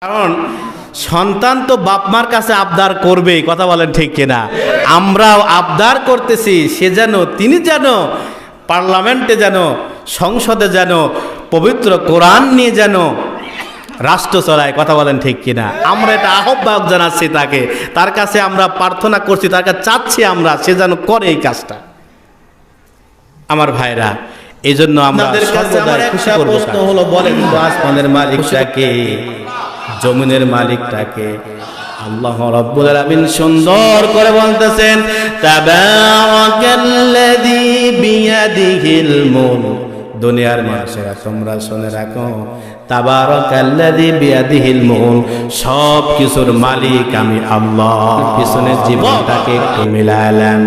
কারণ সন্তান তো বাপ মার কাছে আবদার করবেই, কথা বলেন ঠিক কিনা? আমরাও আবদার করতেছি সে যেন, তিনি যেন পার্লামেন্টে যেন, সংসদে যেন পবিত্র কোরআন নিয়ে যেন রাষ্ট্র চলায়, কথা বলেন ঠিক কিনা? আমরা এটা আহ্বায়ক জানাচ্ছি তাকে, তার কাছে আমরা প্রার্থনা করছি, তার কাছে চাচ্ছি আমরা সে যেন করে এই কাজটা। আমার ভাইরা, এই জন্য আমাদের কাছে আমার একটা প্রশ্ন হলো, বলেন তো আসমানের মালিকটাকে, জমিনের মালিকটাকে? আল্লাহ রাব্বুল আলামিন সুন্দর করে বলতেছেন, তাবারাকাল্লাযী বিয়াদিহিল মুলক। দুনিয়ার মানুষেরা তোমরা শুনে রাখো, তাবারাকাল্লাযী বিয়াদিহিল মুলক, সব কিছুর মালিক আমি আল্লাহ। পিছনের জীবনটাকে একটু মিলালেন,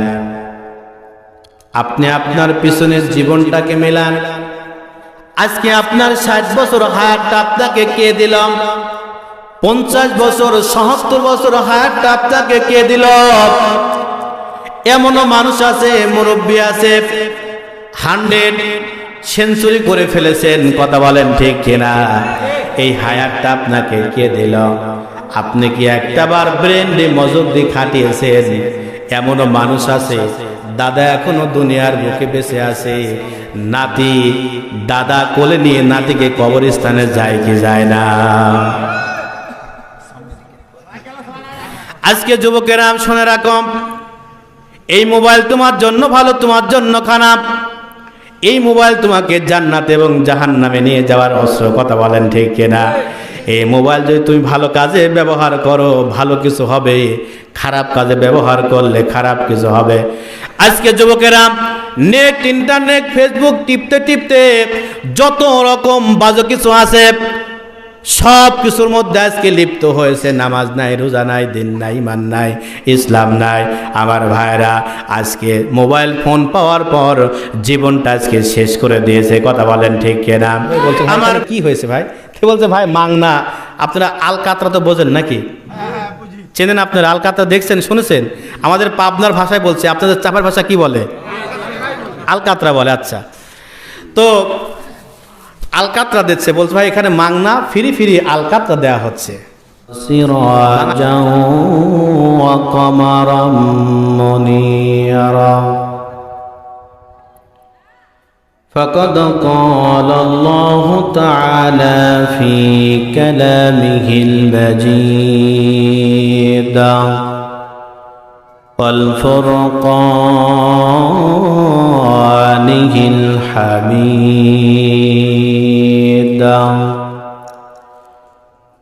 আপনি আপনার পিছনের জীবনটাকে মিলান। আজকে আপনার 60 বছর হায়াতটা আপনাকে কে দিল? 50 বছর 77 বছর হায়াতটা আপনাকে কে দিল? এমনও মানুষ আছে, মুরব্বী আছে, 100 সেঞ্চুরি করে ফেলেছেন, কথা বলেন ঠিক কিনা? এই হায়াতটা আপনাকে কে দিল? আপনি কি একটাবার ব্রেন দিয়ে মজব দিয়ে খাটিয়েছেন? এমনও মানুষ আছে, দাদা এখনো দুনিয়ার বুকে বেঁচে আছে, নাতি দাদা কোলে নিয়ে নাতিকে কবরস্থানে যায় কি যায় না? আজকে যুবকেরা শুনে রাখো, এই মোবাইল তোমার জন্য ভালো, তোমার জন্য খারাপ। এই মোবাইল তোমাকে জান্নাত এবং জাহান্নামে নিয়ে যাওয়ার অস্ত্র, কথা বলেন ঠিক কিনা? এই মোবাইল যদি তুমি ভালো কাজে ব্যবহার করো ভালো কিছু হবে, খারাপ কাজে ব্যবহার করলে খারাপ কিছু হবে। আজকে যুবকেরা নেট, ইন্টারনেট, ফেসবুক টিপতে টিপতে যত রকম বাজে কিছু আছে সব কিছুর মধ্যে আজকে লিপ্ত হয়েছে। নামাজ নাই, রোজা নাই, দিন নাই, ইমান নাই, ইসলাম নাই। আমার ভাইরা, আজকে মোবাইল ফোন পাওয়ার পর জীবনটা আজকে শেষ করে দিয়েছে, কথা বলেন ঠিক কিনা? আমার কি হয়েছে ভাই? কে বলছে ভাই মাংনা? আপনারা আলকাতরা তো বোঝেন নাকি? চেনেন আপনারা আলকাতরা? দেখছেন, শুনেছেন? আমাদের পাবনার ভাষায় বলছে, আপনাদের চাপার ভাষা কি বলে? আলকাতরা বলে। আচ্ছা, তো আলকাতরা দিচ্ছে, বলছে ভাই এখানে মাংনা ফিরি ফিরি আলকাতরা দেয়া হচ্ছে। সিরাজাও ওয়া কমারাম মুনিরা فقد قال الله تعالى في كلامه المجيد والفرقانه الحميد।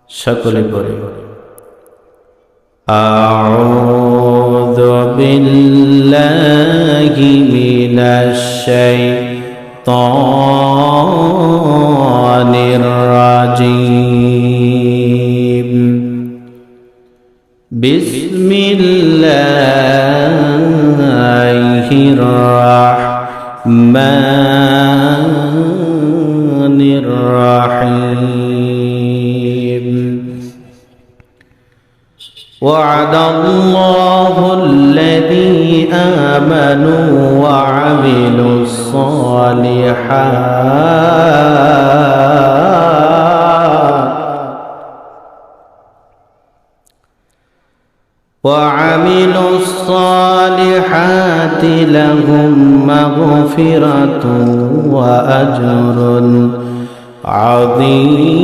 সকলে পড়ে, আউযু বিল্লাহি মিনাশ শাইতানির রাজীম। বিসমিল্লাহির রাহমানির রাহিম। وعد الله الذين آمنوا وعملوا الصالحات لهم مغفرة وأجر عظيم.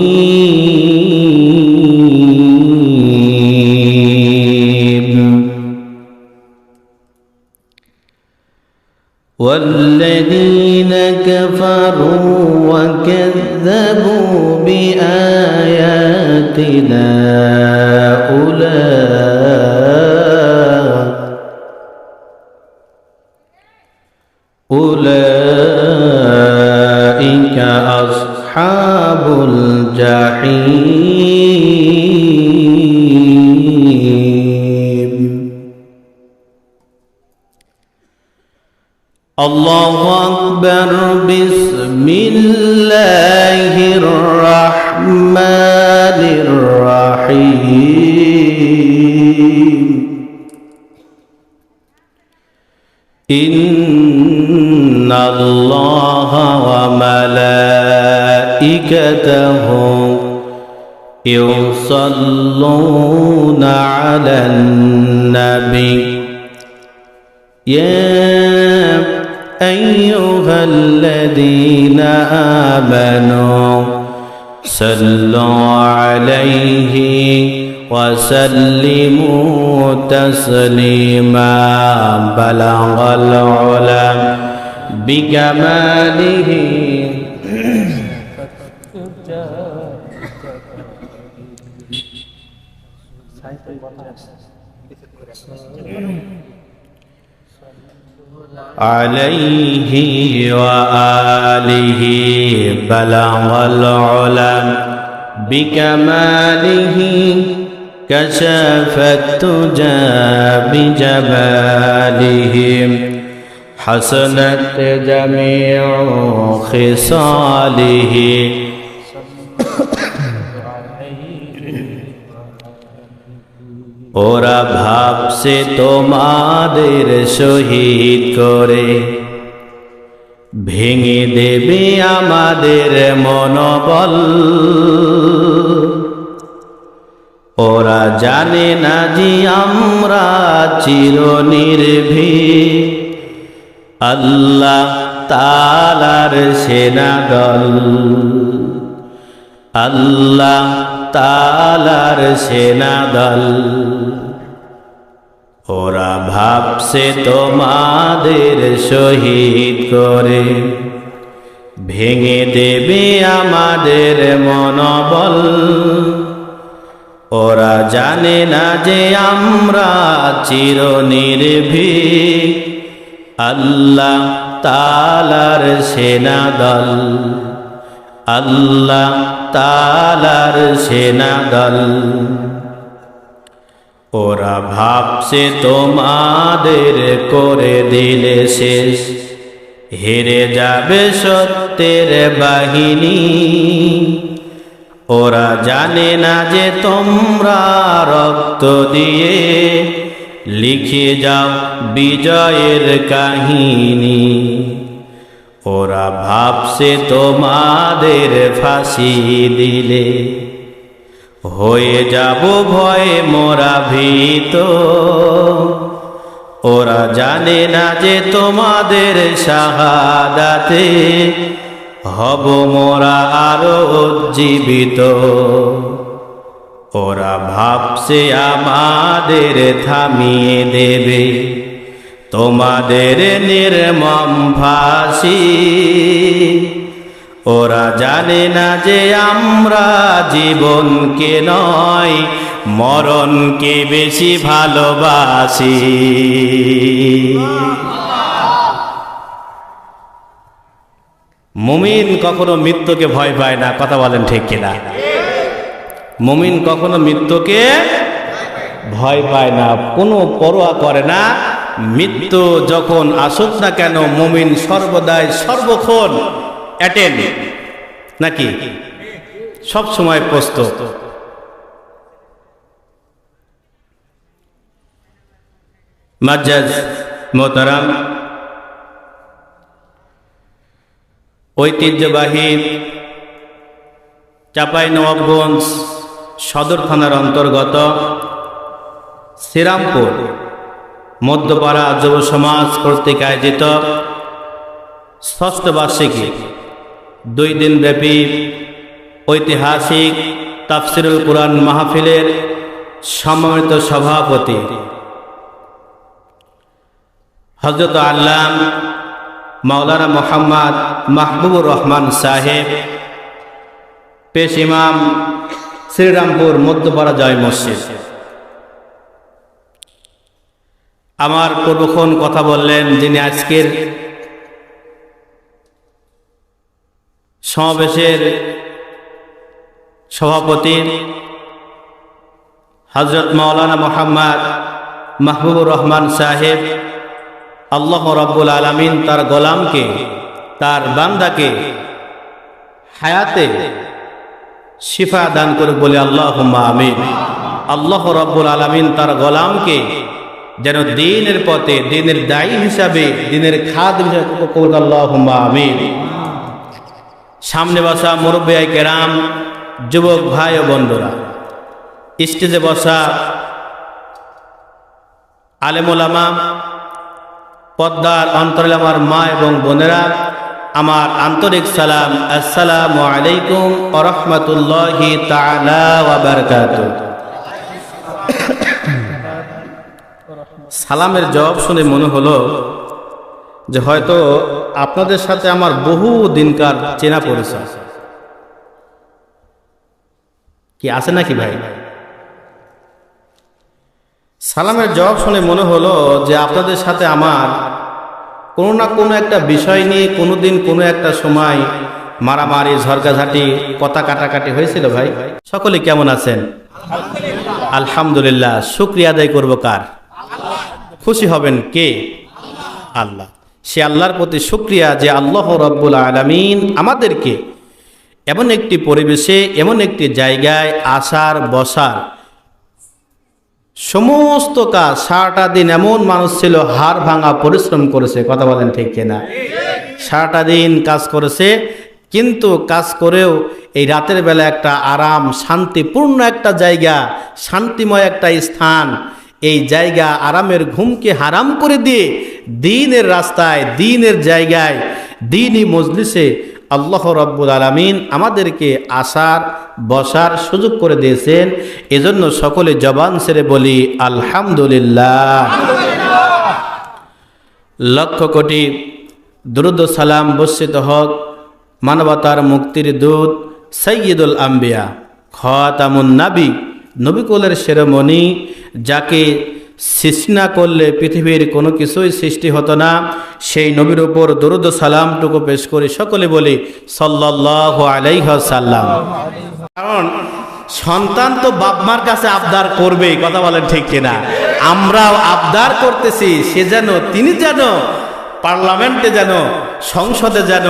والذين كفروا وكذبوا بآياتنا أولئك أصحاب الجحيم. الله أكبر. بسم الله الرحمن الرحيم. إن الله وملائكته يصلون على النبي يا أيها الذين آمنوا صلوا عليه وسلموا تسليما بلغ العلا بكماله عليه وآله بلغ العلا بكماله كشف التجى بجماله حسنت جميع خصاله ওরা ভাবছে তোমাদের শহীদ করে ভেঙে দেবে আমাদের মনোবল। ওরা জানে না যে আমরা চিরনির্ভীক আল্লাহ তাআলার সেনাদল, আল্লাহ তাআলার সেনাদল। ওরা ভাবছে তোমাদের শহীদ করে ভেঙে দেবে আমাদের মনোবল। ওরা জানে না যে আমরা চিরনির্ভীক আল্লাহ তাআলার সেনাদল, আল্লাহ তাআলার সেনাদল। ওরা ভাবছে তোমাদের করে দিলে শেষ, হেরে যাবে সত্যের বাহিনী। ওরা জানে না যে তোমরা রক্ত দিয়ে লিখে যাও বিজয়ের কাহিনী। ওরা ভাবছে তোমাদের ফাঁসি দিলে হয়ে যাব ভয়ে মোরা ভীত। ওরা জানে না যে তোমাদের শাহাদাতে হব মোরা আরো জীবিত। ওরা ভাবছে আমাদের থামিয়ে দেবে তোমাদের নির্মম ফাঁসি। ওরা জানে না যে আমরা জীবনকে নয় মরণকে বেশি ভালোবাসি। মুমিন কখনো মৃত্যুকে ভয় পায় না, কথা বলেন ঠিক কিনা? মুমিন কখনো মৃত্যুকে ভয় পায় না, কোনো পরোয়া করে না। মৃত্যু যখন আসুক না কেন মুমিন সর্বদাই সর্বক্ষণ অ্যাটেন্ড, নাকি সব সময় প্রস্তুত। মাজ্জাজ মোহতারাম, ঐতিহ্যবাহী চাঁপাইনবাবগঞ্জ সদর থানার অন্তর্গত শ্রীরামপুর মধ্যপাড়া যুব সমাজ কর্তৃক আয়োজিত ষষ্ঠ বার্ষিকী 2 দিন ব্যাপী ঐতিহাসিক তাফসিরুল কুরআন মাহফিলের সম্মানিত সভাপতি হযরত আল্লামা মাওলানা মুহাম্মদ মাহবুবুর রহমান সাহেব, পেশ ইমাম, শ্রীরামপুর মধ্যপাড়া জয় মসজিদ। আমার পূর্বক্ষণ কথা বললেন যিনি আজকের সমাবেশের সভাপতি হযরত মাওলানা মুহাম্মদ মাহবুবুর রহমান সাহেব। আল্লাহ রাব্বুল আলামিন তার গোলামকে, তার বান্দাকে হায়াতে শিফা দান করে বলে আল্লাহুম্মা আমিন। আল্লাহ রাব্বুল আলামিন তার গোলামকে যেন দ্বীনের পথে, দ্বীনের দায়ী হিসাবে, দ্বীনের খাদিম হিসাবে কবুল, আল্লাহুম্মা আমিন। সামনে বসা মুরব্বিয়ায়ে কেরাম, যুবক ভাই ও বন্ধুরা, স্টেজে বসা আলেম ওলামা, পর্দার অন্তরালে আমার মা এবং বোনেরা, আমার আন্তরিক সালাম, আসসালামু আলাইকুম ওয়া রাহমাতুল্লাহি তাআলা ওয়া বারাকাতুহু। সালামের জবাব শুনে মনে হলো যে হয়তো আপনাদের সাথে আমার বহু দিনকার চেনা পরিচয় কি আছে নাকি ভাই? সালামের জবাব শুনে মনে হলো যে আপনাদের সাথে আমার কোনো না কোনো একটা বিষয় নিয়ে কোনোদিন কোনো একটা সময় মারামারি, ঝরঝাঝাটি, কথা কাটাকাটি হয়েছিল ভাই। সকলে কেমন আছেন? আলহামদুলিল্লাহ। শুকরিয়া আদায় করবো কার? খুশি হবেন কে? আল্লাহ। সে আল্লাহর প্রতি শুকরিয়া যে আল্লাহ রাব্বুল আলামিন আমাদেরকে এমন একটি পরিবেশে, এমন একটি জায়গায় আসার বসার সমস্ত কাজ, সারাটা দিন এমন মানুষ ছিল হাড় ভাঙা পরিশ্রম করেছে, কথা বলেন ঠিক কিনা? সারাটা দিন কাজ করেছে, কিন্তু কাজ করেও এই রাতের বেলা একটা আরাম, শান্তিপূর্ণ একটা জায়গা, শান্তিময় একটা স্থান, এই জায়গা আরামের ঘুমকে হারাম করে দিয়ে দ্বীনের রাস্তায়, দ্বীনের জায়গায়, দ্বীনি মজলিসে আল্লাহ রাব্বুল আলামিন আমাদেরকে আসার বসার সুযোগ করে দিয়েছেন। এজন্য সকলে জবান ছেড়ে বলি আলহামদুলিল্লাহ। লক্ষ কোটি দুরূদ ও সালাম বর্ষিত হোক মানবতার মুক্তির দূত সাইয়্যিদুল আম্বিয়া, খাতামুন নবী, নবীকুলের শিরোমণি, যাকে সৃষ্টি না করলে পৃথিবীর কোনো কিছুই সৃষ্টি হতো না, সেই নবীর উপর দরুদ ও সালামটুকু পেশ করে সকলে বলি সাল্লাল্লাহু আলাইহি ওয়াসাল্লাম। কারণ সন্তান তো বাপ মার কাছে আবদার করবেই, কথা বলেন ঠিক কিনা? আমরাও আবদার করতেছি সে যেন, তিনি যেন পার্লামেন্টে, যেন সংসদে, যেন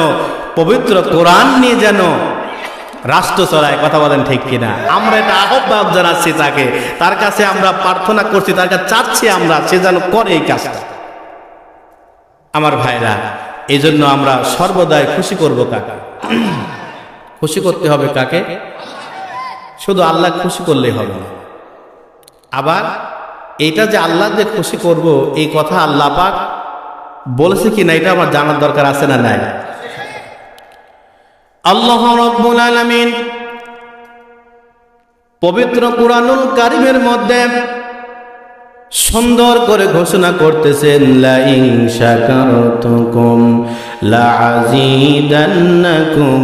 পবিত্র কোরআন নিয়ে যেন রাষ্ট্র চলায়, কথা বলেন ঠিক কিনা? আমরা এটা আহ্বান জানাচ্ছি তাকে, তার কাছে আমরা প্রার্থনা করছি, তার কাছে চাচ্ছি আমরা, সে যেন করে এই কাজটা। আমার ভাইরা, এই জন্য আমরা সর্বদাই খুশি করব কাকে? খুশি করতে হবে কাকে? শুধু আল্লাহ খুশি করলেই হবে না। আবার এইটা যে আল্লাহ যে খুশি করব, এই কথা আল্লাহ পাক বলেছে কি না, এটা আমার জানার দরকার আছে না নাই? আল্লাহ রাব্বুল আলামিন পবিত্র কুরআনুল কারীমের মধ্যে সুন্দর করে ঘোষণা করতেছেন, লা ইন শাকারতুকুম লাযীদান্নাকুম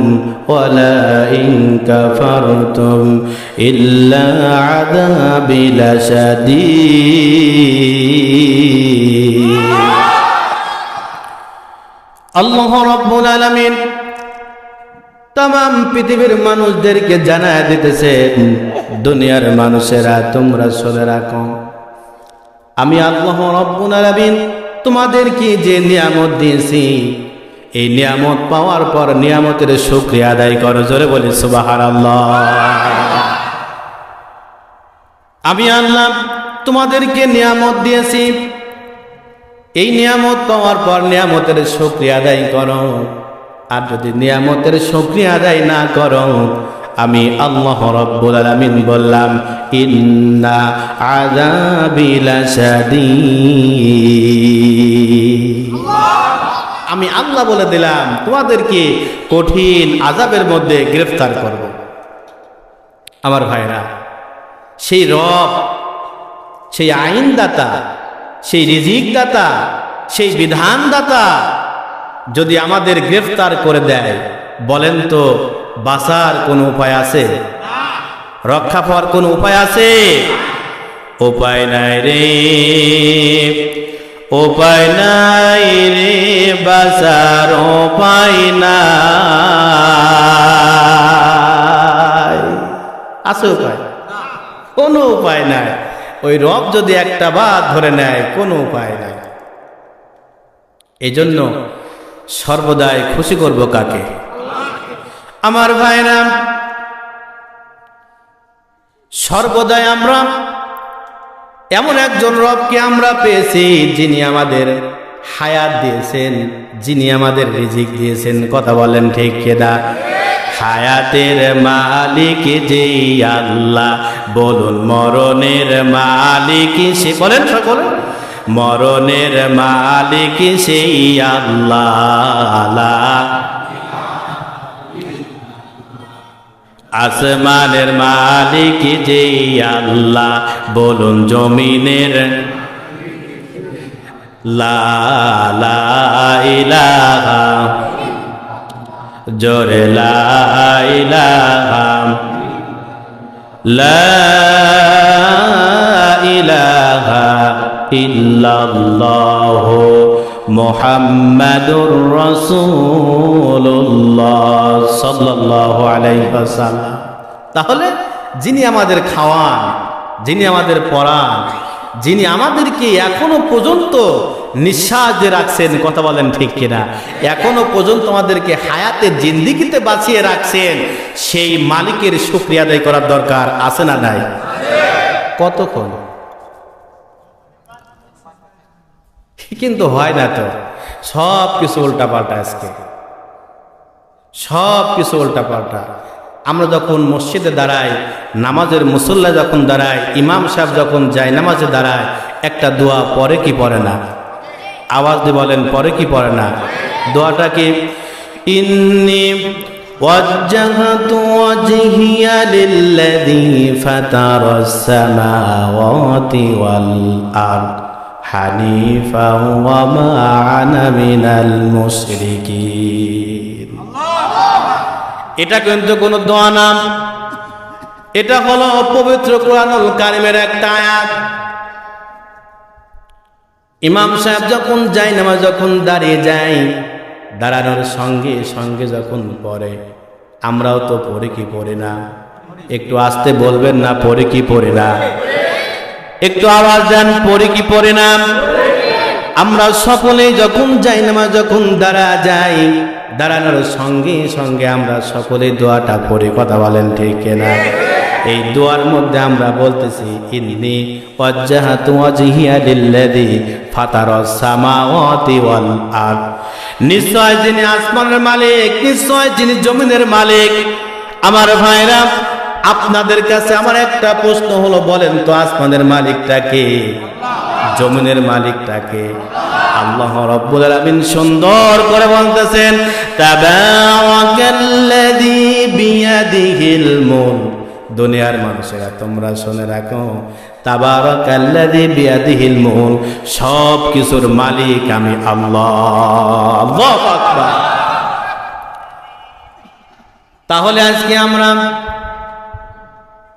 ওয়া লা ইন কাফারতুম ইল্লা আযাবি লাশাদীদ। আল্লাহ রাব্বুল আলামিন তাম পৃথিবীর মানুষদেরকে জানায় দিতেছেন, দুনিয়ার মানুষেরা তোমরা শুনে রাখো, আমি আল্লাহ রাব্বুল আলামিন তোমাদেরকে যে নিয়ামত দিয়েছি, এই নিয়ামত পাওয়ার পর নিয়ামতের শুকরিয়া আদায় করো। জোরে বলি সুবহানাল্লাহ। আমি আল্লাহ তোমাদেরকে নিয়ামত দিয়েছি, এই নিয়ামত পাওয়ার পর নিয়ামতের শুকরিয়া আদায় করো। আর যদি নিয়ামতের শুকরিয়া আদায় না করো, আমি আল্লাহ রাব্বুল আলামিন বললাম, ইন্না আযাবি লাশাদীদ। আমি আল্লাহ বলে দিলাম তোমাদেরকে কঠিন আযাবের মধ্যে গ্রেফতার করব। আমার ভাইরা, সেই রব, সেই আইনদাতা, সেই রিজিকদাতা, সেই বিধানদাতা যদি আমাদের গ্রেফতার করে দেয়, বলেন তো বাঁচার কোনো উপায় আছে? রক্ষা পাওয়ার কোনো উপায় আছে? উপায় নাই রে, উপায় নাই রে, বাঁচার উপায় নাই। আছে উপায়? কোনো উপায় নাই। ওই রব যদি একটা বাদ ধরে নেয়, কোনো উপায় নাই। এই জন্য সর্বদাই খুশি করব কাকে? আমার ভাইরা, সর্বদাই আমরা এমন একজন রবকে আমরা পেয়েছি, যিনি আমাদের হায়াত দিয়েছেন, যিনি আমাদের রিজিক দিয়েছেন। কথা বলেন ঠিক কিনা? হায়াতের মালিক যেই আল্লাহ, বলুন মরণের মালিক সে, বলেন সকলে, মরণের মালিক সেই আল্লাহ। আসমানের মালিক যেই আল্লাহ, বলুন জমিনের, লা ইলাহা, জোরে লা ইলাহা, লা ইলাহা ইল্লাল্লাহু মুহাম্মাদুর রাসূলুল্লাহ সাল্লাল্লাহু আলাইহি ওয়াসাল্লাম। তাহলে যিনি আমাদের খাওয়ান, যিনি আমাদের পড়ান, যিনি আমাদেরকে এখনো পর্যন্ত নিঃশ্বাস দিয়ে রাখছেন, কথা বলেন ঠিক কিনা, এখনো পর্যন্ত আমাদেরকে হায়াতের জিন্দেগিতে বাঁচিয়ে রাখছেন, সেই মালিকের শুকরিয়া আদায় করার দরকার আছে না নাই? কতক্ষণ কিন্তু হয় না তো, সব কিছু উল্টাপাল্টা, আজকে সব কিছু উল্টাপাল্টা। আমরা যখন মসজিদে দাঁড়াই, নামাজের মুসল্লা যখন দাঁড়ায়, ইমাম সাহেব যখন যায় নামাজে দাঁড়ায়, একটা দোয়া পড়ে কি পড়ে না? আওয়াজ দিয়ে বলেন, পড়ে কি পড়ে না? দোয়াটা কি? ইন্নী ওয়াজ্জাহতু ওয়াজহিয়া লিল্লাযী ফাতারাস সামাওয়াতি ওয়াল আরদ হানিফাও ওয়া মা আনা মিনাল মুশরিকিন। এটা কিন্তু কোনো দোয়া না, এটা হলো পবিত্র কোরআনুল কারীমের একটা আয়াত। ইমাম সাহেব যখন যায় নামাজ, যখন দাঁড়িয়ে যায়, দাঁড়ানোর সঙ্গে সঙ্গে যখন পড়ে, আমরাও তো পড়ি কি পড়ি না? একটু আস্তে বলবেন না, পড়ি কি পড়ি না? একটু আওয়াজ দেন, পড়ি কি পড়ি না? আমরা সকলেই যখন যাই নামাজ, যখন দাঁড়া যাই, দাঁড়ানোর সঙ্গে সঙ্গে আমরা সকলে দোয়াটা পড়ি, কথা বলেন ঠিক কিনা? এই দোয়ার মধ্যে আমরা বলতেছি, ইন্নী ওয়াজ্জাহতু ওয়াজহিয়া লিল্লাযী ফাতারাস সামাওয়াতি ওয়াল আরদ, নিশ্চয় যিনি আসমানের মালিক, নিশ্চয় যিনি জমিনের মালিক। আমার ভাইরা, আপনাদের কাছে আমার একটা প্রশ্ন হলো, বলেন তো আসমানের মালিকটা কে? জমিনের মালিকটা কে? আল্লাহ রাব্বুল আলামিন সুন্দর করে বলতেছেন, তাবারাকাল্লাযী বিয়াদিহিল মুলক। দুনিয়ার মানুষেরা তোমরা শুনে রাখো, তাবারাকাল্লাযী বিয়াদিহিল মুলক, সব কিছুর মালিক আমি আল্লাহ। আল্লাহু আকবার। তাহলে আজকে আমরা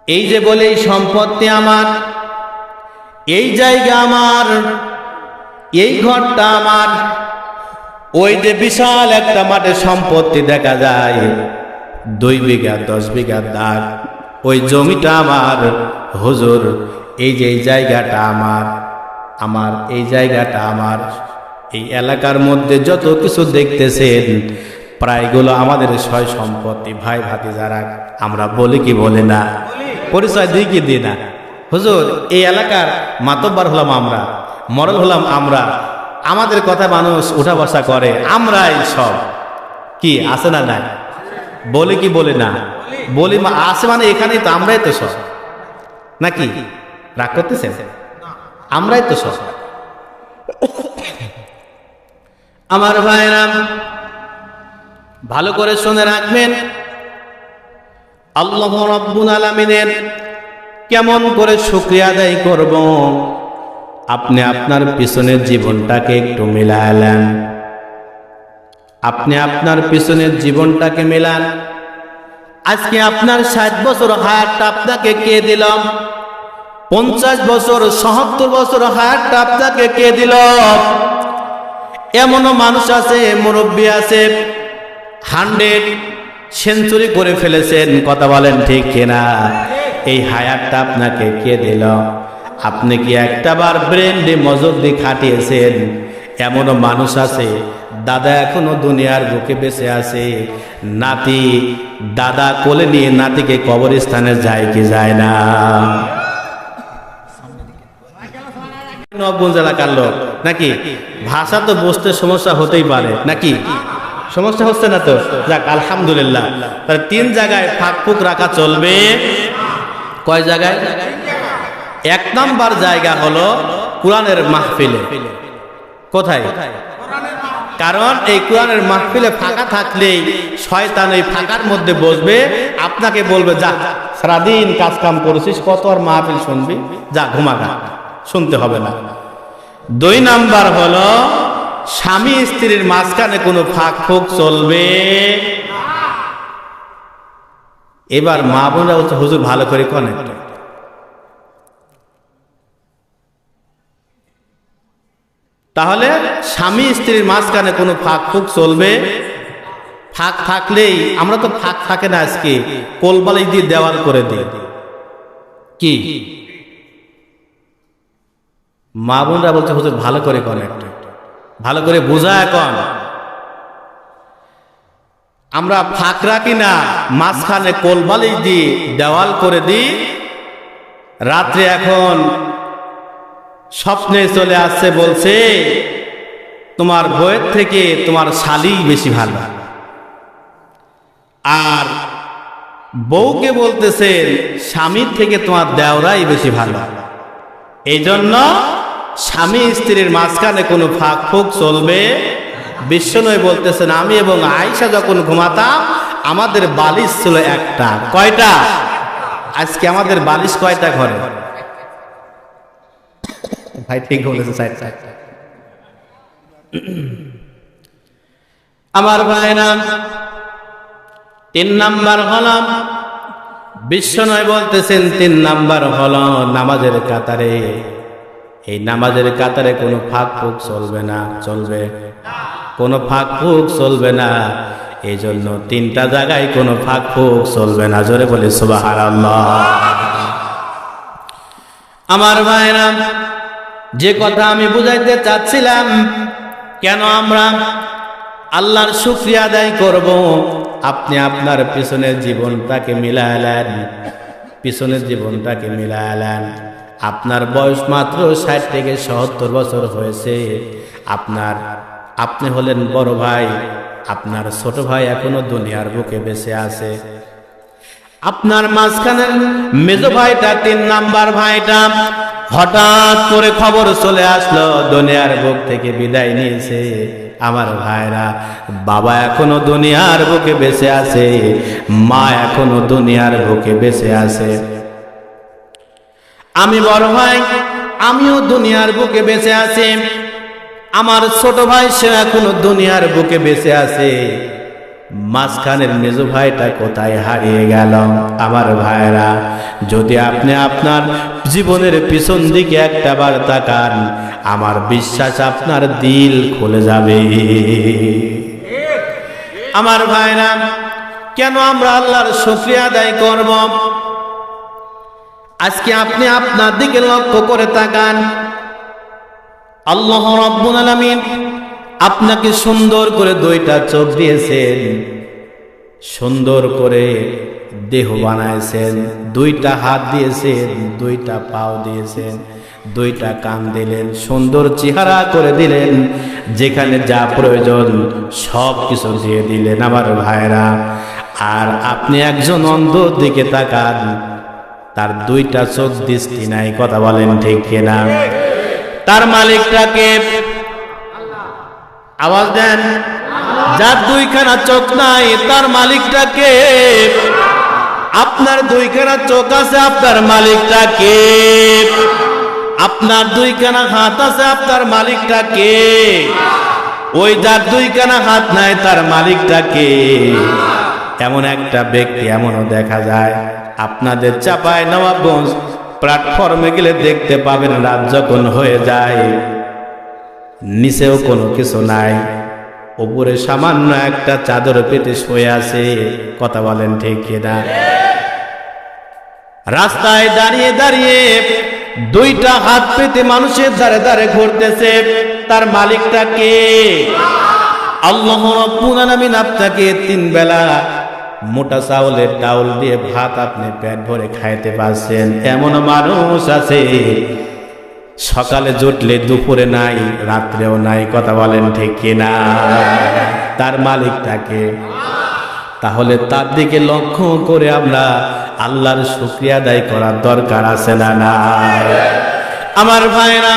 এই যে বলে এই সম্পত্তি আমার, এই জায়গা আমার, এই ঘরটা আমার, ওই যে বিশাল একটা মাঠে সম্পত্তি দেখা যায়, 2 বিঘা 10 বিঘা দাগ, ওই জমিটা আমার। হুজুর, এই যে এই জায়গাটা আমার, আমার এই জায়গাটা আমার, এই এলাকার মধ্যে যত কিছু দেখতেছেন প্রায়গুলো আমাদের সয় সম্পত্তি। ভাই ভাতিজারা আমরা বলি কি বলি না? পরিচয় দিই কি দিই না? হুজুর, এই এলাকার মাতব্বর হলাম আমরা, মরল হলাম আমরা, আমাদের কথা মানুষ উঠা বসা করে, আমরাই সব। কি আছে না নাই? বলি কি বলি না? বলি আছে, মানে এখানেই তো, আমরাই তো সব, নাকি? রাগ করতেছেন? আমরাই তো সব। আমার ভাইরা ভালো করে শুনে রাখবেন, আল্লাহ রাব্বুল আলামিনের কেমন করে শুকরিয়া আদায় করব? আপনি আপনার পিছনের জীবনটাকে একটু মিলালেন, আপনি আপনার পিছনের জীবনটাকে মিলান। আজকে আপনার 60 বছর হায়াতটা আপনাকে কে দিল? 50 বছর 70 বছর হায়াতটা আপনাকে কে দিল? এমনও মানুষ আছে, মুরব্বী আছে, 100 সেঞ্চুরি করে ফেলেছেন, কথা বলেন ঠিক কিনা? এই হায়াতটা আপনাকে কে দিল? আপনি কি একটাবার ব্রেন দিয়ে মজক দিয়ে খাটিয়েছেন? এমনও মানুষ আছে, দাদা এখনো দুনিয়ার বুকে বেঁচে আছে, নাতি দাদা কোলে নিয়ে নাতিকে কবরস্থানে যায় কি যায় না? নবগঞ্জ এলাকার লোক নাকি? ভাষা তো বুঝতে সমস্যা হতেই পারে নাকি? সমস্যা হচ্ছে না তো? যাক আলহামদুলিল্লাহ। তাহলে 3 জায়গায় ফাঁক ফুক রাখা চলবে। কয় জায়গায়? 1 নাম্বার জায়গা হলো কোরআনের মাহফিলে। কোথায়? কারণ এই কোরআনের মাহফিলে ফাঁকা থাকলেই শয়তান এই ফাঁকার মধ্যে বসবে, আপনাকে বলবে যা সারাদিন কাজ কাম করেছিস, কত আর মাহফিল শুনবি, যা ঘুমাগা, শুনতে হবে না। 2 নাম্বার হলো স্বামী স্ত্রীর মাঝখানে কোনো ফাঁক ফুক চলবে। এবার মা বোনরা হচ্ছে হুজুর ভালো করে কনেক্ট। তাহলে স্বামী স্ত্রীর মাঝখানে কোনো ফাঁক ফুক চলবে। ফাঁক থাকলেই, আমরা তো ফাঁক থাকে না আজকে, কোলবালিশ দিয়ে দেওয়াল করে দিই। কি মা বোনরা বলছে হুজুর ভালো করে কনেক্ট, ভালো করে বোঝা। এখন আমরা ফাঁক রাখি না, মাঝখানে কোলবালিশ দিয়ে দেওয়াল করে দিই। রাত্রে এখন স্বপ্নে চলে আসছে, বলছে তোমার বউয়ের থেকে তোমার শালী বেশি ভালো, আর বউকে বলতেছেন স্বামীর থেকে তোমার দেওরাই বেশি ভালো। এই জন্য স্বামী স্ত্রীর মাঝখানে কোনো ফাঁক ফুক চলবে। বিশ্বনবী বলতেছেন আমি এবং আয়েশা যখন ঘুমাতাম আমাদের বালিশ ছিল একটা। কয়টা? আজকে আমাদের বালিশ কয়টা ঘরে? ভাই ঠিক বলেছে, আমার ভাইরা। 3 নাম্বার হলো বিশ্বনবী বলতেছেন 3 নাম্বার হলো নামাজের কাতারে। এই নামাজের কাতারে কোনো ফাঁক ফুক চলবে না। চলবে? কোনো ফাঁক ফুক চলবে না। এই জন্য 3টা জায়গায় কোনো ফাঁক ফুক চলবে না। জোরে বলি সুবহানাল্লাহ। আমার ভাইরা, যে কথা আমি বুঝাইতে চাচ্ছিলাম, কেন আমরা আল্লাহর শুকরিয়া আদায় করব? আপনি আপনার পিছনের জীবনটাকে মিলালেন, পিছনের জীবনটাকে মিলালেন। আপনার বয়স মাত্র 60 থেকে 70 বছর হয়েছে। আপনি হলেন বড় ভাই, আপনার ছোট ভাই এখনো দুনিয়ার বুকে বেঁচে আছে। আপনার মাঝখানের মেজো ভাইটা 3 নাম্বার ভাইটা হঠাৎ করে খবর চলে আসলো দুনিয়ার বুক থেকে বিদায় নিয়েছে। আমার ভাইরা, বাবা এখনো দুনিয়ার বুকে বেঁচে আছে, মা এখনো দুনিয়ার বুকে বেঁচে আছে। আমি বড় ভাই, আমিও দুনিয়ার বুকে বেঁচে আছি। আমার ছোট ভাই সে এখনো দুনিয়ার বুকে বেঁচে আছে। মাঝখানের মেজো ভাইটা কোথায় হারিয়ে গেল? আমার ভাইরা, যদি আপনি আপনার জীবনের পিছন দিকে একটা বার তাকান, আমার বিশ্বাস আপনার দিল খুলে যাবে। আমার ভাইরা, কেন আমরা আল্লাহর শুকরিয়া আদায় করব? আজকে আপনি আপনার দিকে লক্ষ্য করে তাকান। আল্লাহ রাব্বুল আলামিন আপনাকে সুন্দর করে 2টা চোখ দিয়েছেন, সুন্দর করে দেহ বানাইছেন, 2টা হাত দিয়েছেন, 2টা পাও দিয়েছেন, 2টা কান দিলেন, সুন্দর চেহারা করে দিলেন, যেখানে যা প্রয়োজন সব কিছু দিয়ে দিলেন। আমার ভাইরা, আর আপনি একজন অন্ধর দিকে তাকান, তার 2টা চোখ দৃষ্টি নাই। কথা বলেন ঠিক কিনা? তার মালিকটাকে আওয়াজ দেন। যার 2খানা চোখ নাই তার মালিকটাকে। আপনার 2খানা চোখ আছে, আপনার মালিকটাকে। আপনার 2খানা হাত আছে, আপনার মালিকটাকে। ওই যার 2খানা হাত নাই তার মালিকটাকে। এমন একটা ব্যক্তি এমনও দেখা যায়, আপনাদের চাপায় নবাবগঞ্জ প্ল্যাটফর্মে গেলে দেখতে পাবেন, রাত যখন হয়ে যায় নিচেও কোনো কিছু নাই, উপরে সামান্য একটা চাদর পেতে শুয়ে আছে। কথা বলেন ঠিক কিনা? রাস্তায় দাঁড়িয়ে দাঁড়িয়ে 2টা হাত পেতে মানুষের ধারে ধারে ঘুরতেছে। তার মালিকটাকে আল্লাহ রাব্বুল আলামিন আপনাকে 3 বেলা মোটা চাউলের ডাউল দিয়ে ভাত আপনি পেট ভরে খাইতে পারছেন। এমন মানুষ আছে সকালে জুটলে দুপুরে নাই, রাত্রেও নাই। কথা বলেন ঠিক কিনা? তার মালিকটাকে। তাহলে তার দিকে লক্ষ্য করে আমরা আল্লাহর শুকরিয়া আদায় করার দরকার আছে না নাই? আমার ভাইরা,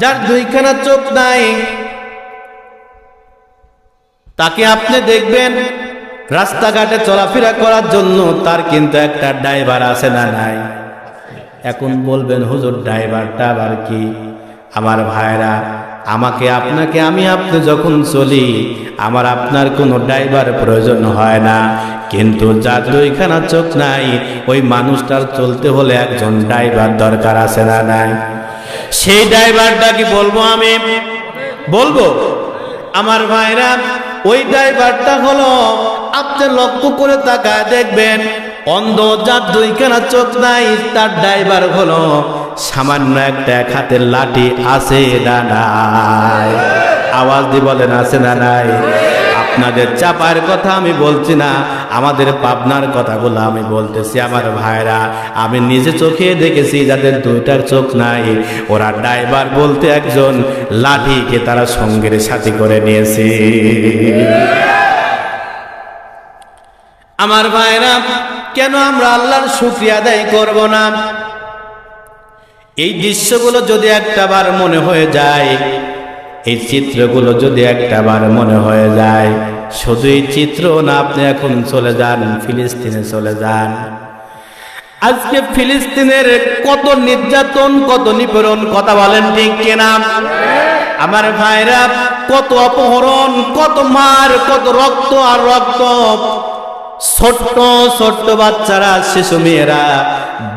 যার দুইখানা চোখ নাই তাকে আপনি দেখবেন রাস্তাঘাটে চলাফেরা করার জন্য তার কিন্তু একটা ড্রাইভার আছে না নাই? এখন বলবেন হুজুর ড্রাইভারটা আবার কি? আমার ভাইরা, আমাকে আপনাকে আমি আপনি যখন চলি আমার আপনার কোনো ড্রাইভার প্রয়োজন হয় না, কিন্তু যার দুইখানা চোখ নাই ওই মানুষটার চলতে হলে একজন ড্রাইভার দরকার আছে না নাই? সেই ড্রাইভারটা কি বলবো আমি? বলবো। আমার ভাইরা, ওই ড্রাইভারটা হলো, আপনি লক্ষ্য করে তাকায় দেখবেন অন্ধ যার দুইখানা চোখ নাই তার ড্রাইভার হলো সামান্য একটা এক হাতের লাঠি আছে না নাই? আওয়াজ দিয়ে বলেন আছে না নাই? আপনাদের চাপার কথা আমি বলছি না, আমাদের পাবনার কথাগুলো আমি বলতেছি। আমার ভাইরা, আমি নিজে চোখে দেখেছি যাদের দুইটার চোখ নাই ওরা ড্রাইভার বলতে একজন লাঠিকে তারা সঙ্গের সাথী করে নিয়েছে। আমার ভাইরা, কেন আমরা আল্লাহর শুকরিয়া আদায় করব না? এই দৃশ্যগুলো যদি একটাবার মনে হয়ে যায়, এই চিত্রগুলো যদি একটাবার মনে হয়ে যায়, শুধু এই চিত্র না, আপনি এখন চলে যান ফিলিস্তিনে, চলে যান। আজকে ফিলিস্তিনের কত নির্যাতন, কত নিপীড়ন, কথা বলেন ঠিক কিনা? আমার ভাইরা, কত অপহরণ, কত মার, কত রক্ত আর রক্ত। ছোট্ট ছোট্ট বাচ্চারা, শিশু মেয়েরা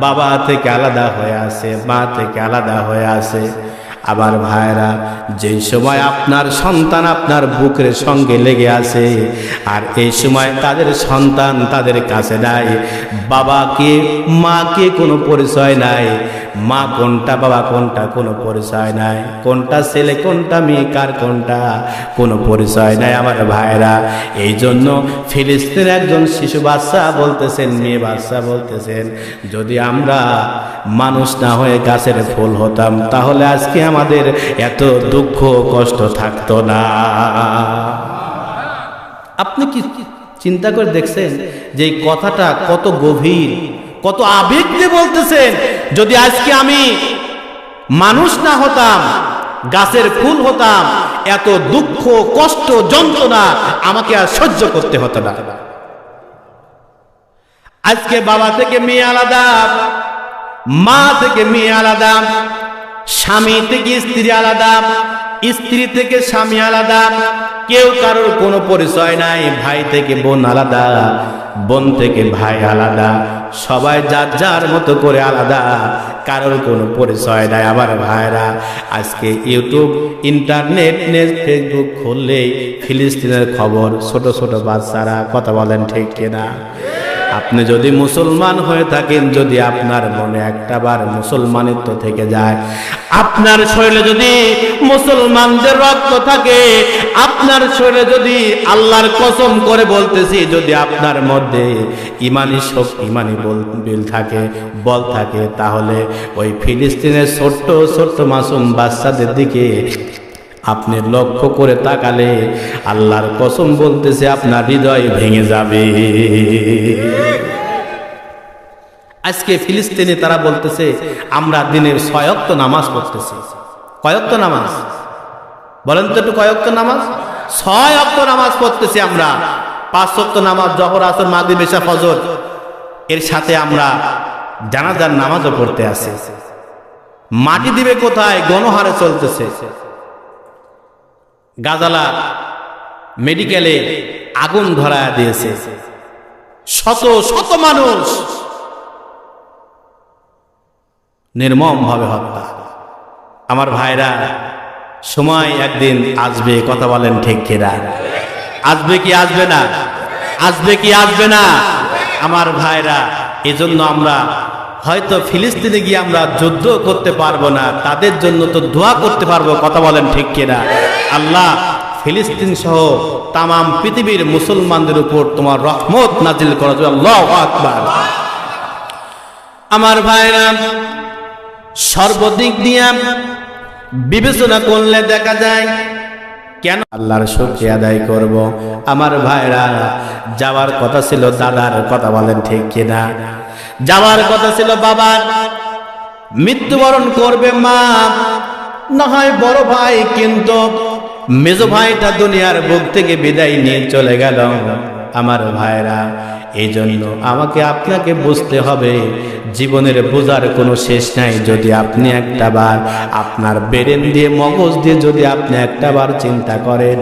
বাবা থেকে আলাদা হয়ে আছে, মা থেকে আলাদা হয়ে আছে। আবার ভাইরা, যেই সময় আপনার সন্তান আপনার বুকের সঙ্গে লেগে আছে আর এই সময় তাদের সন্তান তাদের কাছে নাই, বাবাকে মাকে কোনো পরিচয় নাই, মা কোনটা বাবা কোনটা কোনো পরিচয় নাই, কোনটা ছেলে কোনটা মেয়ে কার কোনটা কোনো পরিচয় নাই। আমার ভাইরা, এই জন্য ফিলিস্তিনের একজন শিশু বাচ্চা বলতেছেন, মেয়ে বাচ্চা বলতেছেন, যদি আমরা মানুষ না হয়ে গাছের ফুল হতাম তাহলে আজকে আমাদের এত দুঃখ কষ্ট থাকতো না। আপনি কি চিন্তা করে দেখছেন যে এই কথাটা কত গভীর, কত আবেগ দিয়ে বলতেছেন? যদি আজকে আমি মানুষ না হতাম, গাছের ফুল হতাম, এত দুঃখ কষ্ট যন্ত্রণা আমাকে আর সহ্য করতে হতো না। আজকে বাবা থেকে মেয়ে আলাদা, মা থেকে মেয়ে আলাদা, স্বামী থেকে স্ত্রী আলাদা, স্ত্রী থেকে স্বামী আলাদা, কেউ কারোর কোনো পরিচয় নাই, ভাই থেকে বোন আলাদা, বোন থেকে ভাই আলাদা, সবাই যার যার মতো করে আলাদা, কারোর কোনো পরিচয় নাই। আমার ভাইরা, আজকে ইউটিউব, ইন্টারনেট, ফেসবুক খুললেই ফিলিস্তিনের খবর, ছোট ছোট বাচ্চারা, কথা বলেন ঠিক কিনা? আপনি যদি মুসলমান হয়ে থাকেন, যদি আপনার মনে একটাবার মুসলমানিত্ব থেকে যায়, আপনার শরীরে যদি মুসলমানদের রক্ত থাকে, আপনার শরীরে যদি আল্লাহর কসম করে বলতেছি, যদি আপনার মধ্যে ইমানি শক্তি, ইমানি বিল থাকে, বল থাকে, তাহলে ওই ফিলিস্তিনের ছোট্ট ছোট্ট মাসুম বাচ্চাদের দিকে আপনি লক্ষ্য করে তাকালে আল্লাহর কসম বলতেছে আপনার হৃদয় ভেঙে যাবে। আজকে ফিলিস্তিনে তারা বলতেছে আমরা দিনের 6 ওয়াক্ত নামাজ পড়তেছি। কয় ওয়াক্ত নামাজ বলেন তো একটু? কয় ওয়াক্ত নামাজ? 6 ওয়াক্ত নামাজ পড়তেছি আমরা। 5 ওয়াক্ত নামাজ, জোহর, আসর, মাগরিব, ইশা, ফজর, এর সাথে আমরা জানাজার নামাজও পড়তে আসি। মাটি দিবে কোথায়? গণহারে চলতেছে। গাজালা মেডিকেলে আগুন ধরায় দিয়েছে, শত শত মানুষ নির্মম ভাবে হত্যা। আমার ভাইরা, সময় একদিন আসবে, কথা বলেন ঠিক কিনা? আসবে কি আসবে না? আসবে কি আসবে না? আমার ভাইরা, এজন্য আমরা হয়তো ফিলিস্তিনে গিয়ে আমরা যুদ্ধ করতে পারবো না, তাদের জন্য তো দোয়া করতে পারবো, কথা বলেন ঠিক কিনা? আল্লাহ ফিলিস্তিন সহ তামাম পৃথিবীর মুসলমানদের উপর তোমার রহমত নাজিল করা যাবে। আল্লাহু আকবার। আমার ভাইরা, সর্বদিক দিয়ে বিবেচনা করলে দেখা যায় কেন আল্লাহর শুকরিয়া আদায় করব? আমার ভাইরা, যাওয়ার কথা ছিল দাদার, কথা বলেন ঠিক কিনা? যাওয়ার কথা ছিল বাবার, মৃত্যুবরণ করবে মা, না হয় বড় ভাই, কিন্তু মেজো ভাইটা দুনিয়ার বুক থেকে বিদায় নিয়ে চলে গেল। আমার ভাইরা, এই জন্য আমাকে আপনাকে বুঝতে হবে, জীবনের বোঝার কোনো শেষ নাই। যদি আপনি একটাবার আপনার ব্রেন দিয়ে, মগজ দিয়ে যদি আপনি একটাবার চিন্তা করেন,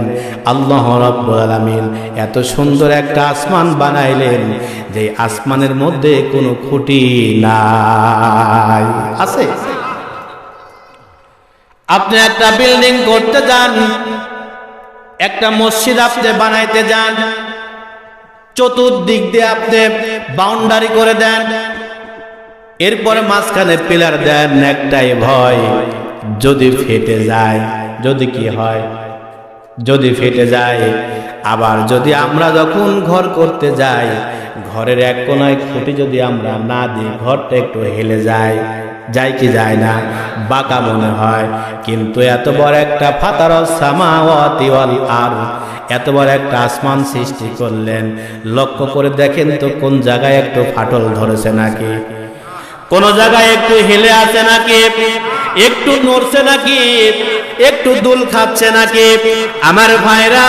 আল্লাহ রাব্বুল আলামিন এত সুন্দর একটা আসমান বানাইলেন, যে আসমানের মধ্যে কোনো খুঁটি নাই। আছে? আপনি একটা বিল্ডিং করতে যান, একটা মসজিদ আপনি বানাইতে যান, চতুর্দিক দিয়ে আপনি বাউন্ডারি করে দেন, এরপরে মাঝখানে পিলার দেন, একটাই ভয়, যদি ফেটে যায়। যদি কি হয়? যদি ফেটে যায়। আবার যদি আমরা যখন ঘর করতে যাই, ঘরের এক কোনায় খুঁটি যদি আমরা না দিই, ঘরটা একটু হেলে যায়, যায় কি যায় না? বাঁকা মনে হয়। কিন্তু এত বড় একটা ফাতারাস সামাওয়াতি ওয়াল আরদ, এত বড় একটা আসমান সৃষ্টি করলেন, লক্ষ্য করে দেখেন তো কোন জায়গায় একটু ফাটল ধরেছে নাকি? কোন জায়গায় একটু হেলে আছে নাকি? একটু নড়ছে নাকি? একটু দুল খাচ্ছে নাকি? আমার ভাইরা,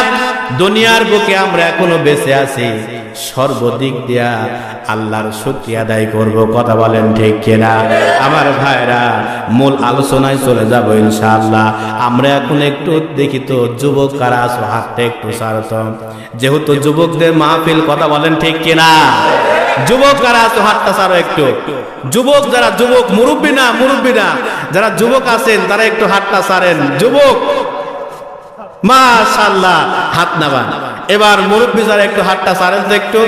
দুনিয়ার বুকে আমরা এখনো বেঁচে আছি, সর্বদিক দিয়া আল্লাহর শুকরিয়া আদায় করব। কথা বলেন ঠিক কিনা? আমার ভাইরা, মূল আলোচনায় চলে যাব ইনশাআল্লাহ। আমরা এখন একটু দেখি তো যুবক কারা আছো, হাতটা একটু ছাড়তো, যেহেতু যুবকদের মাহফিল। কথা বলেন ঠিক কিনা? যুবক কারা আছো, হাতটা ছাড়ো একটু। যুবক যারা, যুবক, মুরব্বী না, মুরব্বী না, যারা যুবক আছেন তারা একটু হাতটা ছাড়েন। যুবক, মাশাআল্লাহ, হাত নামান। এবার মুরব্বী যারা একটু হাতটা ছাড়েন তো একটু।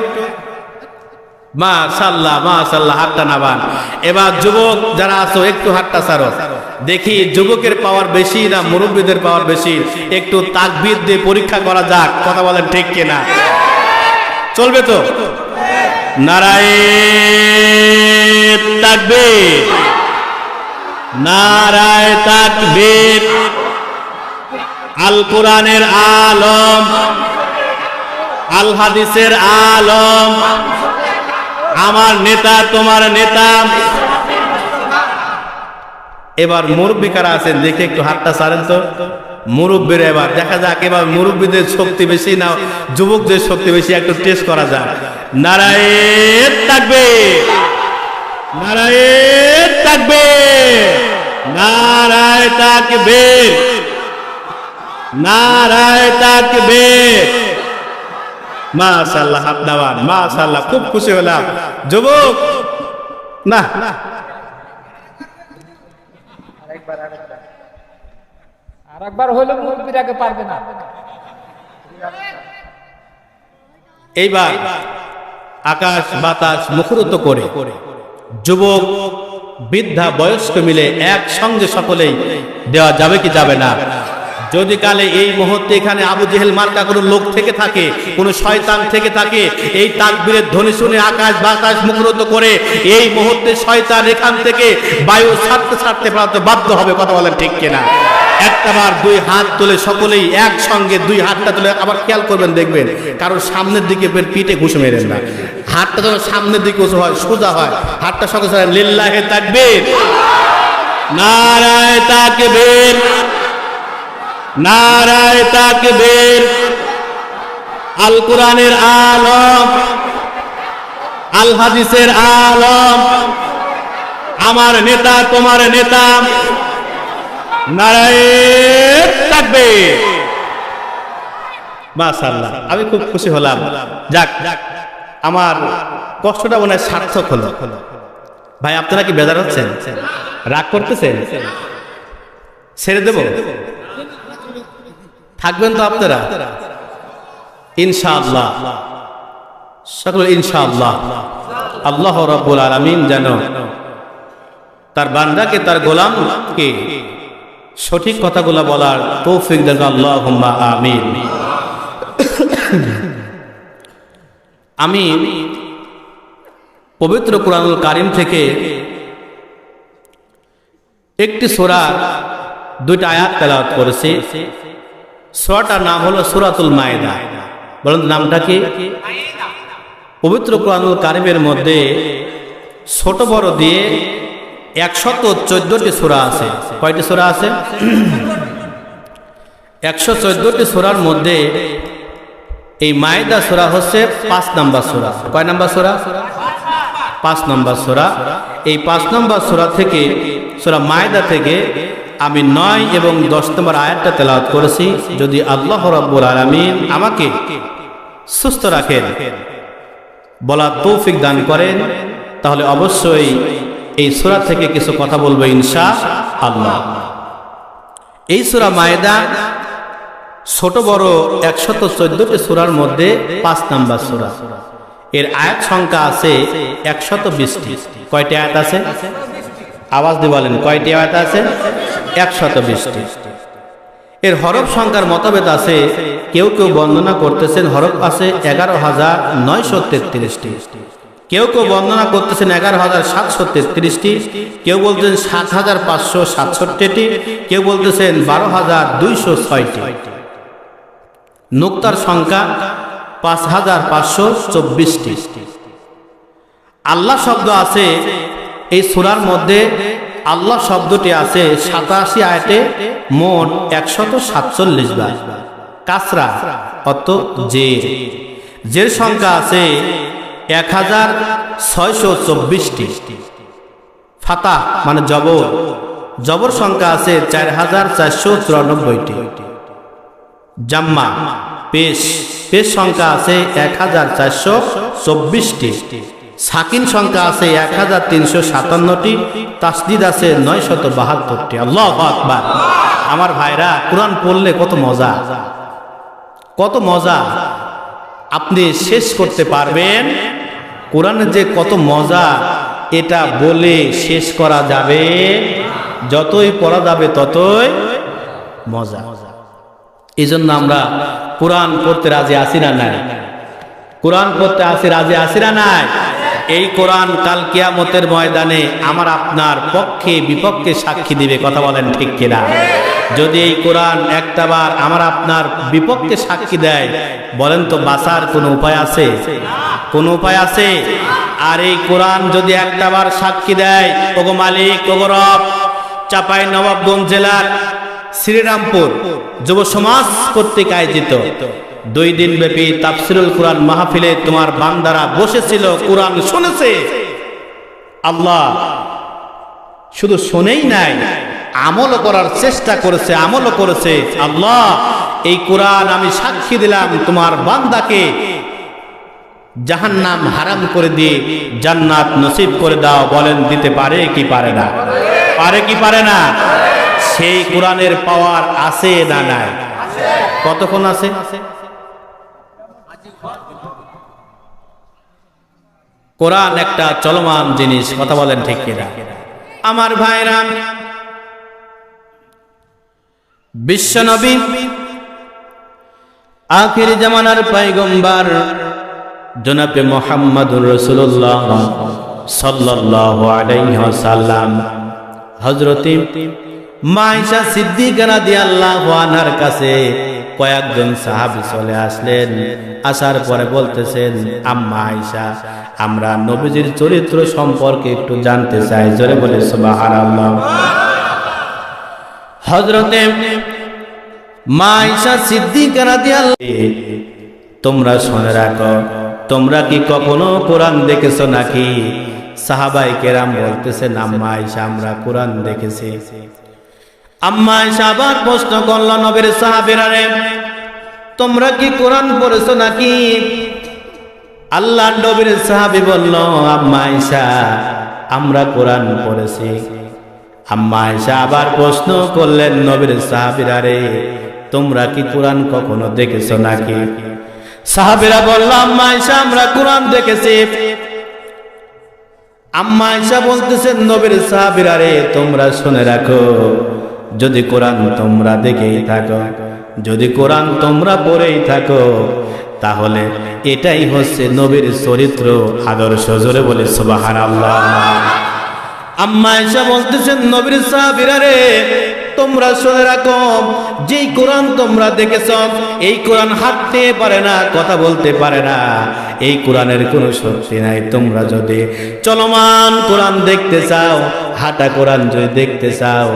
মাশাআল্লাহ, মাশাআল্লাহ, হাতটা নামান। এবার যুবক যারা আছো একটু হাতটা ছাড়ো। দেখি যুবকের পাওয়ার বেশি না মুরব্বীদের পাওয়ার বেশি? একটু তাকবীর দিয়ে পরীক্ষা করা যাক। কথা বলেন ঠিক কিনা? চলবে তো? নারায়ে তাকবীর, নারায়ে তাকবীর। আল কোরআনের আলম, আল হাদিসের আলম, আমার নেতা, তোমার নেতা। এবার মুরব্বী কারা আছেন দেখে একটু হাতটা ছাড়েন তো। মুরব্বীর এবার দেখা যাক, এবার মুরব্বীদের শক্তি বেশি না যুবকদের শক্তি বেশি, একটু টেস্ট করা যাক। নারায়ে তাকবীর, নারায়ে তাকবীর, নারায়ে তাকবীর, নারায়ে তাকবীর। মাশাআল্লাহ, হাত নামান। মাশাআল্লাহ, খুব খুশি হলাম। যুবক না, আরেকবার হইলো মুরব্বীরাকে পারবে না। এইবার আকাশ বাতাস মুখরিত করে যুবক বৃদ্ধা বয়স্ক মিলে একসঙ্গে সকলেই দেওয়া যাবে কি যাবে না? যদি কালে এই মুহূর্তে এখানে আবু জেহেল মার্কা কোনো লোক থেকে থাকে, কোনো শয়তান থেকে থাকে, এই তাকবীরের ধ্বনি শুনে আকাশ বাতাস মুখরিত করে এই মুহূর্তে শয়তান এখান থেকে বায়ু ছাড়তে ছাড়তে বাধ্য হবে। কথা বলেন ঠিক কিনা? একটাবার দুই হাত তুলে সকলেই একসঙ্গে দুই হাতটা তুলে, আবার খেয়াল করবেন, দেখবেন কারোর সামনের দিকে পিঠে ঘুষে মেরেন না। হাতটা যখন সামনের দিকে উঁচু হয়, সোজা হয়, হাতটা সকলে লিল্লাহে তাকবীর, নারায়ে তাকবীর, নারায়ে তাকবীর। আল কোরআনের আলম, আল হাদিসের আলম, আমার নেতা, তোমার নেতা। নারায়ে তাকবীর। মাশাআল্লাহ, আমি খুব খুশি হলাম। যাক, আমার কষ্টটা মনে হয় সার্থক হলো। ভাই, আপনারা কি বেজার হচ্ছেন? রাগ করতেছেন? ছেড়ে দেব? থাকবেন তো আপনারা ইনশাআল্লাহ? সকল ইনশাআল্লাহ। আল্লাহ রাব্বুল আলামিন যেন তার বান্দাকে, তার গোলামকে সঠিক কথাগুলো বলার তৌফিক দেন। আল্লাহুম্মা আমিন। আমি পবিত্র কুরআনুল কারীম থেকে একটি সূরা, দুইটা আয়াত তেলাওয়াত করেছি। সূরাটার নাম হলো সূরাতুল মায়েদা। বলুন নামটা কি? পবিত্র কোরআনুল কারিমের মধ্যে ছোট বড় দিয়ে 114টি সূরা আছে। কয়টি সূরা আছে? 114টি সূরার মধ্যে এই মায়েদা সূরা হচ্ছে 5 নম্বর সূরা। কয় নম্বর সূরা? 5 নম্বর সূরা। এই 5 নম্বর সূরা থেকে, সূরা মায়েদা থেকে আমি 9 এবং 10 নম্বর আয়াতটা তেলাওয়াত করেছি। যদি আল্লাহ রাব্বুল আলামিন আমাকে সুস্থ রাখেন, বলার তৌফিক দান করেন, তাহলে অবশ্যই এই সূরা থেকে কিছু কথা বলবো ইনশাআল্লাহ। এই সূরা মায়েদা ছোট বড় 114টি সূরার মধ্যে 5 নম্বর সূরা। এর আয়াত সংখ্যা আছে 120টি। কয়টি আয়াত আছে? আওয়াজ দিয়ে বলেন, কয়টি আয়াত আছে? 120টি। এর হরফ সংখ্যার মতভেদ আছে। কেউ কেউ বর্ণনা করতেছেন হরফ আছে 11,933টি, কেউ কেউ বর্ণনা করতেছেন 11,733টি, কেউ বলতেছেন 7,567টি, কেউ বলতেছেন 12,206টি। নুক্তার সংখ্যা 5,524টি। আল্লাহ শব্দ আছে এই সূরার মধ্যে। আল্লাহ শব্দটি আছে 87 আয়াতে, মোট 147 বার। কাসরা অর্থ জের সংখ্যা আছে 1624টি। ফাতাহ মানে জবর সংখ্যা আছে 4494টি। জাম্মা পেশ সংখ্যা আছে 1424টি। সাকিন সংখ্যা আছে 1357টি। তাসদিদ আছে 972টি। আল্লাহু আকবার। আমার ভাইরা, কোরআন পড়লে কত মজা, কত মজা আপনি শেষ করতে পারবেন। কোরআনের যে কত মজা, এটা বলে শেষ করা যাবে। যতই পড়া যাবে ততই মজা। এই জন্য আমরা কোরআন পড়তে রাজি আছি না নাই? কোরআন পড়তে রাজি আছি না নাই? এই কোরআন কাল কিয়ামতের ময়দানে আমার আপনার পক্ষে বিপক্ষে সাক্ষী দিবে। কথা বলেন ঠিক কিনা? যদি এই কোরআন একটাবার আমার আপনার বিপক্ষে সাক্ষী দেয়, বলেন তো বাঁচার কোনো উপায় আছে? কোনো উপায় আছে? আর এই কোরআন যদি একটাবার সাক্ষী দেয়, ওগো মালিক, ওগো রব, চাঁপাইনবাবগঞ্জ জেলার শ্রীরামপুর যুব সমাজ কর্তৃক আয়োজিত 2 দিন ব্যাপী তাফসীরুল কোরআন মাহফিলে তোমার বান্দারা বসেছিল, কোরআন শুনেছে। আল্লাহ শুধু শুনেই নাই, আমল করার চেষ্টা করেছে, আমলও করেছে। আল্লাহ, এই কোরআন আমি সাক্ষী দিলাম তোমার বান্দাকে জাহান্নাম হারাম করে দিয়ে জান্নাত নসিব করে দাও। বলেন দিতে পারে কি পারে না? পারে কি পারে না? সেই কোরআনের পাওয়ার আছে না নাই? কতক্ষণ আছে? কোরআন একটা চলমান জিনিস। কথা বলেন ঠিক কিনা? আমার ভাইরা, বিশ্বনবী আখির জামানার পয়গম্বর জনাবে মুহাম্মদুর রাসূলুল্লাহ সাল্লাল্লাহু আলাইহি ওয়াসাল্লাম হযরতে মা আয়েশা সিদ্দিকা রাদিয়াল্লাহু আনহার কাছে কয়েকজন সাহাবী চলে আসলেন। আসার পরে বলতেছেন, আম্মা আয়েশা, আমরা নবীজির চরিত্র সম্পর্কে একটু জানতে চাই। জোরে বলে সুবহানাল্লাহ। হযরতে মা আয়েশা সিদ্দিকা রাদিয়াল্লাহু, তোমরা শুনে রাখো, তোমরা কি কখনো কোরআন দেখেছো নাকি? সাহাবায়ে কেরাম বলতেছেন, আম্মা আয়েশা, আমরা কোরআন দেখেছি। আম্মা আয়েশা আবার প্রশ্ন করল, নবীর সাহাবীরা রে, তোমরা কি কোরআন পড়েছো নাকি? আল্লাহর নবীর সাহাবী বলল, আম্মা আয়েশা, আমরা কোরআন পড়েছি। আম্মা আয়েশা আবার প্রশ্ন করলেন, নবীর সাহাবীরা রে, তোমরা কি কোরআন কখনো দেখেছো নাকি? সাহাবীরা বলল, আম্মা আয়েশা, আমরা কোরআন দেখেছি। আম্মা আয়েশা বলতেছেন, নবীর সাহাবীরা রে, তোমরা শুনে রাখো, যদি কোরআন তোমরা দেখেই থাকো, যদি কোরআন তোমরা পড়েই থাকো, তাহলে এটাই হচ্ছে নবীর চরিত্র, আদর্শ। জোরে বলে সুবহানাল্লাহ। আম্মা আয়েশা বলতেছেন, নবীর সাহাবীরা রে, তোমরা শুনে রাখো, যেই কোরআন তোমরা দেখেছ, এই কোরআন হাঁটতে পারে না, কথা বলতে পারে না, এই কোরআনের কোনো শক্তি নাই। তোমরা যদি চলমান কোরআন দেখতে চাও, হাঁটা কোরআন যদি দেখতে চাও,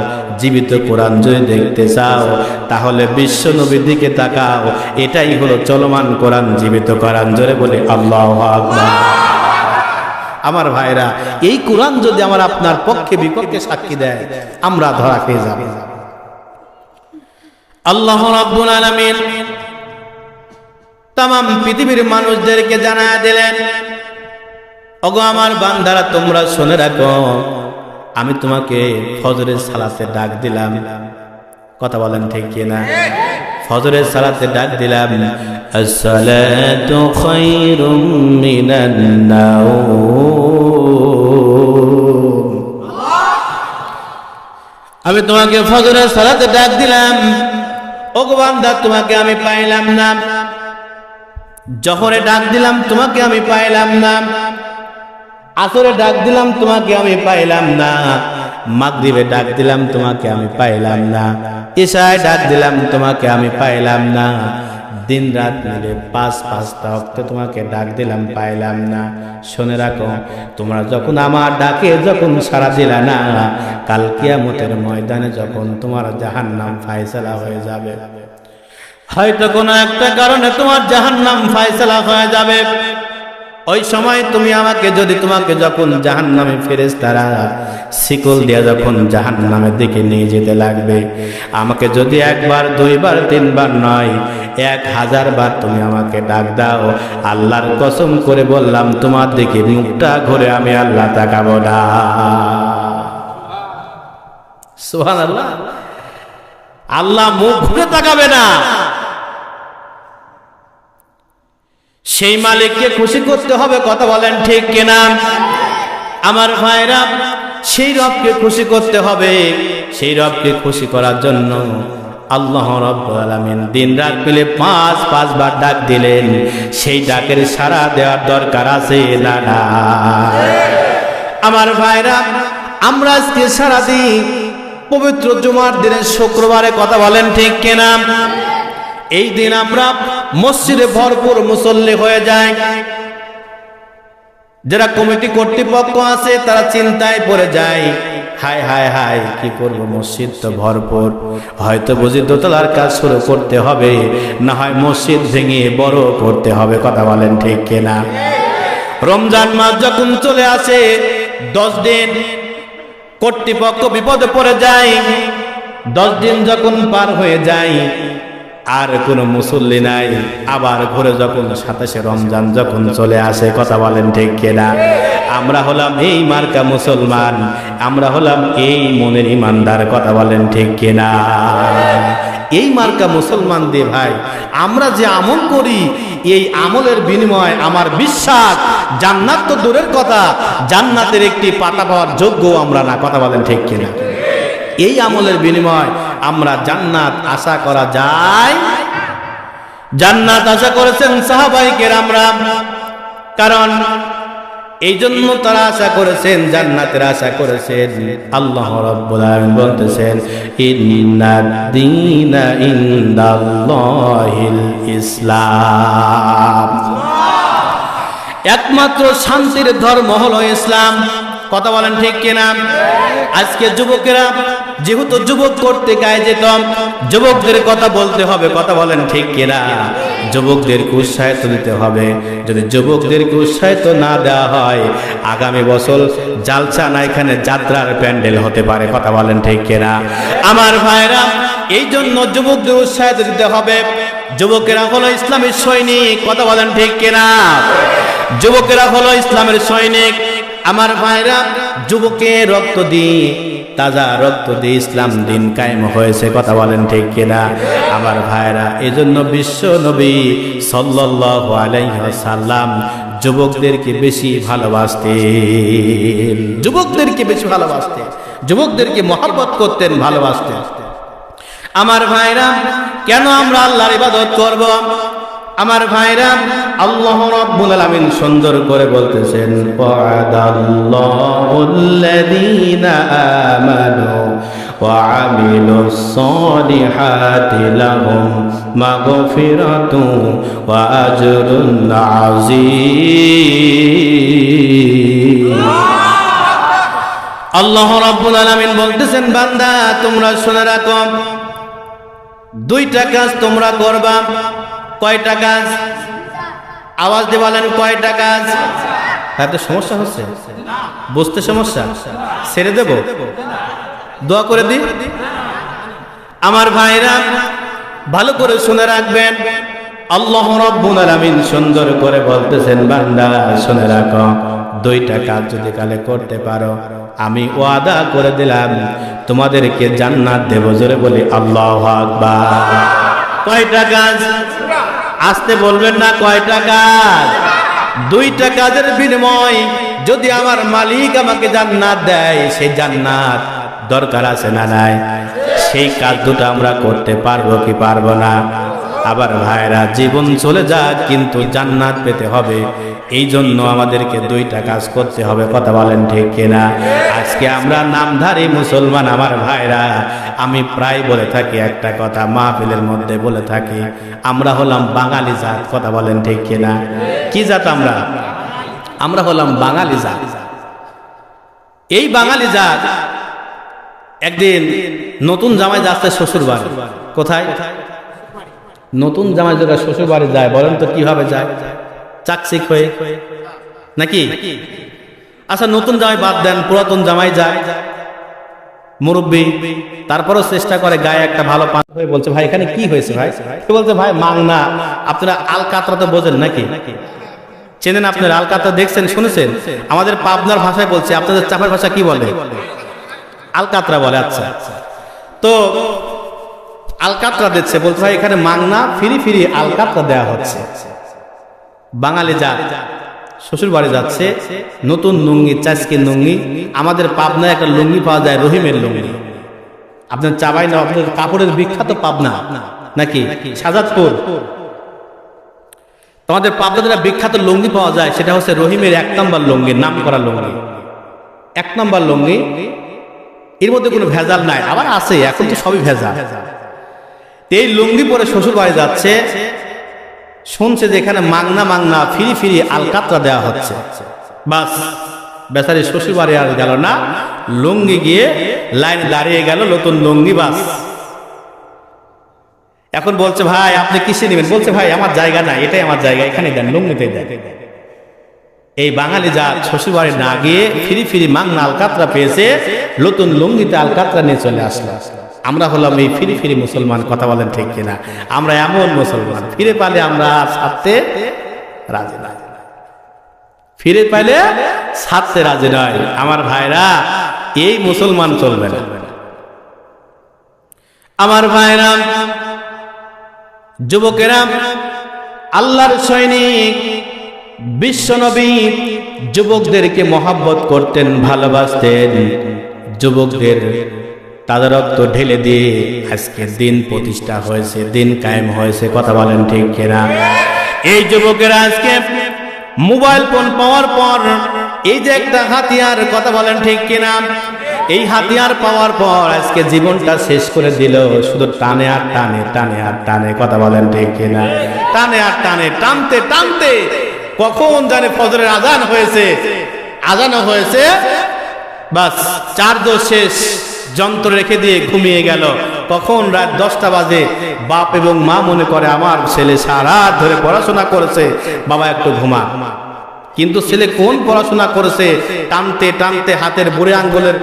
জীবিত কোরআন যদি দেখতে চাও, তাহলে বিশ্ব নবীর দিকে তাকাও। এটাই হলো চলমান কোরআন, জীবিত কোরআন। জোরে বলে আল্লাহু আকবার। আমার ভাইরা, এই কোরআন যদি আমার আপনার পক্ষে বিপক্ষে সাক্ষী দেয়, আমরা ধরা খেয়ে যাব। আল্লাহ রাব্বুল আলামিন তামাম পৃথিবীর মানুষদেরকে জানায়া দিলেন, ওগো আমার বান্দারা, তোমরা শুনে রাখো, আমি তোমাকে ফজরের সালাতে ডাক দিলাম। কথা বলেন ঠিক কিনা? ফজরের সালাতে ডাক দিলাম, আসসালাতু খায়রুম মিনান নাওম। আমি তোমাকে ফজরের সালাতে ডাক দিলাম, ওগো বান্দা, তোমাকে আমি পাইলাম না। জোহরে ডাক দিলাম, তোমাকে আমি পাইলাম না। আসরে ডাক দিলাম, তোমাকে আমি পাইলাম না। মাগরিবে ডাক দিলাম, তোমাকে আমি পাইলাম না। ইশায় ডাক দিলাম, তোমাকে আমি পাইলাম না। দিন রাত মিলে পাঁচটা ওয়াক্ত তোমাকে ডাক দিলাম, পাইলাম না। শুনে রাখো, তোমরা যখন আমার ডাকে যখন সাড়া দিলা না, কাল কিয়ামতের ময়দানে যখন তোমার জাহান্নাম ফায়সালা হয়ে যাবে, হয়তো কোনো একটা কারণে তোমার জাহান্নাম ফায়সালা হয়ে যাবে, ওই সময় তুমি আমাকে যদি, তোমাকে যখন জাহান্নামে ফেরেশতারা শিকল দিয়ে যখন জাহান্নামের দিকে নিয়ে যেতে লাগবে, আমাকে যদি একবার, দুইবার, তিনবার নয়, 1000 বার তুমি আমাকে ডাক দাও, আল্লাহর কসম করে বললাম, তোমার দিকে মুখটা ঘুরে আমি আল্লাহ তাকাবো না। সুবহানাল্লাহ। আল্লাহ মুখ ঘুরে তাকাবে না। সেই মালিককে খুশি করতে হবে। কথা বলেন ঠিক কিনা? আমার ভাইরা, সেই রবকে খুশি করতে হবে। সেই রবকে খুশি করার জন্য আল্লাহ রাব্বুল আলামিন দিন রাত মিলে 5 বার ডাক দিলেন। সেই ডাকের সাড়া দেওয়ার দরকার আছে না? আমার ভাইরা, আমরা আজকে সারা দিন পবিত্র জুমার দিনে, শুক্রবারে, কথা বলেন ঠিক কিনা? এই দিন আমরা মসজিদে ভরপুর মুসল্লি হয়ে যায়। যারা কমিটি কর্তৃপক্ষ আছে তারা চিন্তায় পড়ে যায়, হায় হায় হায়, কি করব, মসজিদ তো ভরপুর, হয়তো বুঝি দোতলার কাজ শুরু করতে হবে, না হয় মসজিদ ভেঙে বড় করতে হবে। কথা বলেন ঠিক কিনা? রমজান মাস যখন চলে আসে, 10 দিন কর্তৃপক্ষ বিপদে পড়ে যায়। 10 দিন যখন পার হয়ে যায়, আর কোনো মুসল্লি নাই, আবার ঘরে যখন 27শে রমজান যখন চলে আসে, কথা বলেন ঠিক কিনা? আমরা হলাম এই মার্কা মুসলমান, আমরা হলাম এই মনের ইমানদার। কথা বলেন ঠিক কিনা? এই মার্কা মুসলমান দিয়ে ভাই, আমরা যে আমল করি, এই আমলের বিনিময়ে আমার বিশ্বাস, জান্নাত তো দূরের কথা, জান্নাতের একটি পাতা পাওয়ার যোগ্য আমরা না। কথা বলেন ঠিক কিনা? এই আমলের বিনিময় আমরা জান্নাত আশা করা যায়। জান্নাত আশা করেছেন সাহাবায়ে কেরামরা, কারণ এই জন্য তারা আশা করেছেন, জান্নাতের আশা করেছেন। আল্লাহ রাব্বুল আলামিন বলতেছেন, ইন্নাদ দীনা ইনদাল্লাহিল ইসলাম। একমাত্র শান্তির ধর্ম হলো ইসলাম। কথা বলেন ঠিক কিনা? আজকে যুবকেরা যেহেতু যুবক করতে গায়ে যেতাম, যুবকদের কথা বলতে হবে। কথা বলেন ঠিক কিনা? যুবকদেরকে উৎসাহিত দিতে হবে। যদি যুবকদেরকে উৎসাহিত না দেওয়া হয়, আগামী বছর জালসা না, এখানে যাত্রার প্যান্ডেল হতে পারে। কথা বলেন ঠিক কিনা? আমার ভাইরা, এই জন্য যুবকদের উৎসাহিত দিতে হবে। যুবকেরা হলো ইসলামের সৈনিক। কথা বলেন ঠিক কিনা? যুবকেরা হলো ইসলামের সৈনিক। আমার ভাইরা, যুবকের রক্ত দিয়ে, তাজা রক্ত দিয়ে ইসলাম দিন কায়েম হয়েছে। কথা বলেন ঠিক কিনা? আমার ভাইরা, এজন্য বিশ্ব নবী সাল্লাল্লাহু আলাইহি ওয়াসাল্লাম যুবকদেরকে বেশি ভালোবাসতেন, যুবকদেরকে বেশি ভালোবাসতেন, যুবকদেরকে মহব্বত করতেন, ভালোবাসতেন। আমার ভাইরা, কেন আমরা আল্লাহর ইবাদত করব? আমার ভাইরা, আল্লাহ রাব্বুল আলামিন সুন্দর করে বলতেছেন, ওয়াদাল্লাহুল্লাযীনা আমানু وعملوا الصالحات لهم مغفرة وأجر عظيم আল্লাহ রাব্বুল আলামিন বলতেছেন, বান্দা তোমরা শুনে রাখো, দুইটা কাজ তোমরা করবা। কয়টা কাজ? আওয়াজ দিয়ে বলেন, কয়টা কাজ? এত সমস্যা হচ্ছে, বুঝতে সমস্যা? ছেড়ে দেব? দোয়া করে দি। আমার ভাইরা ভালো করে শুনে রাখবেন, আল্লাহ রাব্বুল আলামিন সুন্দর করে বলতেছেন, বান্দা শুনে রাখো, দুইটা কাজ যদি কালে করতে পারো, আমি ওয়াদা করে দিলাম তোমাদেরকে জান্নাত দেব। জোরে বলি আল্লাহু আকবার। কয়টা কাজ? আসতে বলবেন না, কয়টা কাজ? দুইটা কাজের বিনিময় যদি আমার মালিক আমাকে জান্নাত দেয়, সেই জান্নাত দরকার আছে না নাই? সেই কাজ দুটো আমরা করতে পারবো কি পারবো না? আবার ভাইরা, জীবন চলে যাক কিন্তু জান্নাত পেতে হবে, এই জন্য আমাদেরকে দুইটা কাজ করতে হবে। কথা বলেন ঠিক কিনা? আজকে আমরা নামধারী মুসলমান আমার ভাইরা, আমি প্রায় বলে থাকি একটা কথা, মাহফিলের মধ্যে বলে থাকি, আমরা হলাম বাঙালি জাত। কথা বলেন ঠিক কিনা? কি জাত আমরা? আমরা হলাম বাঙালি জাত। এই বাঙালি জাত একদিন নতুন জামাই যাচ্ছে শ্বশুর বাড়ি। কোথায়? নতুন জামাই যারা শ্বশুর বাড়ি যায়, বলেন তো কিভাবে যায়? চাকচিক হয়ে নাকি? আচ্ছা, নতুন জামাই বাদ দেন, পুরাতন জামাই যায় মুরব্বী, তারপরও চেষ্টা করে গায়ে একটা ভালো পান হয়ে বলছে, ভাই এখানে কি হয়েছে? ভাই বলছে, ভাই মাংনা। আপনারা আলকাতরা তো বোঝেন নাকি? চেনেন আপনারা আলকাতরা? দেখছেন, শুনেছেন? আমাদের পাবনার ভাষায় বলছে, আপনাদের চাপার ভাষা কি বলে? আলকাতরা বলে। আচ্ছা, তো আলকাতরা দিচ্ছে, বলছে ভাই এখানে মাংনা ফিরি ফিরি আলকাতরা দেয়া হচ্ছে। বাঙালি যা শ্বশুর বাড়ি যাচ্ছে, নতুন লুঙ্গি, চাচকি লুঙ্গি। আমাদের পাবনায় একটা লুঙ্গি পাওয়া যায়, রহিমের লুঙ্গি। আপনার চাবাই না, আপনার কাপড়ের বিখ্যাত পাবনা নাকি শাহজাদপুর? তোমাদের পাবনাতে একটা বিখ্যাত লুঙ্গি পাওয়া যায়, সেটা হচ্ছে রহিমের 1 নম্বর লুঙ্গি, নাম করা লুঙ্গি, 1 নম্বর লুঙ্গি। এর মধ্যে কোনো ভেজাল নাই, আবার আছে, এখন তো সবই ভেজাল। এই লুঙ্গি পরে শ্বশুর বাড়ি যাচ্ছে, শুনছে যে এখানে মাংনা মাংনা ফিরি ফিরি আলকাতরা দেওয়া হচ্ছে। বাস, বেচারি শ্বশুর বাড়ি আর গেল না, লুঙ্গি গিয়ে লাইন দাঁড়িয়ে গেল, নতুন লুঙ্গি। বাস, এখন বলছে, ভাই আপনি কিসে নেবেন? বলছে, ভাই আমার জায়গা নাই, এটাই আমার জায়গা, এখানে দেন, লুঙ্গিতে দেন। এই বাঙালি যা শ্বশুর বাড়ি না গিয়ে ফিরি ফিরি মাংনা আলকাতরা পেয়েছে, নতুন লুঙ্গিতে আলকাতরা নিয়ে চলে আসলো। আমরা হলাম এই ফিরি ফিরি মুসলমান। কথা বলেন ঠিক কিনা? আমরা এমন মুসলমান, ফিরে পালে আমরা ছাড়তে রাজি নয়, ফিরে পাইলে ছাড়তে রাজি নয়। আমার ভাইরা, এই মুসলমান চলবে না। আমার ভাইরা, যুবকেরা, আল্লাহর সৈনিক বিশ্বনবী যুবকদেরকে মহব্বত করতেন, ভালোবাসতেন। যুবকদের তাদের রক্ত ঢেলে দিয়ে আজকে দিন প্রতিষ্ঠা হয়েছে, দিন কায়েম হয়েছে। কথা বলেন ঠিক কিনা? এই যুবকেরা আজকে মোবাইল ফোন পাওয়ার পর, এই যে একটা হাতিয়ার, কথা বলেন ঠিক কিনা? এই হাতিয়ার পাওয়ার পর আজকে জীবনটা শেষ করে দিল, শুধু টানে আর টানে, টানে আর টানে। কথা বলেন ঠিক কিনা? টানে আর টানে, টানতে টানতে কখন জানে ফজরের আজান হয়েছে, আজানও হয়েছে, বাস চার্জ শেষ, যন্ত্র রেখে দিয়ে ঘুমিয়ে গেল। কখন রাত 10টা বাজে, বাপ এবং মা মনে করে আমার ছেলে সারা রাত ধরে পড়াশোনা করেছে, বাবা একটু ঘুমা। কিন্তু ছেলে কোন পড়াশোনা করেছে, টানতে টানতে হাতের বুড়ে আঙ্গুলের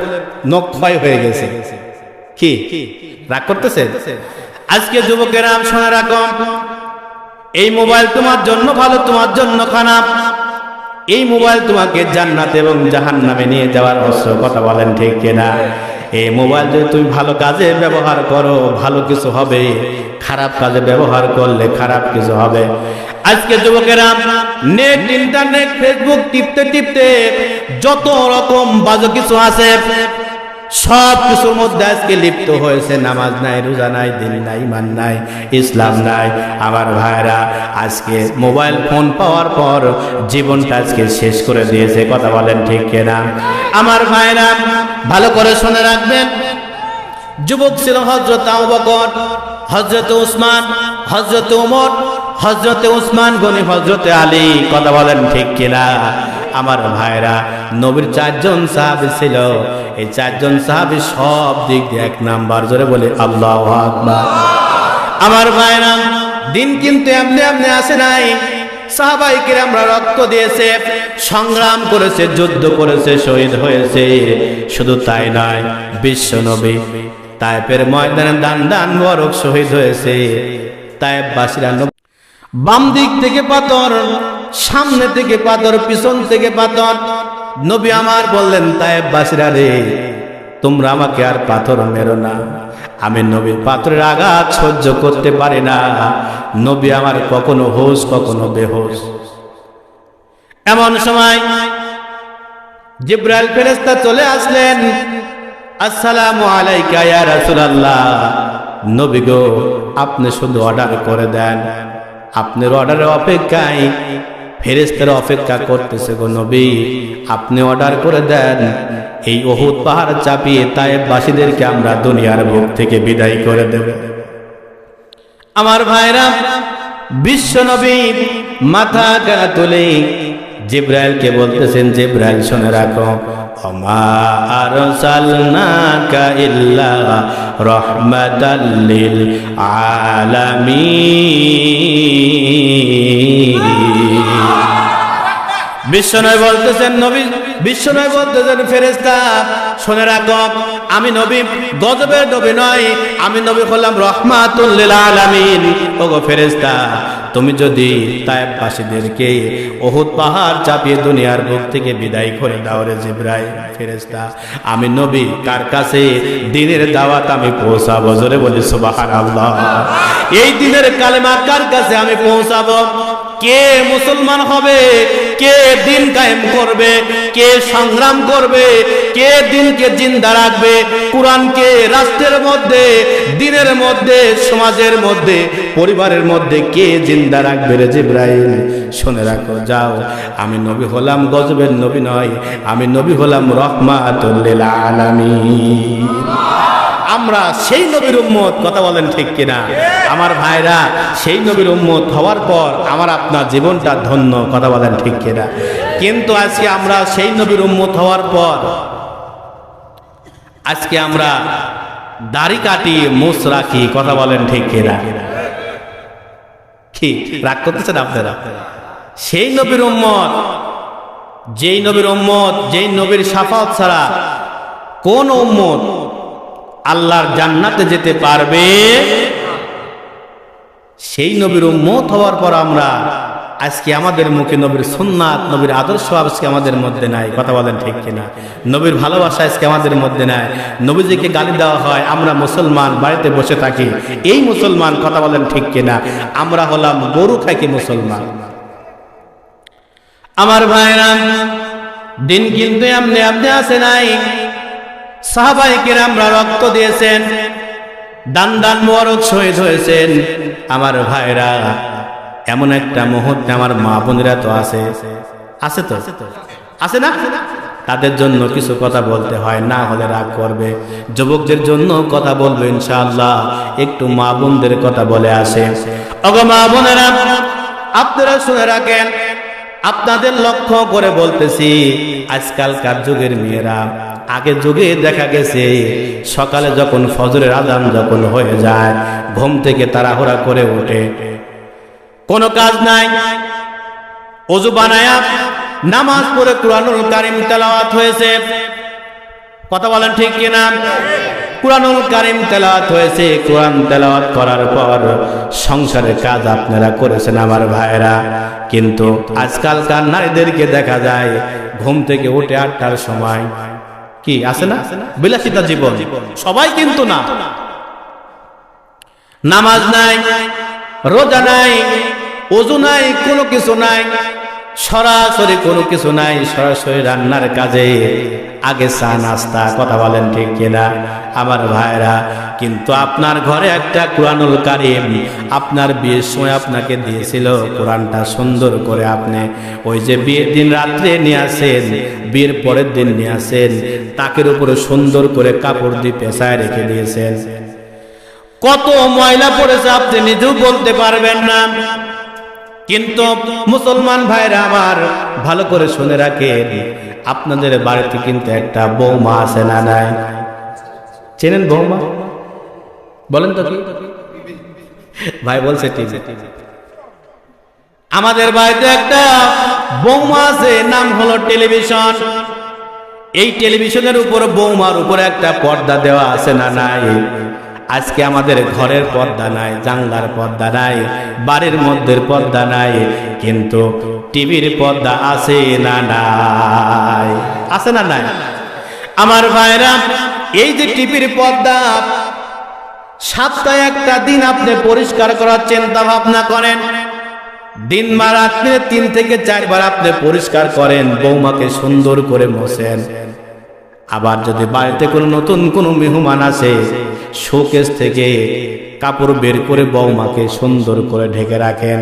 নখ ক্ষয় হয়ে গেছে। কি রাগ করতেছে? আজকে যুবকেরা শোনা রাখো, এই মোবাইল তোমার জন্য ভালো, তোমার জন্য খারাপ। এই মোবাইল তোমাকে জান্নাত এবং জাহান্নামে নিয়ে যাওয়ার অস্ত্র। কথা বলেন ঠিক কিনা? এই মোবাইল যদি তুমি ভালো কাজে ব্যবহার করো, ভালো কিছু হবে, খারাপ কাজে ব্যবহার করলে খারাপ কিছু হবে। আজকে যুবকেরা নেট, ইন্টারনেট, ফেসবুক টিপতে টিপতে যত রকম বাজে কিছু আছে, সব কিছুর মধ্যে আজকে লিপ্ত হয়েছে। নামাজ নাই, রোজা নাই, দিন নাই, ইমান নাই, ইসলাম নাই। আমার ভাইরা, আজকে মোবাইল ফোন পাওয়ার পর জীবনটা আজকে শেষ করে দিয়েছে। কথা বলেন ঠিক কিনা? আমার ভাইরা ভালো করে শুনে রাখবেন, যুবক ছিল হযরত আবু বকর, হযরত উসমান, হযরত ওমর, হযরত উসমান গনি, হযরত আলী। কথা বলেন ঠিক কিনা? আমার ভাইরা, নবীর চারজন সাহাবী ছিল। এই চারজন সাহাবী সব দিক দিয়ে এক নাম্বার। জোরে বলে আল্লাহু আকবার। আমার ভাইরা, দিন কিন্তু এমনি এমনি আসে নাই। সাহাবায়ে কেরামরা রক্ত দিয়েছে, সংগ্রাম করেছে, যুদ্ধ করেছে, শহীদ হয়েছে। শুধু তাই নয়, বিশ্ব নবী তায়েফের ময়দানে দান দান বরক শহীদ হয়েছে। তায়েফবাসীরা বাম দিক থেকে পাথর, সামনে থেকে পাথর, পিছন থেকে পাথর। নবী আমার বললেন, তায়েফবাসীরা রে, তোমরা আমাকে আর পাথর মেরো না। আমি নবী পাথরের আঘাত সহ্য করতে পারি না। নবী আমার কখনো হোশ, কখনো বেহোশ। এমন সময় জিবরাইল ফেরেশতা চলে আসলেন। আসসালামু আলাইকা ইয়া রাসূলুল্লাহ। নবী গো, আপনি শুধু অর্ডার করে দেন। আপনার অর্ডারের অপেক্ষায় ফেরেশতারা অপেক্ষা করতেছে গো নবী, আপনি অর্ডার করে দেন। এই উহুদ পাহাড় চাপিয়ে তায়েফবাসীদেরকে আমরা দুনিয়ার বুক থেকে বিদায় করে দেব। আমার ভাইরা, বিশ্ব নবী মাথা কানা তুলে জিবরাইলকে বলতেছেন, জিবরাইল শুনে রাখো, ওমা আরসালনাকা ইল্লা রাহমাতাল লিল আলামিন। বিশ্বনবী বলতেছেন, নবী বিশ্বনবী বলতেছেন, ফেরেশতা শুনে রাখো, আমি নবী গজবের নবী নয়, আমি নবী হলাম রহমাতুল লিল আলামিন। ওগো ফেরেশতা, তুমি যদি তায়েফবাসীদেরকে উহুদ পাহাড় চাপিয়ে দুনিয়ার বুক থেকে বিদায় করে দাও রে জিবরাইল ফেরেশতা, আমি নবী কার কাছে দ্বীনের দাওয়াত আমি পৌঁছাবো? জোরে বলি সুবহানাল্লাহ। এই দ্বীনের কালেমা কার কাছে আমি পৌঁছাবো? কে মুসলমান হবে, কে দিন কায়েম করবে, কে সংগ্রাম করবে, কে দিনকে জিন্দা রাখবে, কোরআনকে রাষ্ট্রের মধ্যে, দিনের মধ্যে, সমাজের মধ্যে, পরিবারের মধ্যে কে জিন্দা রাখবে রে জিবরাইল? শুনে রাখো, যাও, আমি নবী হলাম গজবের নবী নয়, আমি নবী হলাম রহমাতুল লিল আলামিন। আমরা সেই নবীর উম্মত। কথা বলেন ঠিক কিনা? আমার ভাইরা, সেই নবীর উম্মত হওয়ার পর আমার আপনার জীবনটা ধন্য। কথা বলেন ঠিক কিনা? কিন্তু আজকে আমরা সেই নবীর উম্মত হওয়ার পর আজকে আমরা দাড়ি কাটি, মুছ রাখি। কথা বলেন ঠিক কিনা? কি রাগ করতেছেন আপনারা? সেই নবীর উম্মত, যেই নবীর উম্মত, যেই নবীর শাফাত ছাড়া কোন উম্মত আল্লাহর জান্নাতে যেতে পারবে? সেই নবীর উম্মত হওয়ার পর আমরা আজকে আমাদের মুখে নবীর সুন্নাত, নবীর আদর্শ আজকে আমাদের মধ্যে নাই। কথা বলেন ঠিক কিনা? নবীর ভালোবাসা আজকে আমাদের মধ্যে নাই। নবীজিকে গালি দেওয়া হয়, আমরা মুসলমান বাড়িতে বসে থাকি, এই মুসলমান। কথা বলেন ঠিক কিনা? আমরা হলাম গরু খাকি মুসলমান। আমার ভাইরা, দিন কিন্তু এমনি এমনি আসে নাই। সাহাবায়ে কেরামরা রক্ত দিয়েছেন, দান দান মোবারক শহীদ হয়েছেন। আমার ভাইরা, এমন একটা মুহূর্তে আমার মা বোনেরা তো আছে, আছে তো, আছে না? তাদের জন্য কিছু কথা বলতে হয়, না হলে রাগ করবে। যুবকদের জন্য কথা বলবো ইনশাআল্লাহ। একটু মা বোনদের কথা বলে আসে। ওগো মা বোনেরা, আপনারা শুনে রাখেন, আপনাদের লক্ষ্য করে বলতেছি, আজকালকার যুগের মেয়েরা, আগের যুগে দেখা গেছে সকালে যখন ফজরের আযান যখন হয়ে যায়, ঘুম থেকে তাড়াহুড়া করে ওঠে, কোনো কাজ নাই, ওযু বানায়া নামাজ পড়ে কুরআনুল কারীম তেলাওয়াত হয়েছে। কথা বলেন ঠিক কিনা? কুরআনুল কারীম তেলাওয়াত হয়েছে। কুরআন তেলাওয়াত করার পর সংসারের কাজ আপনারা করেছেন আমার ভাইরা। কিন্তু আজকালকার নারীদেরকে দেখা যায় ঘুম থেকে উঠে 8টার সময়, কি আছে না, বিলাসিতা জীবন। সবাই কিন্তু না, নামাজ নাই, রোজা নাই, ওযু নাই, কোনো কিছু নাই, সরাসরি কোনো কিছু নাই, সরাসরি রান্নার কাজে, আগে চা নাস্তা, কথা বলেন ঠিক কিনা আমার ভাইরা। কিন্তু আপনার ঘরে একটা কুরআনুল কারীম আপনার বিয়ের সময় আপনাকে দিয়েছিল, কোরআনটা সুন্দর করে আপনি ওই যে বিয়ের দিন রাত্রে নিয়ে আসেন, বিয়ের পরের দিন নিয়ে আসেন, তাকের উপরে সুন্দর করে কাপড় দিয়ে পেঁচায় রেখে দিয়েছেন। কত ময়লা পড়েছে আপনি নিজেও বলতে পারবেন না। কিন্তু মুসলমান ভাইরা আমার ভালো করে শুনে রাখেন, আপনাদের বাড়িতে কিন্তু একটা বৌমা আছে না নাই? চেনেন বৌমা? বলেন তো কি ভাই? বলছে টিভি। আমাদের বাড়িতে একটা বৌমা আছে, নাম হলো টেলিভিশন। এই টেলিভিশনের উপর বৌমার উপরে একটা পর্দা দেওয়া আছে না নাই? আজকে আমাদের ঘরের পর্দা নাই, জানলার পর্দা নাই, বাড়ির মধ্যে পর্দা নাই, কিন্তু টিভির পর্দা আছে না নাই? আছে না নাই আমার ভাইরা? এই যে টিভির পর্দা, সপ্তাহে একটা দিন আপনি পরিষ্কার করার চিন্তা ভাবনা করেন, দিন বা রাত্রে 3 থেকে 4 বার আপনি পরিষ্কার করেন, বৌমাকে সুন্দর করে মোছেন। আবার যদি বাড়িতে কোনো নতুন কোনো মেহমান আসে, শোকেস থেকে কাপড় বের করে বৌমাকে সুন্দর করে ঢেকে রাখেন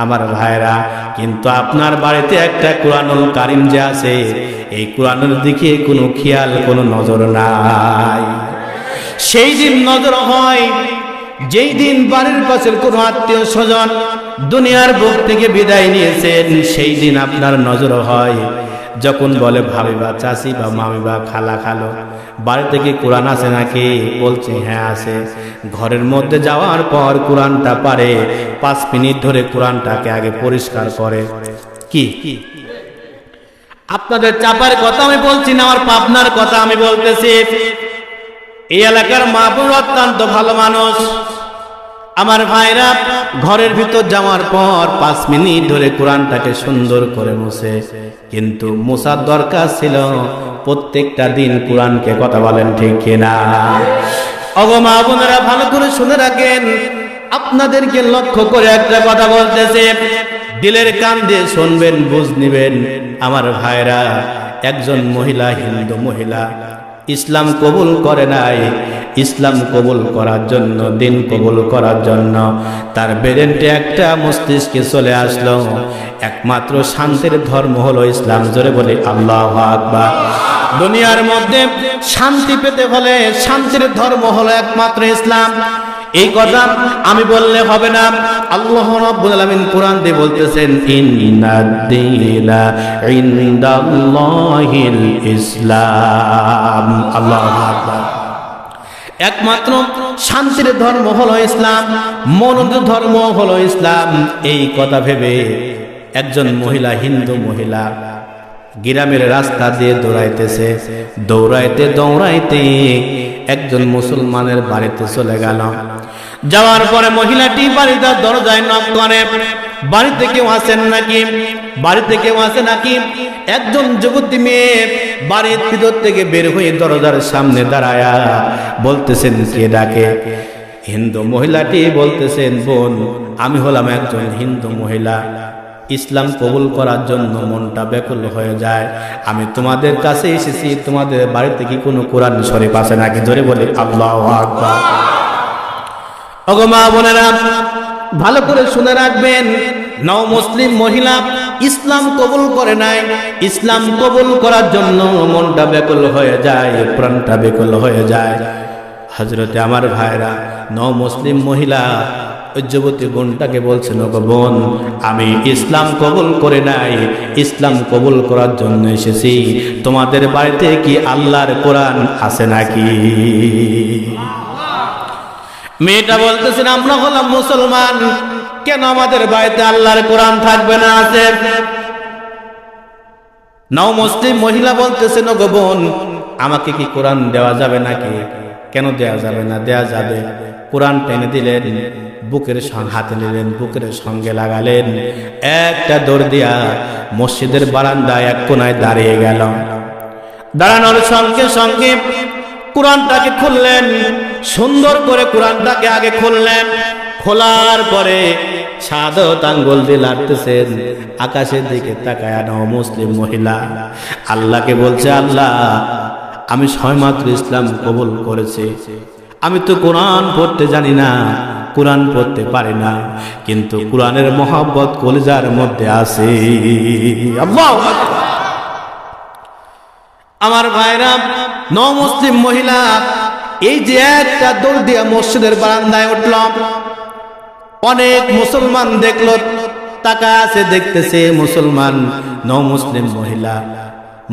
আমার ভাইরা। কিন্তু আপনার বাড়িতে একটা কুরআনুল কারীম যে আছে, এই কুরআনের দিকে কোনো খেয়াল, কোনো নজর নাই। সেই দিন নজর হয় যেই দিন বাড়ির পাশের কোনো আত্মীয় স্বজন দুনিয়ার বুক থেকে বিদায় নিয়েছেন, সেই দিন আপনার নজর হয় যখন বলে ভাবি বা চাচি বা মামি বা খালা খালো, বাড়ি থেকে কোরআন আছে নাকি? বলছে হ্যাঁ আছে। ঘরের মধ্যে যাওয়ার পর কোরআনটা পারে 5 মিনিট ধরে কোরআনটাকে আগে পরিষ্কার করে। কি আপনাদের চাপার কথা আমি বলছি না, আমার পাবনার কথা আমি বলতেছি। এই এলাকার মা বোন অত্যন্ত ভালো মানুষ আমার ভাইরা, ঘরের ভিতর যাওয়ার পর 5 মিনিট ধরে কোরআনটাকে সুন্দর করে মুছে। কিন্তু মুছার দরকার ছিল প্রত্যেকটা দিন কোরআনকে, কথা বলেন ঠিক কিনা? ওগো মা বোনেরা ভালো করে শুনে রাখেন, আপনাদেরকে লক্ষ্য করে একটা কথা বলতেছে, দিলের কান দিয়ে শুনবেন, বুঝ নিবেন আমার ভাইরা। একজন মহিলা, হিন্দু মহিলা, ইসলাম কবুল করে নাই। ইসলাম কবুল করার জন্য, দিন কবুল করার জন্য তার ব্রেনটে একটা মস্তিষ্কে চলে আসলো, একমাত্র শান্তির ধর্ম হলো ইসলাম। জোরে বলি আল্লাহু আকবার। দুনিয়ার মধ্যে শান্তি পেতে হলে শান্তির ধর্ম হলো একমাত্র ইসলাম। এই কথা আমি বললে হবে না, আল্লাহ রাব্বুল আলামিন কোরআন দিয়ে বলতেছেন, ইন্নাদ-দীনা ইনদাল্লাহিল ইসলাম। আল্লাহু আকবার। একমাত্র শান্তির ধর্ম হলো ইসলাম, মনোনীত ধর্ম হলো ইসলাম। এই কথা ভেবে একজন মহিলা, হিন্দু মহিলা, গ্রামের রাস্তা দিয়ে দৌড়াইতেছে। দৌড়াইতে দৌড়াইতে একজন মুসলমানের বাড়িতে চলে গেল। যাওয়ার পরে মহিলাটি বাড়িতে দরজায় নক করে, বাড়িতে কেউ আছেন নাকি? বাড়িতে কেউ আছে নাকি? একজন যুবতী মেয়ে বাড়ির ভিতর থেকে বের হয়ে দরজার সামনে দাঁড়ায়া বলতেছেন, কে ডাকে? হিন্দু মহিলাটি বলতেছেন, বোন, আমি হলাম একজন হিন্দু মহিলা, ইসলাম কবুল করার জন্য মনটা ব্যাকুল হয়ে যায়, আমি তোমাদের কাছে এসেছি, তোমাদের বাড়িতে কি কোনো কোরআন শরীফ আছে নাকি? জোরে বলে আল্লাহু আকবার। ওগো মা বোনেরা ভালো করে শুনে রাখবেন, নও মুসলিম মহিলা ইসলাম কবুল করে নাই। ইসলাম কবুল করার জন্য মনটা ব্যাকুল হয়ে যায়, প্রাণটা ব্যাকুল হয়ে যায়। হযরতে আমার ভাইরা, নও মুসলিম মহিলা ওই যুবতী বোনটাকে বলছেন, ওগো বোন, আমি ইসলাম কবুল করে নাই, ইসলাম কবুল করার জন্য এসেছি, তোমাদের বাড়িতে কি আল্লাহর কোরআন আছে নাকি? মেয়েটা বলতেছেন, আমরা হলাম মুসলমান, কেন আমাদের বাড়িতে আল্লাহর কোরআন থাকবে না? আছে। নও মুসলিম মহিলা বলতেছেন, ওগো বোন, আমাকে কি কোরআন দেওয়া যাবে নাকি? কেন দেওয়া যাবে না? দেওয়া যাবে। কোরআন টেনে দিলেন, বুকের হাতে নিলেন, বুকের সঙ্গে লাগালেন, একটা দৌড় দিয়া মসজিদের বারান্দায় এক কোনায় দাঁড়িয়ে গেল। দাঁড়ানোর সঙ্গে সঙ্গে কোরআনটাকে খুললেন, সুন্দর করে কোরআনটাকে আগে খুললেন। খোলার পরে শাহাদাত আঙ্গুল দিয়ে লাড়তেছেন, আকাশের দিকে তাকায় মুসলিম মহিলা আল্লাহকে বলছে, আল্লাহ আমি সবেমাত্র ইসলাম কবুল করেছি, আমি তো কোরআন পড়তে জানি না, কোরআন পড়তে পারি না, কিন্তু কোরআনের মহব্বত কলিজার মধ্যে আছে। আল্লাহু আকবার। আমার ভাইরা, মুসলিম মহিলা এই যে একটা দৌড় দিয়া মসজিদের বারান্দায় উঠল, অনেক মুসলমান দেখলো, তাকায় আছে, দেখতেছে মুসলমান। মুসলিম মহিলা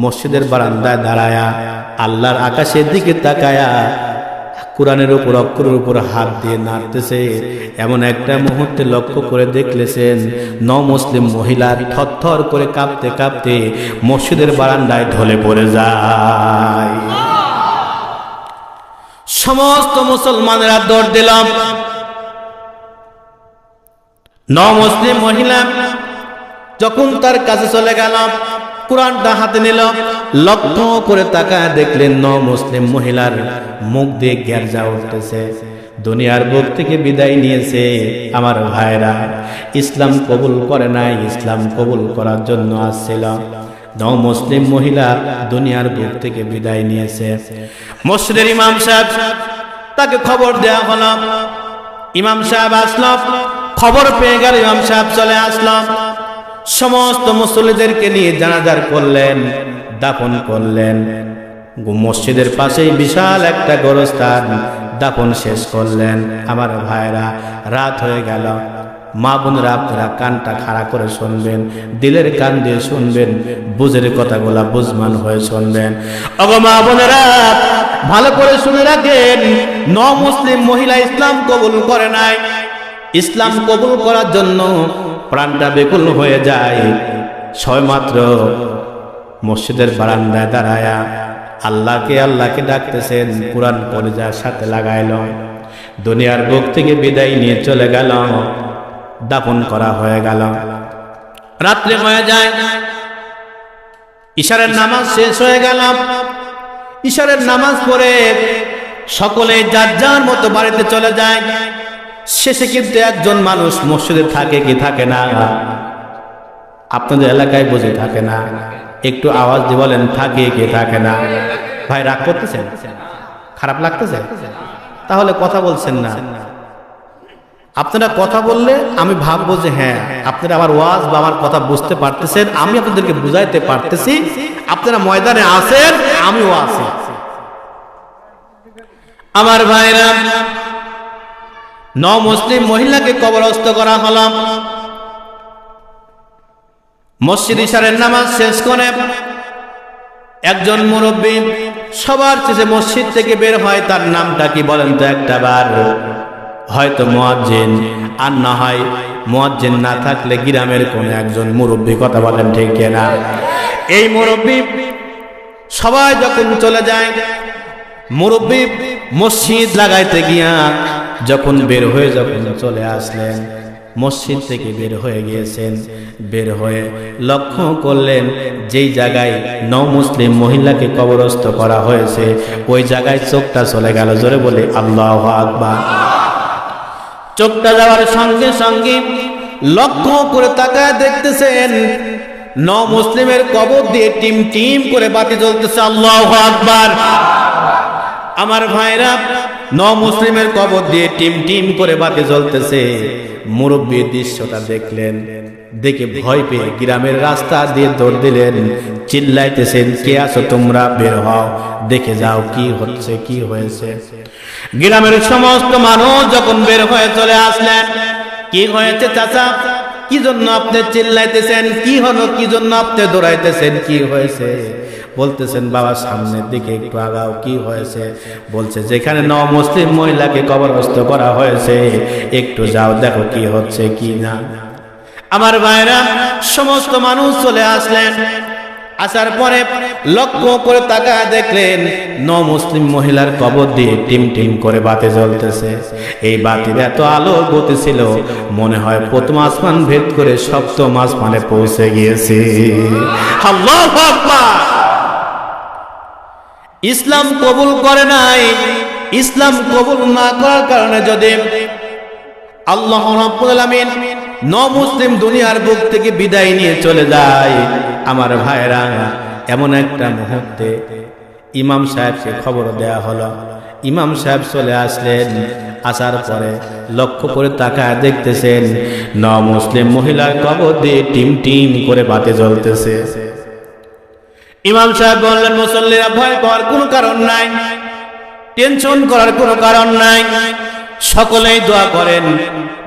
মসজিদের বারান্দায় দাঁড়ায়া আল্লাহর আকাশের দিকে তাকায়া কোরআনের উপর, অক্ষরের উপর হাত দিয়ে নাড়তেছে। এমন একটা মুহূর্তে লক্ষ্য করে দেখলেছেন মুসলিম মহিলা থরথর করে কাঁপতে কাঁপতে মসজিদের বারান্দায় ঢলে পড়ে যায়। সমস্ত মুসলমানেরা দৌড় দিলাম। মুসলিম মহিলা যখন তার কাছে চলে গেল, কোরআনটা হাতে নিল, লক্ষ্য করে তাকায় দেখলেন মুসলিম মহিলার মুখ দিয়ে গেরজা উঠতেছে, দুনিয়ার বুক থেকে বিদায় নিয়েছে। আমার ভাইরা, ইসলাম কবুল করে নাই, ইসলাম কবুল করার জন্য আসছিল। মুসলিম মহিলা দুনিয়ার বুক থেকে বিদায় নিয়েছে। মসজিদের ইমাম সাহেব, তাকে খবর দেয়া হলো। ইমাম সাহেব আসলো, খবর পেয়ে গেল, ইমাম সাহেব চলে আসলো, সমস্ত মুসল্লিদেরকে নিয়ে জানাজা করলেন, দাফন করলেন। মসজিদের পাশেই বিশাল একটা গোরস্থান, দাফন শেষ করলেন। আমার ভাইরা, রাত হয়ে গেল। মা বোনেরা, আপনারা কানটা খাড়া করে শুনবেন, দিলের কান দিয়ে শুনবেন, বুঝের কথাগুলা বুঝমান হয়ে শুনবেন। ওগো মা বোনেরা, ভালো করে শুনে রাখেন, মুসলিম মহিলা ইসলাম কবুল করে নাই। ইসলাম কবুল করার জন্য প্রাণটা বেকুল হয়ে যায়। সবেমাত্র মসজিদের বারান্দায় দাঁড়ায়া আল্লাহকে ডাকতেছেন, কোরআন কলিজার সাথে লাগাইল। দুনিয়ার বুক থেকে বিদায় নিয়ে চলে গেল, দাফন করা হয়ে গেল। রাত্রে হয়ে যায়, ইশারের নামাজ শেষ হয়ে গেল। ইশারের নামাজ পড়ে সকলে যার যার মতো বাড়িতে চলে যায়। শেষে কিন্তু একজন মানুষ মসজিদে থাকে কি থাকে না? আপনাদের এলাকায় বুঝে থাকে না? একটু আওয়াজ দিয়ে বলেন, থাকে কি থাকে না? ভাই রাগ করতেছেন? খারাপ লাগতেছে? তাহলে কথা বলছেন না। আপনারা কথা বললে আমি ভাববো যে হ্যাঁ, আপনারা আমার ওয়াজ বা আমার কথা বুঝতে পারতেছেন, আমি আপনাদেরকে বুঝাইতে পারতেছি। আপনারা ময়দানে আছেন, আমিও আছি। আমার ভাইরা, মুসলিম মহিলাকে কবরস্থ করা হলো। মসজিদ ইশারের নামাজ শেষ করে একজন মুরব্বী সবার শেষে মসজিদ থেকে বের হয়। তার নামটা কি বলেন তো একটা বার? হয়তো মুয়াজ্জিন, আর না হয় মুয়াজ্জিন না থাকলে গ্রামের কোন একজন মুরব্বী। কথা বলেন ঠিক কিনা? এই মুরব্বী সবাই যখন চলে যায়, মুরব্বী মসজিদ লাগাইতে গিয়া যখন বের হয়ে যখন চলে আসলেন, মসজিদ থেকে বের হয়ে গিয়েছেন, বের হয়ে লক্ষ্য করলেন যেই জায়গায় মুসলিম মহিলাকে কবরস্থ করা হয়েছে ওই জায়গায় চোখটা চলে গেল। জোরে বলে আল্লাহু আকবার। চোখটা যাওয়ার সঙ্গে সঙ্গে লক্ষ্য করে তাকায় দেখতেছেন মুসলিমের কবর দিয়ে টিম টিম করে বাতি জ্বলতেছে। আল্লাহু আকবার। আমার ভাইরা, মুসলিমের কবর দিয়ে টিম টিম করে বাতি জ্বলতেছে। মুরব্বী দৃশ্যটা দেখলেন, দেখে ভয় পেয়ে গ্রামের রাস্তা দিয়ে দৌড় দিলেন, চিল্লাইতেছেন, কে আছো তোমরা? বের হও, দেখে যাও কি হচ্ছে, কি হয়েছে। গ্রামের সমস্ত মানুষ যখন বের হয়ে চলে আসলেন, কি হয়েছে চাচা? কি জন্য আপনি চিল্লাইতেছেন? কি হলো? কি জন্য আপনি দৌড়াইতেছেন? কি হয়েছে? বলতেছেন, বাবা সামনের দিকে একটু আগাও। কি হয়েছে? বলছে, যেখানে মুসলিম মহিলাকে কবরস্থ করা হয়েছে একটু যাও, দেখো কি হচ্ছে কি না। আমার ভাইরা, সমস্ত মানুষ চলে আসলেন। আসার পরে লক্ষ্য করে তাকায় দেখলেন মুসলিম মহিলার কবর দিয়ে টিম টিম করে বাতি জ্বলতেছে। এই বাতির এত আলো গতি ছিল, মনে হয় প্রথম আসমান ভেদ করে সপ্তম আসমানে পৌঁছে গিয়েছে। আল্লাহু আকবার। ইসলাম কবুল করে নাই। ইসলাম কবুল না করার কারণে যদি আল্লাহ রাব্বুল আলামিন মুসলিম দুনিয়ার বুক থেকে বিদায় নিয়ে চলে যায়। আমার ভাইরা, এমন একটা মুহূর্তে ইমাম সাহেবকে খবর দেয়া হলো। ইমাম সাহেব চলে আসলেন। আসার পরে লক্ষ্য করে তাকায় দেখতেছেন মুসলিম মহিলার কবর দিয়ে টিম টিম করে বাতি জ্বলতেছে। ইমাম সাহেব বললেন, মুসল্লিরা ভয় পাওয়ার কোনো কারণ নাই, টেনশন করার কোনো কারণ নাই, সকলেই দোয়া করেন।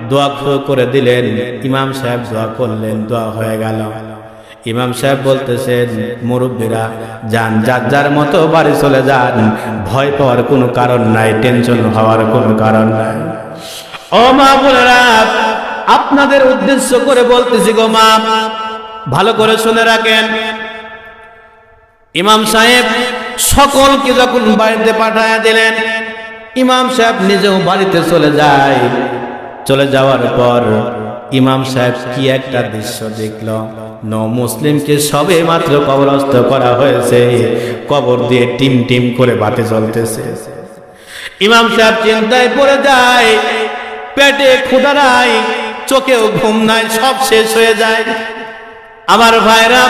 দোয়া করে দিলেন। ইমাম সাহেব দোয়া করলেন, দোয়া হয়ে গেল। ইমাম সাহেব বলতেছেন, মুরব্বীরা যান, যার যার মতো বাড়ি চলে যান, ভয় পাওয়ার কোনো কারণ নাই, টেনশন হওয়ার কোনো কারণ নাই। ও মা বোনেরা, আপনাদের উদ্দেশ্য করে বলতেছি গো মা, ভালো করে শুনে রাখেন। ইমাম সাহেব সকলকে যখন বাড়িতে পাঠায়া দিলেন, ইমাম সাহেব নিজেও বাড়িতে চলে যায়। চলে যাওয়ার পর ইমাম সাহেব কি একটা দৃশ্য দেখল। মুসলিমকে সবে মাত্র কবরস্থ করা হয়েছে, কবর দিয়ে টিম টিম করে বাতি জ্বলতেছে। ইমাম সাহেব চিন্তায় পড়ে যায়, পেটে ক্ষুধা নাই, চোখেও ঘুম নাই, সব শেষ হয়ে যায়। আমার ভাইরা,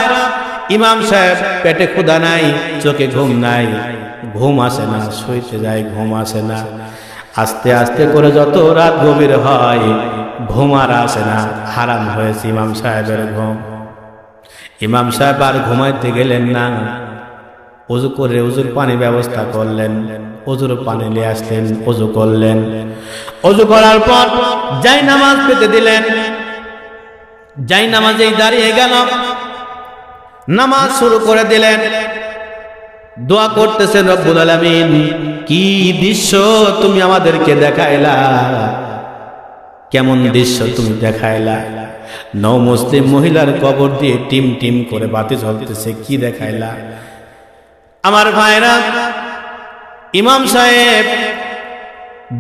ইমাম সাহেব পেটে ক্ষুধা নাই, চোখে ঘুম নাই, ঘুম আসে না, শুইতে যায়, ঘুম আসে না। আস্তে আস্তে করে যত রাত গভীর হয়, ঘুম আর আসে না, হারাম হয়েছে ইমাম সাহেবের ঘুম। ইমাম সাহেব আর ঘুমাইতে গেলেন না, ওযু করে ওযুর পানি ব্যবস্থা করলেন, ওযুর পানি নিয়ে আসলেন, ওযু করলেন। ওযু করার পর যাই নামাজ পেতে দিলেন। যাই নামাজেই দাঁড়িয়ে গেল, নামাজ শুরু করে দিলেন। দোয়া করতেছেন, রব্বুল আলামিন কি দৃশ্য তুমি আমাদেরকে দেখাইলা, কেমন দৃশ্য তুমি দেখাইলা। মুসলিম মহিলার কবর দিয়ে টিম টিম করে বাতি জ্বলতেছে, কি দেখাইলা। আমার ভাইরা, ইমাম সাহেব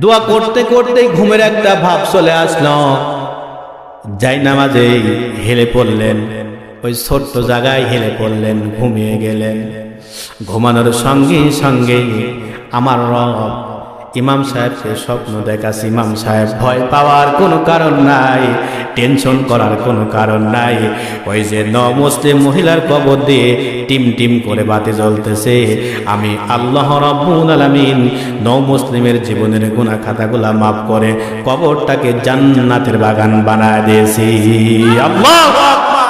দোয়া করতে করতে ঘুমের একটা ভাব চলে আসলো। যাই নামাজে হেলে পড়লেন, ওই ছোট্ট জায়গায় হেলে পড়লেন, ঘুমিয়ে গেলেন। ঘুমানোর সঙ্গে সঙ্গে আমার রব ইমাম সাহেবকে স্বপ্ন দেখাচ্ছে। ইমাম সাহেব ভয় পাওয়ার কোনো কারণ নাই, টেনশন করার কোনো কারণ নাই। ওই যে মুসলিম মহিলার কবর দিয়ে টিম টিম করে বাতি জ্বলতেছে, আমি আল্লাহ রাব্বুল আলামিন মুসলিমের জীবনের গুনাহ খাতাগুলা মাফ করে কবরটাকে জান্নাতের বাগান বানায় দিয়েছি। আল্লাহু আকবার।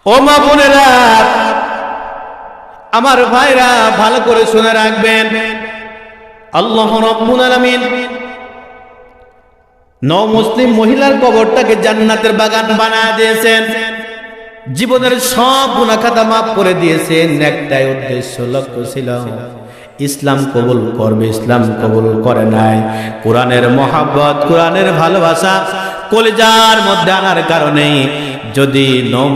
ও মা বোনেরা, আমার ভাইরা, ভালো করে শুনে রাখবেন, আল্লাহ রাব্বুল আলামিন মুসলিম মহিলার কবরটাকে জান্নাতের বাগান বানায় দিয়েছেন, জীবনের সব গুনাহ খাতা মাফ করে দিয়েছেন। একটাই উদ্দেশ্য, লক্ষ্য ছিল ইসলাম কবুল করবে, ইসলাম কবুল করে নাই। কোরআনের মহাব্বত, কোরআনের ভালোবাসা কলিজার মধ্যে আনার কারণে যদি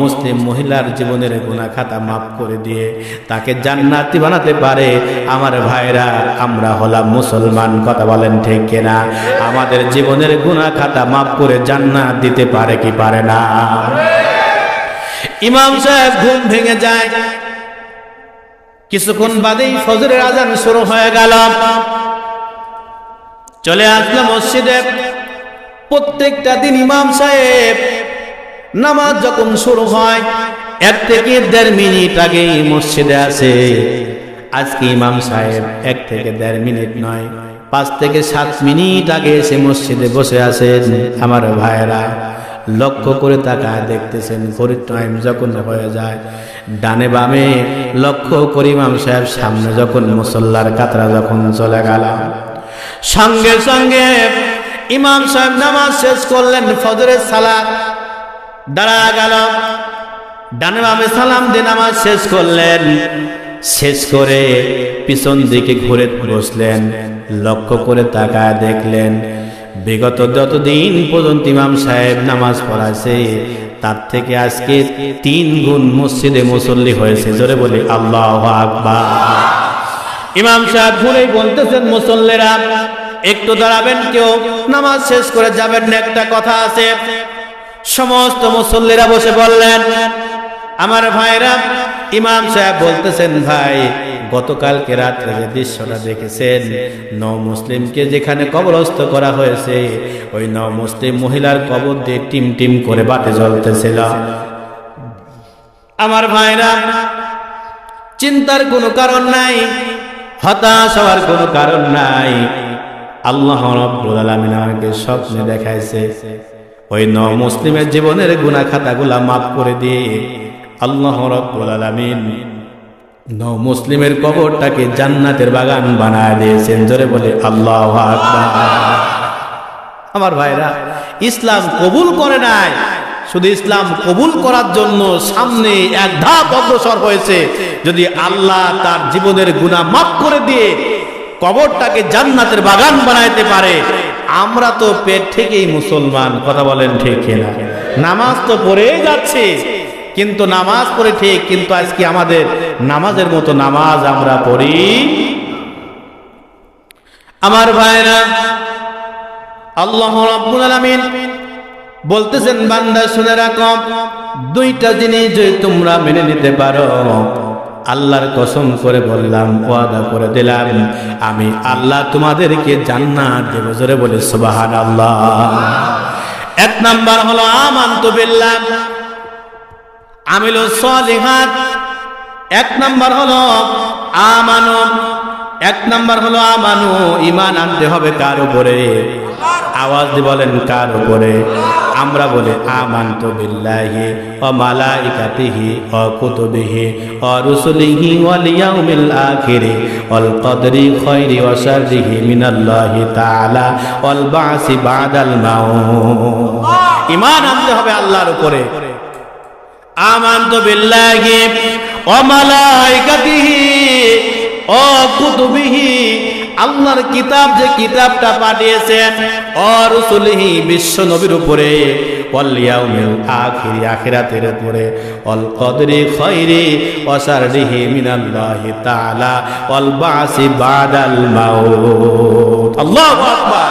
মুসলিম মহিলার জীবনের গুনাহ খাতা মাফ করে দিয়ে তাকে জান্নাতি বানাতে পারে, আমার ভাইরা, আমরা হলাম মুসলমান। কথা বলেন ঠিক কিনা? আমাদের জীবনের গুনাহ খাতা মাফ করে জান্নাত দিতে পারে কি পারে না? ইমাম সাহেব ঘুম ভেঙে যায়। কিছুক্ষণ বাদেই ফজরের আজান শুরু হয়ে গেল। চলে আসলো মসজিদে। প্রত্যেকটা দিন ইমাম সাহেব নামাজ যখন শুরু হয় 1 থেকে 1.5 মিনিট আগে মসজিদে আসে। আজকে ইমাম সাহেব 1 থেকে 1.5 মিনিট নয়, 5 থেকে 7 মিনিট আগে এসে মসজিদে বসে আছেন। আমার ভাইয়েরা, লক্ষ্য করে তাকায় দেখতেছেন, ঘড়ির টাইম যখন হয়ে যায়, ডানে বামে লক্ষ্য করে ইমাম সাহেব সামনে যখন মুসল্লার কাতরা যখন চলে গেল, সঙ্গে সঙ্গে ইমাম সাহেব নামাজ শেষ করলেন, ফজরের সালাত দাঁড়া গেল, ডানে বামে সালাম দিয়ে নামাজ শেষ করলেন। শেষ করে পিছন দিকে ঘুরে বসলেন, লক্ষ্য করে তাকায় দেখলেন বিগত যতদিন পর্যন্ত ইমাম সাহেব নামাজ পড়াছে তার থেকে আজকে 3 গুণ মসজিদে মুসল্লি হয়েছে। জোরে বলি আল্লাহু আকবার। ইমাম সাহেব ঘুরে বলতেছেন, মুসল্লিরা একটু দাঁড়াবেন, কেউ নামাজ শেষ করে যাবেন না, একটা কথা আছে। সমস্ত মুসল্লিরা বসে বললেন। আমার ভাইরা, ইমাম সাহেব বলতেছেন, ভাই গতকালকে রাত্রে যে দৃশ্যটা দেখেছেন, নও মুসলিমকে যেখানে কবরস্থ করা হয়েছে, ওই নও মুসলিম মহিলার কবর দিয়ে টিম টিম করে বাতি জ্বলতেছিল। আমার ভাইরা, চিন্তার কোনো কারণ নাই, হতাশ হওয়ার কোনো কারণ নাই। আল্লাহ রাব্বুল আলামিন আমাকে স্বপ্নে দেখাইছে, ওই নও মুসলিমের জীবনের গুনাহ খাতাগুলা মাফ করে দিয়ে আল্লাহ রাব্বুল আলামিন নও মুসলিমের কবরটাকে জান্নাতের বাগান বানায় দিয়েছেন। জোরে বলে আল্লাহু আকবার। আমার ভাইরা, ইসলাম কবুল করে নাই, শুধু ইসলাম কবুল করার জন্য সামনে এক ধাপ অগ্রসর হয়েছে। যদি আল্লাহ তার জীবনের গুনাহ মাফ করে দিয়ে কবরটাকে জান্নাতের বাগান বানাইতে পারে, আমরা তো পেট থেকেই মুসলমান। কথা বলেন ঠিক কিনা? নামাজ তো পড়েই যাচ্ছে, কিন্তু নামাজ পড়ে ঠিক, কিন্তু আজকে আমাদের নামাজের মতো নামাজ আমরা পড়ি। আমার ভাইরা, আল্লাহ রাব্বুল আলামিন বলতেছেন, বান্দা শুনে রাখো, দুইটা জিনিস যদি তোমরা মেনে নিতে পারো, আল্লাহর কসম করে বললাম, ওয়াদা করে দিলাম, আমি আল্লাহ তোমাদেরকে জান্নাত দেব। জোরে বলে সুবহানাল্লাহ। এক নাম্বার হলো আমানতু বিল্লাহ, আমিলুস সালিহাত। এক নাম্বার হলো আমানু, এক নাম্বার হলো আমানু, ঈমান আনতে হবে কার উপরে? আওয়াজ দিয়ে বলেন, কার উপরে? আমরা বলি আমানতু বিল্লাহি ওয়া মালাইকাতিহি ওয়া কুতুবিহি ওয়া রুসুলিহি ওয়াল ইয়াউমিল আখির ওয়াল কদরি খাইরি ওয়া শাররিহি মিনাল্লাহি তাআলা ওয়াল বা'সি বাদাল মাউত। ঈমান আনতে হবে আল্লাহর উপরে। আমানতু বিল্লাহি ওয়া মালাইকাতিহি ওয়া কুতুবিহি, আল্লাহর কিতাব যে কিতাবটা পাঠিয়েছেন, ও রসুলিহি বিশ্ব নবীর উপরে, ওয়াল ইয়াউমিল আখির আখিরাতের উপরে, ওয়াল কদরি খাইরি ওয়া শাররিহি মিনাল্লাহি তাআলা ওয়াল বা'সি বাদাল মাউত। আল্লাহু আকবার।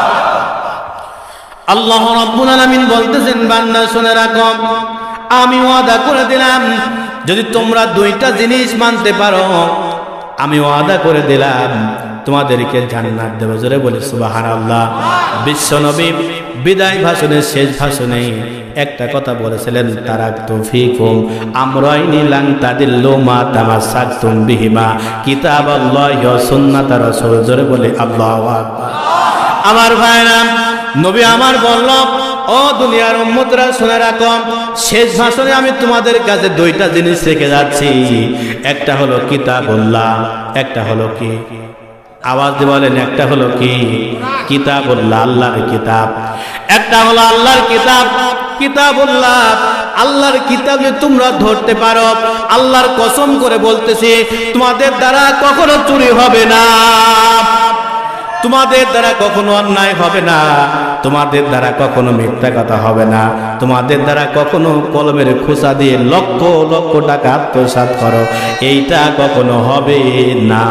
আল্লাহ রাব্বুল আলামিন বলতেছেন, বান্দা শুনে রাখো, আমি ওয়াদা করে দিলাম, যদি তোমরা দুইটা জিনিস মানতে পারো, আমি ওয়াদা করে দিলাম তোমাদেরকে জান্নাত দেব। জোরে বলি সুবহানাল্লাহ। বিশ্বনবী বিদায় ভাষণের শেষ ভাষণে একটা কথা বলেছিলেন, তারাকতু ফীকুম আমরাইনি লান তাদিল্লু মা তামাসসাকতুম বিহিমা কিতাবাল্লাহি ওয়া সুন্নাতা রাসূল। জোরে বলি আল্লাহু আকবার। আমার ভাইরা, নবী আমার বলল, ও দুনিয়ার উম্মতরা শুনে রাখো, শেষ ভাষণে আমি তোমাদের কাছে দুইটা জিনিস রেখে যাচ্ছি। একটা হলো কিতাবুল্লাহ, একটা হলো কি? আওয়াজ দিয়ে বলেন, একটা হলো কি? কিতাবুল্লাহ, আল্লাহর কিতাব। একটা হলো আল্লাহর কিতাব, কিতাবুল্লাহ, আল্লাহর কিতাব যে তোমরা ধরতে পারো, আল্লাহর কসম করে বলতেছি, তোমাদের দ্বারা কখনো চুরি হবে না, তোমাদের দ্বারা কখনো অন্যায় হবে না, তোমাদের দ্বারা কখনো মিথ্যা কথা হবে না, তোমাদের দ্বারা কখনো কলমের খোসা দিয়ে লক্ষ লক্ষ টাকা আত্মসাৎ করো, এইটা কখনো হবে না।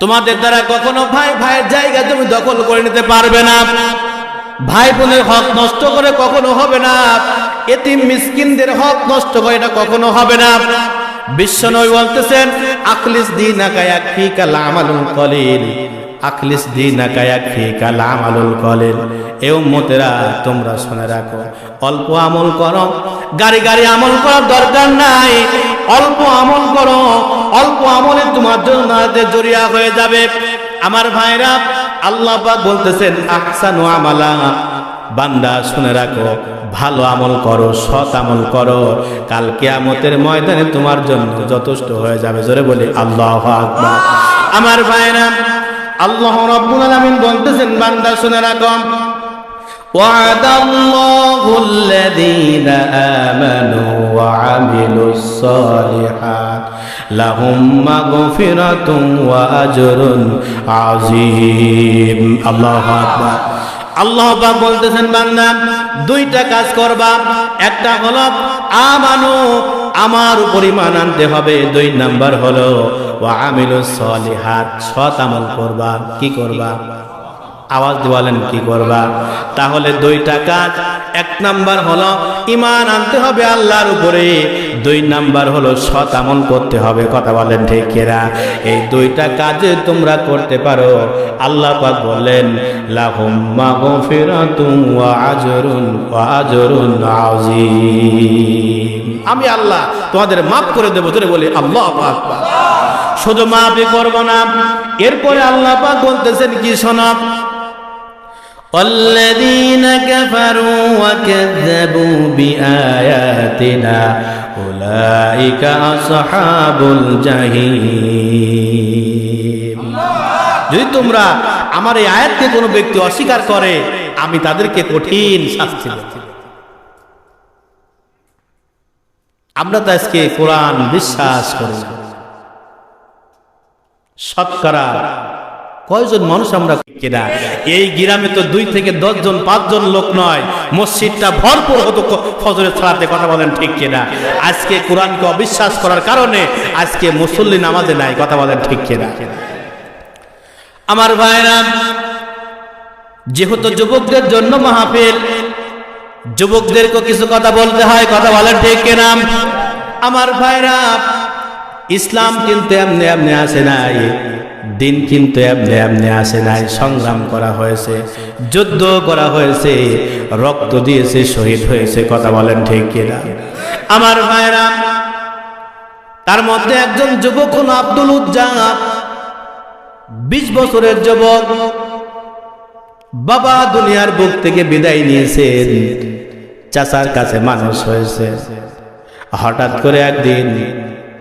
তোমাদের দ্বারা কখনো ভাই ভাইয়ের জায়গা তুমি দখল করে নিতে পারবে না, ভাই বোনের হক নষ্ট করে কখনো হবে না, এতিম মিসকিনদের হক নষ্ট করে এটা কখনো হবে না। বিশ্বনবী বলতেছেন, আখলিস দীনাকা ইয়াকফিকাল আমালুল কলিল, আখলিস দীনাকা ইয়াকফিকাল আমালুল কলিল। এ উম্মতেরা তোমরা শুনে রাখো, অল্প আমল করো, গাড়ি গাড়ি আমল করার দরকার নাই, অল্প আমল করো, অল্প আমলে তোমার জন্য জরিয়া হয়ে যাবে। আমার ভাইরা, আল্লাহ পাক বলতেছেন, আহসানু আমালা, বান্দা শুনে রাখো, ভালো আমল করো, সৎ আমল করো, কাল কিয়ামতের ময়দানে তোমার জন্য যথেষ্ট হয়ে যাবে। জোরে বলি আল্লাহু আকবার। আমার ভাইরা, আল্লাহ রাব্বুল আলামিন বলতেছেন, বান্দা শুনে রাখো, ওয়াদাল্লাহুল্লাযীনা আমানু ওয়া আমিলুস সালিহাত লাহুম মাগফিরাতুন ওয়া আজরুন আযীম। আল্লাহু আকবার। আল্লাহ পাক বলতেছেন, বান্দা দুইটা কাজ করবা, একটা হলো আমানু, আমার উপর ঈমান আনতে হবে, দুই নাম্বার হলো ওয়া আমিলুস সালিহাত, সৎ আমল করবা। কি করবা? আওয়াজ দিয়ে বলেন কি করবা? তাহলে দুইটা কাজ, এক নাম্বার হলো ঈমান আনতে হবে আল্লাহর উপরে, দুই নাম্বার হলো সৎ আমল করতে হবে। কথা বলেন ঠিক কিনা? এই দুইটা কাজে তোমরা করতে পারো, আল্লাহ পাক বলেন লাহুম মাগফিরাতুন ওয়া আজরুন আযীম। আমি আল্লাহ তোমাদের মাফ করে দেব। ধরে বলি আল্লাহু আকবার। শুধু মাফই করব না, এরপরে আল্লাহ পাক বলতেছেন কি শোনো, والذين كفروا وكذبوا بآياتنا أولئك أصحاب الجحيم। যদি তোমরা আমার এই আয়াতকে কোনো ব্যক্তি অস্বীকার করে, আমি তাদেরকে কঠিন শাস্তি দেব। আমরা তো আজকে কোরআন বিশ্বাস করি না। শতকরা কয়জন মানুষ আমরা কিনা? এই গ্রামে তো 2 থেকে 10 জন 5 জন লোক নয়, মসজিদটা ভরপুর হতো ফজরের সালাতে। কথা বলেন ঠিক কিনা? আজকে কোরআনকে অবিশ্বাস করার কারণে আজকে মুসল্লি নামাজে নাই। কথা বলেন ঠিক কিনা? আমার ভাইরা, যেহেতু যুবকদের জন্য মাহফিল, যুবকদেরকে কিছু কথা বলতে হয়। কথা বলেন ঠিক কিনা? আমার ভাইরা, ইসলাম কিন্তু এমনি এমনি আসে নাই, দিন কিন্তু এমনি এমনি আসে নাই। সংগ্রাম করা হয়েছে, যুদ্ধ করা হয়েছে, রক্ত দিয়েছে, শহীদ হয়েছে। কথা বলেন ঠিক কিনা? আমার ভাইরা, তার মধ্যে একজন যুবক হল আব্দুল উজ্জা। 20 বছরের যুবক, বাবা দুনিয়ার বুক থেকে বিদায় নিয়েছেন, চাচার কাছে মানুষ হয়েছে। হঠাৎ করে একদিন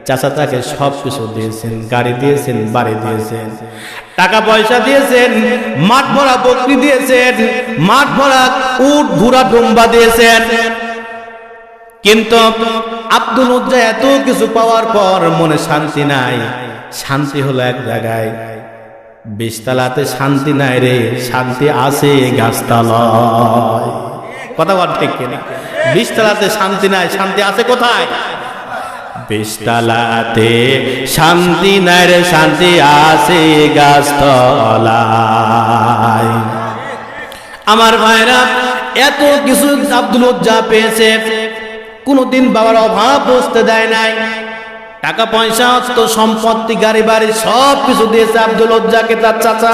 চাচা তাকে সব কিছু দিয়েছেন, গাড়ি দিয়েছেন, বাড়ি দিয়েছেন, টাকা পয়সা দিয়েছেন, মাঠ ভরা বকরি দিয়েছেন, মাঠ ভরা উট ঘোড়া ডুম্বা দিয়েছেন। কিন্তু আব্দুল উজ্জা এত কিছু পাওয়ার পর মনে শান্তি নাই। শান্তি হলো এক জায়গায়, 20 তলাতে শান্তি নাই রে, শান্তি আছে গাছতলায়। কথা বল ঠিক কিনা? 20 তলাতে শান্তি নাই, শান্তি আছে কোথায়? 20 তলাতে শান্তি নাই রে, শান্তি আছে গাছতলায়। আমার ভাইরা, এত কিছু আব্দুল উজ্জা পেয়েছে, কোনদিন বাবার অভাব বুঝতে দেয় নাই। টাকা পয়সা, অস্ত্র সম্পত্তি, গাড়ি বাড়ি সব কিছু দিয়েছে আব্দুল উজ্জাকে তার চাচা।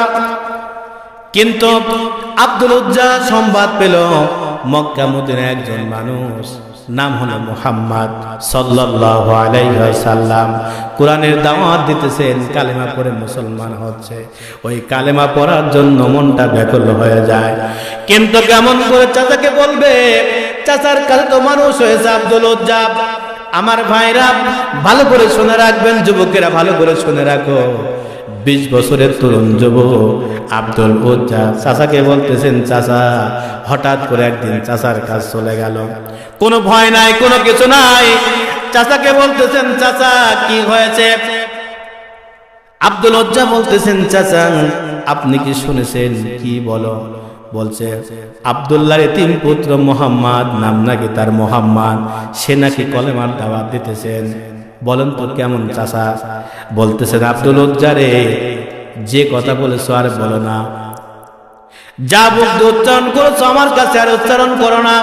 কিন্তু আব্দুল উজ্জা সংবাদ পেল মক্কা মদিনায় একজন মানুষ, নাম হলো মুহাম্মদ সাল্লাল্লাহু আলাইহি ওয়াসাল্লাম, কোরআনের দাওয়াত দিতেছেন, কালেমা পড়ে মুসলমান হচ্ছে। ওই কালেমা পড়ার জন্য মনটা ব্যাকুল হয়ে যায়। কিন্তু কেমন করে চাচাকে বলবে? চাচার কাছে তো মানুষ হয়েছে আব্দুল উজ্জা। আমার ভাইরা, ভালো করে শুনে রাখবেন, যুবকেরা ভালো করে শুনে রাখো। 20 বছরের তরুণ যুবক আব্দুল উজ্জা চাচাকে বলতেছেন, চাচা। হঠাৎ করে একদিন চাচার কাজ চলে গেল, কোনো ভয় নাই, কোনো কিছু নাই। চাচাকে বলতেছেন, চাচা কি হয়েছে? আব্দুল উজ্জা বলতেছেন, চাচা আপনি কি শুনেছেন? কি বলো? বলছে আব্দুল্লাহর এতিম পুত্র মোহাম্মদ, নাম নাকি তার মোহাম্মদ, সে নাকি কলেমার দাওয়াত দিতেছেন। বলেন তো কেমন চাচা? বলতেছেন, আব্দুল উজ্জা রে, যে কথা বলেছো আর বলো না, যা মুখ দিয়ে উচ্চারণ করেছো আমার কাছে আর উচ্চারণ করো না।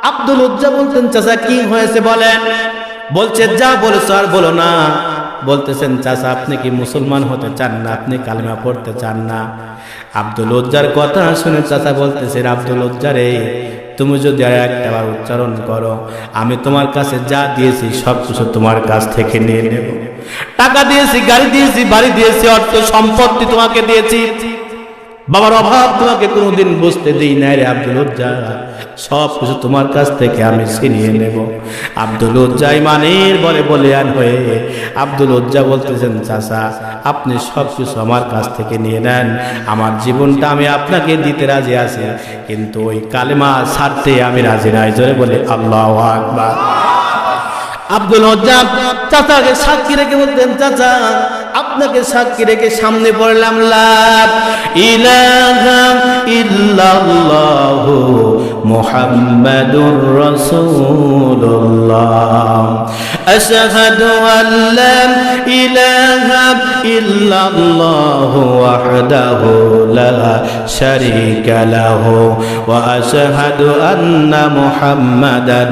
আব্দুল উজ্জা বলতেন, চাচা কি হয়েছে বলেন? বলছে, যা বলেছো আর বলো না। বলতেছেন, চাচা আপনি কি মুসলমান হতে চান না? আপনি কালেমা পড়তে চান না? আব্দুল উজ্জার কথা শুনে চাচা বলতেছেন, আব্দুল উজ্জা রে, তুমি যদি আর একটাবার উচ্চারণ করো, আমি তোমার কাছে যা দিয়েছি সব কিছু তোমার কাছ থেকে নিয়ে নেব। টাকা দিয়েছি, গাড়ি দিয়েছি, বাড়ি দিয়েছি, অর্থ সম্পত্তি তোমাকে দিয়েছি, বাবার অভাব তোমাকে কোনোদিন বুঝতে দিই নাই রে আব্দুল উজ্জা, সব কিছু তোমার কাছ থেকে আমি ছিনিয়ে নেব। আব্দুল উজ্জা ইমানের বলে বলিয়ান হয়ে আব্দুল উজ্জা বলতেছেন, চাচা আপনি সব কিছু আমার কাছ থেকে নিয়ে নেন, আমার জীবনটা আমি আপনাকে দিতে রাজি আছি, কিন্তু ওই কালেমা ছাড়তে আমি রাজি নাই। জোরে বলে আল্লাহু আকবার। আব্দুল উজ্জা চাচাকে সাক্ষী রেখে বলতেন, চাচা আপনাকে সাক্ষী রেখে সামনে পড়লাম, লা ইলাহা ইল্লাল্লাহু মুহাম্মাদুর রাসূলুল্লাহ আশহাদু আল্লা ইলাহা ইল্লাল্লাহু ওয়াহদাহু লা শারীকা লাহু ওয়া আশহাদু আন্না মুহাম্মাদান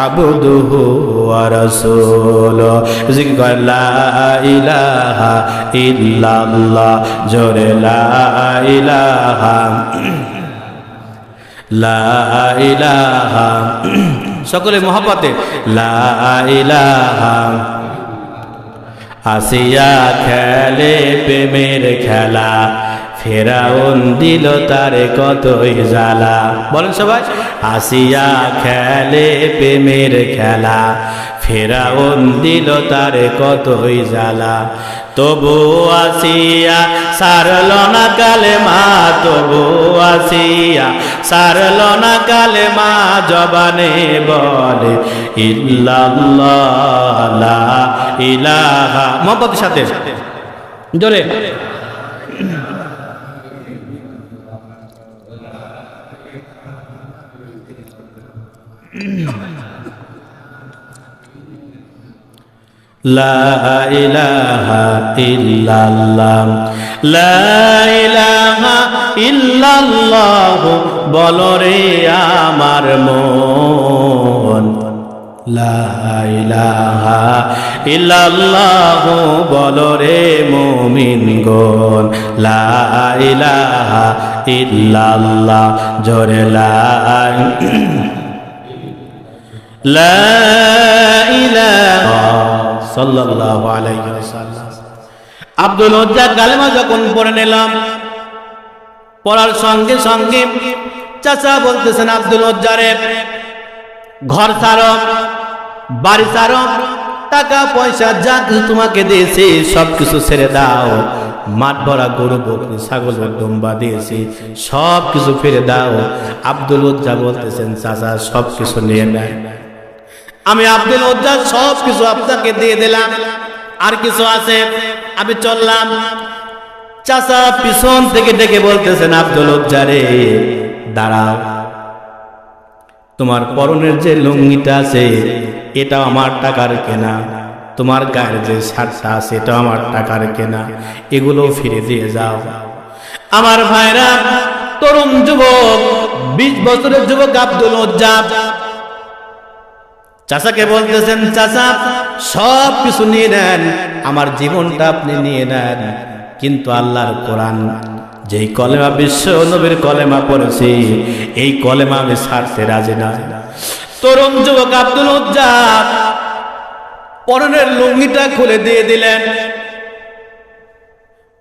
আবদুহু ওয়া রাসূলুহু জিকির লা ইলাহা ইল্লাল্লাহ জোরে লা ইলাহা লা ইলাহা সকলে মহব্বতে লা ইলাহা আসিয়া খেলে প্রেমের খেলা ফেরাউন দিল তারে কতই জ্বালা বলেন সবাই আসিয়া খেলে প্রেমের খেলা ফেরাউন দিল তারে কতই জ্বালা তবু আসিয়া সারল না কালেমা তবু আসিয়া সারল না কালেমা জবানে বলে ইল্লাল্লাহ লা ইলাহা মোহাম্মদের সাথে জোরে লা ইলাহা ইল্লাল্লাহ লা ইলাহা ইল্লাল্লাহ বলো রে আমার মন লা ইলাহা ইল্লাল্লাহ বলো রে মুমিনগণ লা ইলাহা ইল্লাল্লাহ জোরে লা ইলাহা সাল্লাল্লাহু আলাইহি ওয়াসাল্লাম আব্দুল উজ্জা কালেমা যখন পড়ে নিলাম পড়ার সঙ্গে সঙ্গে চাচা বলতেছেন আব্দুল উজ্জারে ঘর ছাড়ো বাড়ি ছাড়ো টাকা পয়সা যা কিছু তোমাকে দিয়েছি সব কিছু ছেড়ে দাও মাঠ ভরা গরু বকরি ছাগল দুম্বা দিয়েছি সব কিছু ফিরে দাও আব্দুল উজ্জা বলতেছেন চাচা সব কিছু নিয়ে নেয় আমি আব্দুল উজ্জা সব কিছু আপনাকে দিয়ে দিলাম আর কিছু আছে আমি চললাম চাচা পিছন থেকে ডেকে বলতেছেন আব্দুল উজ্জা রে দাঁড়াও তোমার পরনের যে লুঙ্গিটা আছে এটা আমার টাকার কেনা তোমার গায়ের যে শার্টটা আছে এটা আমার টাকার কেনা এগুলো ফিরে দিয়ে যাও আমার ভাইরা তরুণ যুবক 20 বছরের যুবক আব্দুল উজ্জা চাচাকে বলতেছেন চাচা সব কিছু নিয়ে নেন আমার জীবনটা আপনি নিয়ে নেন কিন্তু আল্লাহর কোরআন যেই কলেমা বিশ্ব নবীর কলেমা পড়েছি এই কলেমা আমি ছাড়তে রাজি না তরুণ যুবক আব্দুল উজ্জা পরনের লুঙ্গিটা খুলে দিয়ে দিলেন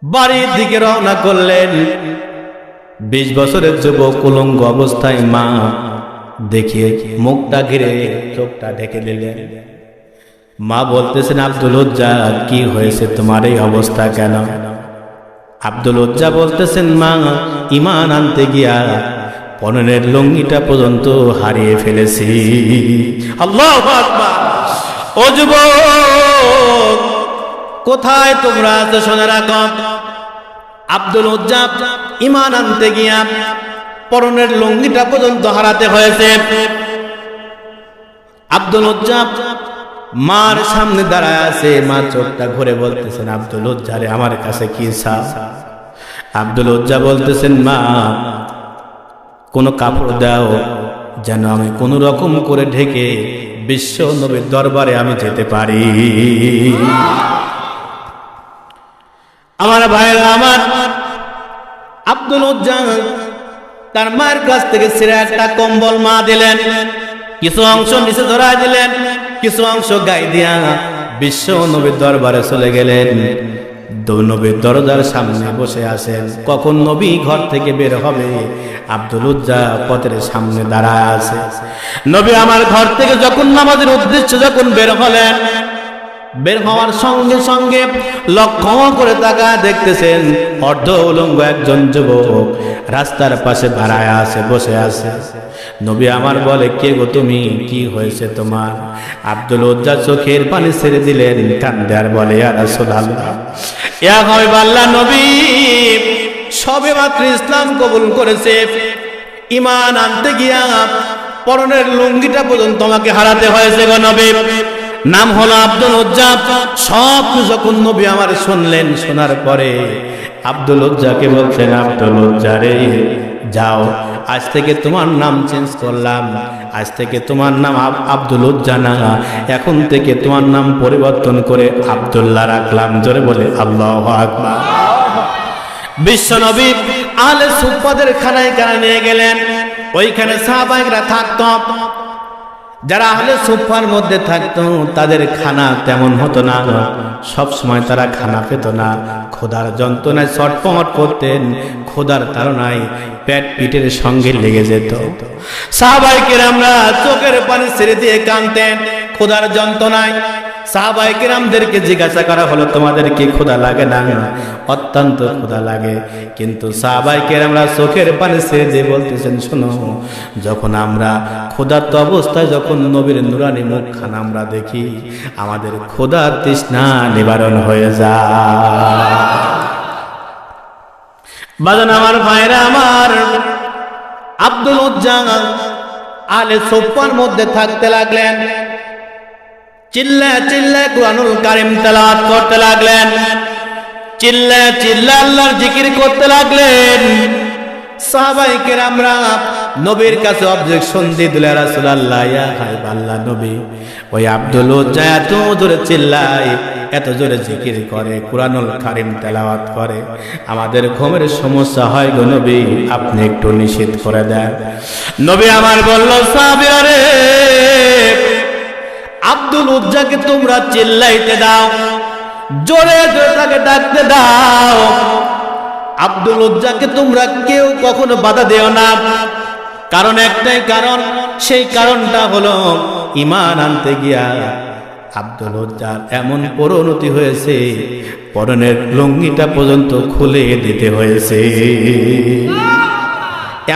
বাড়ির দিকে রওনা করলেন 20 বছরের যুবক উলঙ্গ অবস্থায় মা দেখিয়ে মুখটা ঘিরে চোখটা ঢেকে দিলেন মা বলতেছেন আব্দুল উজ্জা কি হয়েছে তোমার এই অবস্থা কেন আব্দুল উজ্জা বলতেছেন মা ঈমান আনতে গিয়া পরনের লুঙ্গিটা পর্যন্ত হারিয়ে ফেলেছি আল্লাহু আকবার ও যুবক কোথায় তোমরা আছো শুনে রাখো আব্দুল উজ্জা ঈমান আনতে গিয়া পরনের লুঙ্গিটা পর্যন্ত হারাতে হয়েছে আব্দুল উজ্জা মার সামনে দাঁড়ায় আছে মা চোখটা ঘুরে বলতেছেন আব্দুল উজ্জা রে আমার কাছে কি চাও আব্দুল উজ্জা বলতেছেন মা কোন কাপড় দাও যেন আমি কোন রকম করে ঢেকে বিশ্ব নবীর দরবারে আমি যেতে পারি আমার ভাইরা আমার আব্দুল উজ্জা তার মায়ের কাছ থেকে ছিঁড়ে একটা কম্বল মা দিলেন কিছু অংশ নিচে ধরায় দিলেন কিছু অংশ গায়ে দিয়া বিশ্ব নবীর দরবারে চলে গেলেন নবীর দরজার সামনে বসে আছেন কখন নবী ঘর থেকে বের হবে আব্দুল উজ্জা পথের সামনে দাঁড়ায় আছে নবী আমার ঘর থেকে যখন নামাজের উদ্দেশ্যে যখন বের হলেন বের হওয়ার সঙ্গে সঙ্গে লক্ষ্য করে তাকায় দেখতেছেন অর্ধ উলঙ্গ একজন যুবক রাস্তার পাশে দাঁড়ায় আছে বসে আছে নবী আমার বলে কে গো তুমি কি হয়েছে তোমার আব্দুল উজ্জা চোখের পানি ছেড়ে দিলেন কান্দে আর বলে ইয়া রাসূলুল্লাহ ইয়া হাবিবাল্লাহ নবী সবে মাত্র ইসলাম কবুল করেছে ঈমান আনতে গিয়া পরনের লুঙ্গিটা পর্যন্ত তোমাকে হারাতে হয়েছে গো নবী। নাম হলো আব্দুল উজ্জা। সব যখন নবী আমার শুনলেন, শোনার পরে আব্দুল উজ্জাকে বলছেন, আব্দুল উজ্জা রে, যাও, আজ থেকে তোমার নাম চেঞ্জ করলাম। আজ থেকে তোমার নাম আব্দুল উজ্জা না, এখন থেকে তোমার নাম পরিবর্তন করে আব্দুল্লাহ রাখলাম। জোরে বলে আল্লাহু আকবার। বিশ্ব নবী আহলে সুফফাদের খানায় নিয়ে গেলেন। ওইখানে সাহাবায়েরা থাকতো। যারা আহলে সুফফার মধ্যে থাকতো তাদের খানা তেমন হতো না, সব সময় তারা খানা পেত না। ক্ষুধার যন্ত্রণায় ছটফট করতেন, ক্ষুধার তাড়নায় পেট পিঠের সঙ্গে লেগে যেত। সাহাবায়ে কেরামরা চোখের পানি ছেড়ে দিয়ে কাঁদতেন ক্ষুধার যন্ত্রণায়। সাহাবায়ে কেরামদেরকে জিজ্ঞাসা করা হলো, তোমাদের কি ক্ষুধা লাগে না? অত্যন্ত ক্ষুধা লাগে। কিন্তু সাহাবায়ে কেরামরা চোখের পানি ছেড়ে দিয়ে বলতেছেন, শোনো, যখন আমরা ক্ষুধার্ত অবস্থায় যখন নবীর নুরানি মুখখানা আমরা দেখি, আমাদের ক্ষুধার তৃষ্ণা নিবারণ হয়ে যায়। বাজান আমার ভাইরা আমার, আব্দুল উজ্জা আহলে সুফফার মধ্যে থাকতে লাগলেন। চিল্লায় চিল্লায় কুরআনুল কারীম তেলাওয়াত করতে লাগলেন। চিল্লায় চিল্লায় আল্লাহর জিকির করতে লাগলেন। সাহাবায়ে কেরামরা নবীর কাছে অবজেকশন দিয়ে দিলেন, রাসূলুল্লাহ, ইয়া হাবিবাল্লাহ নবী, ওই আব্দুল উজ্জা এত জোরে চিল্লায়, এত জোরে জিকির করে, কুরআনুল কারীম তেলাওয়াত করে, আমাদের ঘুমের সমস্যা হয় গো নবী, আপনি একটু নিষেধ করে দেন। নবী আমার বলল, সাহাবীরা রে, আব্দুল উজ্জাকে তোমরা চিল্লাইতে দাও, জোরে জোরে তাকে ডাকতে দাও। আব্দুল উজ্জাকে তোমরা কেউ কখনো বাধা দিও না। কারণ একটাই কারণ, সেই কারণটা হলো ঈমান আনতে গিয়া আব্দুল উজ্জার এমন পরিণতি হয়েছে, পরনের লুঙ্গিটা পর্যন্ত খুলে দিতে হয়েছে।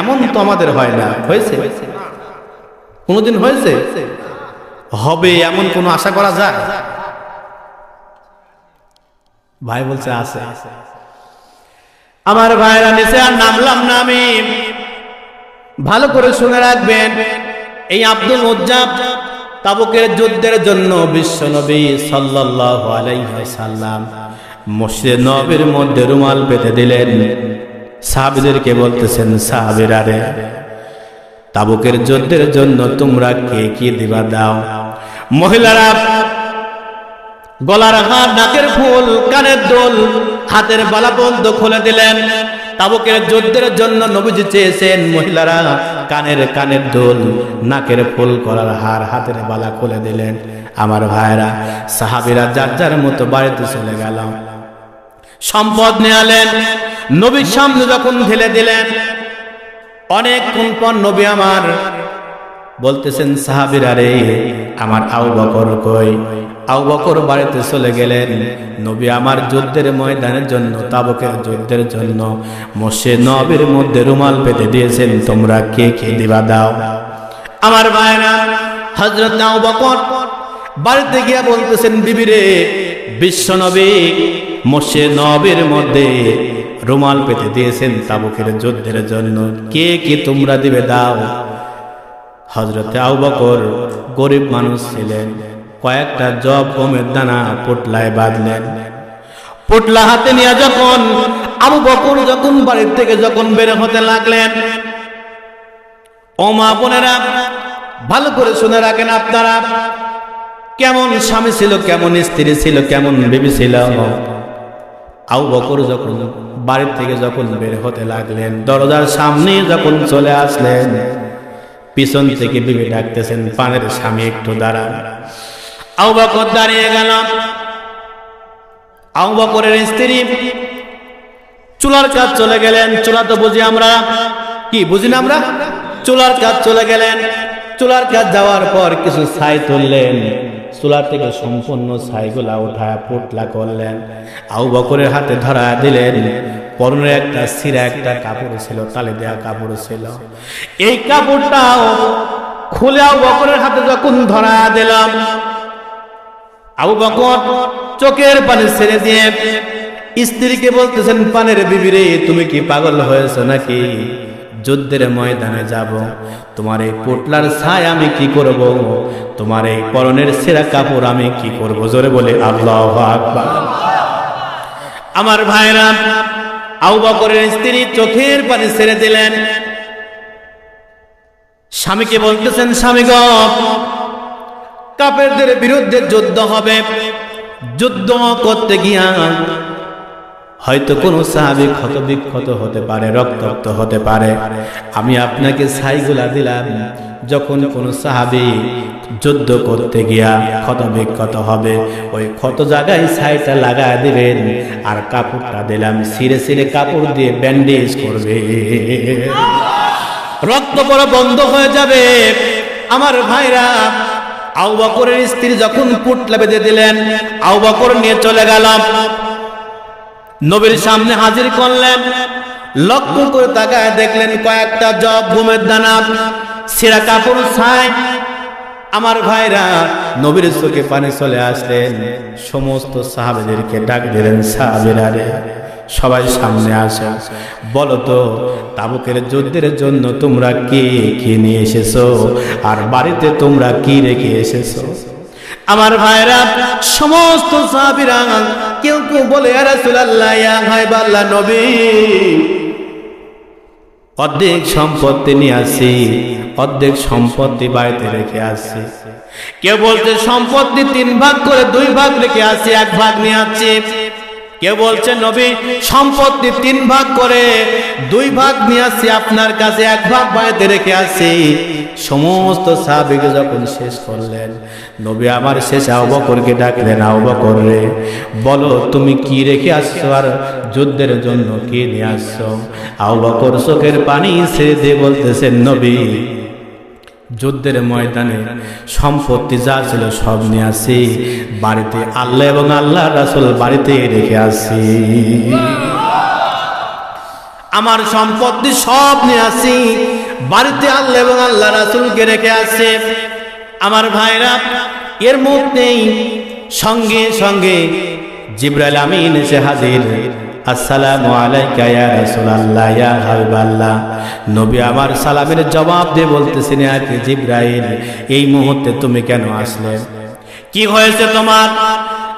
এমন তো আমাদের হয় না, হয়েছে? কোনদিন হয়েছে? হবে এমন কোন আশা করা যায়? ভাই বলছে আছে। আমার ভাইরা, নিচে আর নামলাম না আমি, ভালো করে শুনে রাখবেন। এই আব্দুল উজ্জা তাবুকের যুদ্ধের জন্য বিশ্বনবী সাল্লাল্লাহু আলাইহি ওয়াসাল্লাম মসজিদে নববীর মধ্যে রুমাল পেতে দিলেন। সাহাবীদেরকে বলতেছেন, সাহাবীরা রে, তাবুকের যুদ্ধের জন্য তোমরা কে কি দিবা দাও। মহিলারা গলার হার, নাকের ফুল, কানের দুল, হাতের বালা পর্যন্ত খুলে দিলেন। তাবুকের যুদ্ধের জন্য নবীজি চেয়েছেন মহিলারা কানের দুল, নাকের ফুল, গলার হার, হাতের বালা খুলে দিলেন। আমার ভাইরা, সাহাবীরা যার যার মতো বাড়িতে চলে গেল। সম্পদ নিয়ে এলেন, নবীর সামনে যখন ঢেলে দিলেন, অনেকক্ষণ পর নবী আমার বলতেছেন, সাহাবীরা রে, আমার আবু বকর কই? আবু বকর বাড়িতে চলে গেলেন। নবী আমার যুদ্ধের ময়দানের জন্য, তাবুকের যুদ্ধের জন্য মসজিদে নববীর মধ্যে রুমাল পেতে দিয়েছেন, তোমরা কে কে দিবা দাও। আমার ভাইরা, হযরত আবু বকর বাড়িতে গিয়া বলতেছেন, বিবি রে, বিশ্ব নবী মসজিদে নববীর মধ্যে রুমাল পেতে দিয়েছেন তাবুকের যুদ্ধের জন্য, কে কে তোমরা দিবে দাও। হযরত আবু বকর গরিব মানুষ ছিলেন, কয়েকটা জব গমের দানা পোটলায় বাঁধলেন। পোটলা হাতে নিয়ে যখন আবু বকর যখন বাড়ির থেকে যখন বের হতে লাগলেন, ও মা বোনেরা, ভালো করে শুনে রাখেন আপনারা, কেমন স্বামী ছিল, কেমন স্ত্রী ছিল, কেমন বিবি ছিল। আবু বকর যখন বাড়ির থেকে যখন বের হতে লাগলেন, দরজার সামনে যখন চলে আসলেন, পিছন থেকে বিবি ডাকতেছেন, পানের স্বামী একটু দাঁড়ান। আবু বকর দাঁড়িয়ে গেল। আবু বকরের স্ত্রী চুলার কাজ চলে গেলেন। চুলা তো বুঝি আমরা, কি বুঝি না আমরা? চুলার কাজ চলে গেলেন। চুলার কাজ যাওয়ার পর কিছু ছাই তুললেন, চুলার থেকে সম্পূর্ণ ছাইগুলা উঠায় পোটলা করলেন। আবু বকরের হাতে ধরা দিলেন। পরনে একটা ছিঁড়া একটা কাপড় ছিল, তালে দেয়া কাপড় ছিল। এই কাপড়টাও খুলে আবু বকরের হাতে যখন ধরা দিলাম, আবু বকর চোখের পানি ছেড়ে দিয়ে স্ত্রীকে বলতেছেন, পানের বিবি রে, তুমি কি পাগল হয়েছো নাকি? যুদ্ধের ময়দানে যাব, তোমার এই পোটলার ছায় আমি কি করব, তোমার এই পরনের ছেঁড়া কাপড় আমি কি করব? জোরে বলে আল্লাহু আকবার। আমার ভাইরা, আবু বকরের স্ত্রী চোখের পানি ছেড়ে দিলেন। স্বামীকে বলতেছেন, স্বামী গো, কাফেরদের বিরুদ্ধে যুদ্ধ হবে, যুদ্ধ করতে গিয়া হয়তো কোনো সাহাবী ক্ষত বিক্ষত হতে পারে, রক্তাক্ত হতে পারে। আমি আপনাকে ছাইগুলা দিলাম, যখন কোনো সাহাবী যুদ্ধ করতে গিয়া ক্ষত বিক্ষত হবে, ওই ক্ষত জায়গায় ছাইটা লাগায় দিবেন, আর কাপড়টা দিলাম, ছিঁড়ে ছিঁড়ে কাপড় দিয়ে ব্যান্ডেজ করবে, রক্ত পড়া বন্ধ হয়ে যাবে। আমার ভাইরা, আবু বকরের স্ত্রী যখন পুটলা বেঁধে দিলেন, আবু বকর নিয়ে চলে গেলাম, নবীর সামনে হাজির করলেন। লক্ষ্য করে তাকায় দেখলেন কয়েকটা জব ঘুমের দানা, ছেঁড়া কাপড় ছাই। আমার ভাইরা, নবীর চোখে পানি চলে আসলেন। সমস্ত সাহাবীদেরকে ডাক দিলেন, সাহাবীরা রে, সবাই সামনে আসো, বলো তো তাবুকের যুদ্ধের জন্য তোমরা কি কি নিয়ে এসেছো, আর বাড়িতে তোমরা কি রেখে এসেছো? আমার ভাইরা, সমস্ত সাহাবীরা কেউ কেউ বলে, ইয়া রাসূলুল্লাহ, ইয়া হাবিবাল্লাহ, নবী, অর্ধেক সম্পত্তি নিয়ে আসি, অর্ধেক সম্পত্তি বাড়িতে রেখে আসছি। কেউ বলছে সম্পত্তি 3 ভাগ করে 2 ভাগ রেখে আসি, 1 ভাগ নিয়ে আসছি। কেউ বলছে নবী, সম্পত্তি 3 ভাগ করে 2 ভাগ নিয়ে আসছি আপনার কাছে, 1 ভাগ বাড়িতে রেখে আসছি। সমস্ত সাহাবীকে যখন শেষ করলেন, নবী আমার শেষ আবু বকরকে ডাকলেন, আবু বকর রে, বলো তুমি কি রেখে আসছো, আর যুদ্ধের জন্য কি নিয়ে আসছো? আবু বকর চোখের পানি ছেড়ে দিয়ে বলতেছেন, নবী, যুদ্ধের ময়দানে সম্পত্তি যা ছিল সব নিয়ে আসি, বাড়িতে আল্লাহ এবং আল্লাহ রাসূল বাড়িতে রেখে আসি। আমার সম্পত্তি সব নিয়ে আসি, বাড়িতে আল্লাহ এবং আল্লাহ রাসূলকে রেখে আসছে। আমার ভাইরা, এর মধ্যেই সঙ্গে সঙ্গে জিবরাইল আমিন এসে হাজির। আসসালামু আলাইকা ইয়া রাসূলুল্লাহ, ইয়া হাবিবাল্লাহ। নবী আমার সালামের জবাব দিয়ে বলতেছেন, আকে জিবরাইল, এই মুহূর্তে তুমি কেন আসলে? কি হয়েছে তোমার?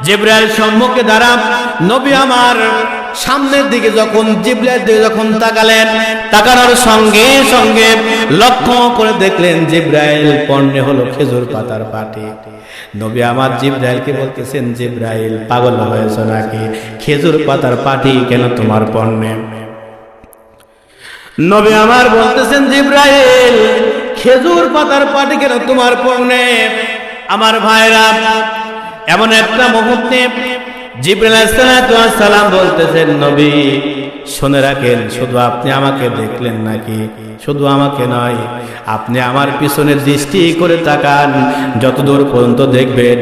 জিবরাইল সম্মুখে দাঁড়া। নবী আমার সামনের দিকে যখন জিবরাইল দিকে যখন তাকালেন, তাকানোর সঙ্গে সঙ্গে লক্ষ্য করে দেখলেন জিবরাইল পরনে হলো খেজুর পাতার পাটি। নবী আমার জিবরাইলকে বলতেছেন, জিবরাইল, পাগল হয়েছে নাকি? খেজুর পাতার পাটি কেন তোমার পরনে? নবী আমার বলতেছেন, জিবরাইল, খেজুর পাতার পাটি কেন তোমার পরনে? আমার ভাইরা, এমন একটা মুহূর্তে জিবরাইল আলাইহিস সালাম বলতেছেন, নবী শুনে রাখেন, শুধু আপনি আমাকে দেখলেন নাকি? শুধু আমাকে নয়, আপনি আমার পিছনে দৃষ্টি করে তাকান, যতদূর পর্যন্ত দেখবেন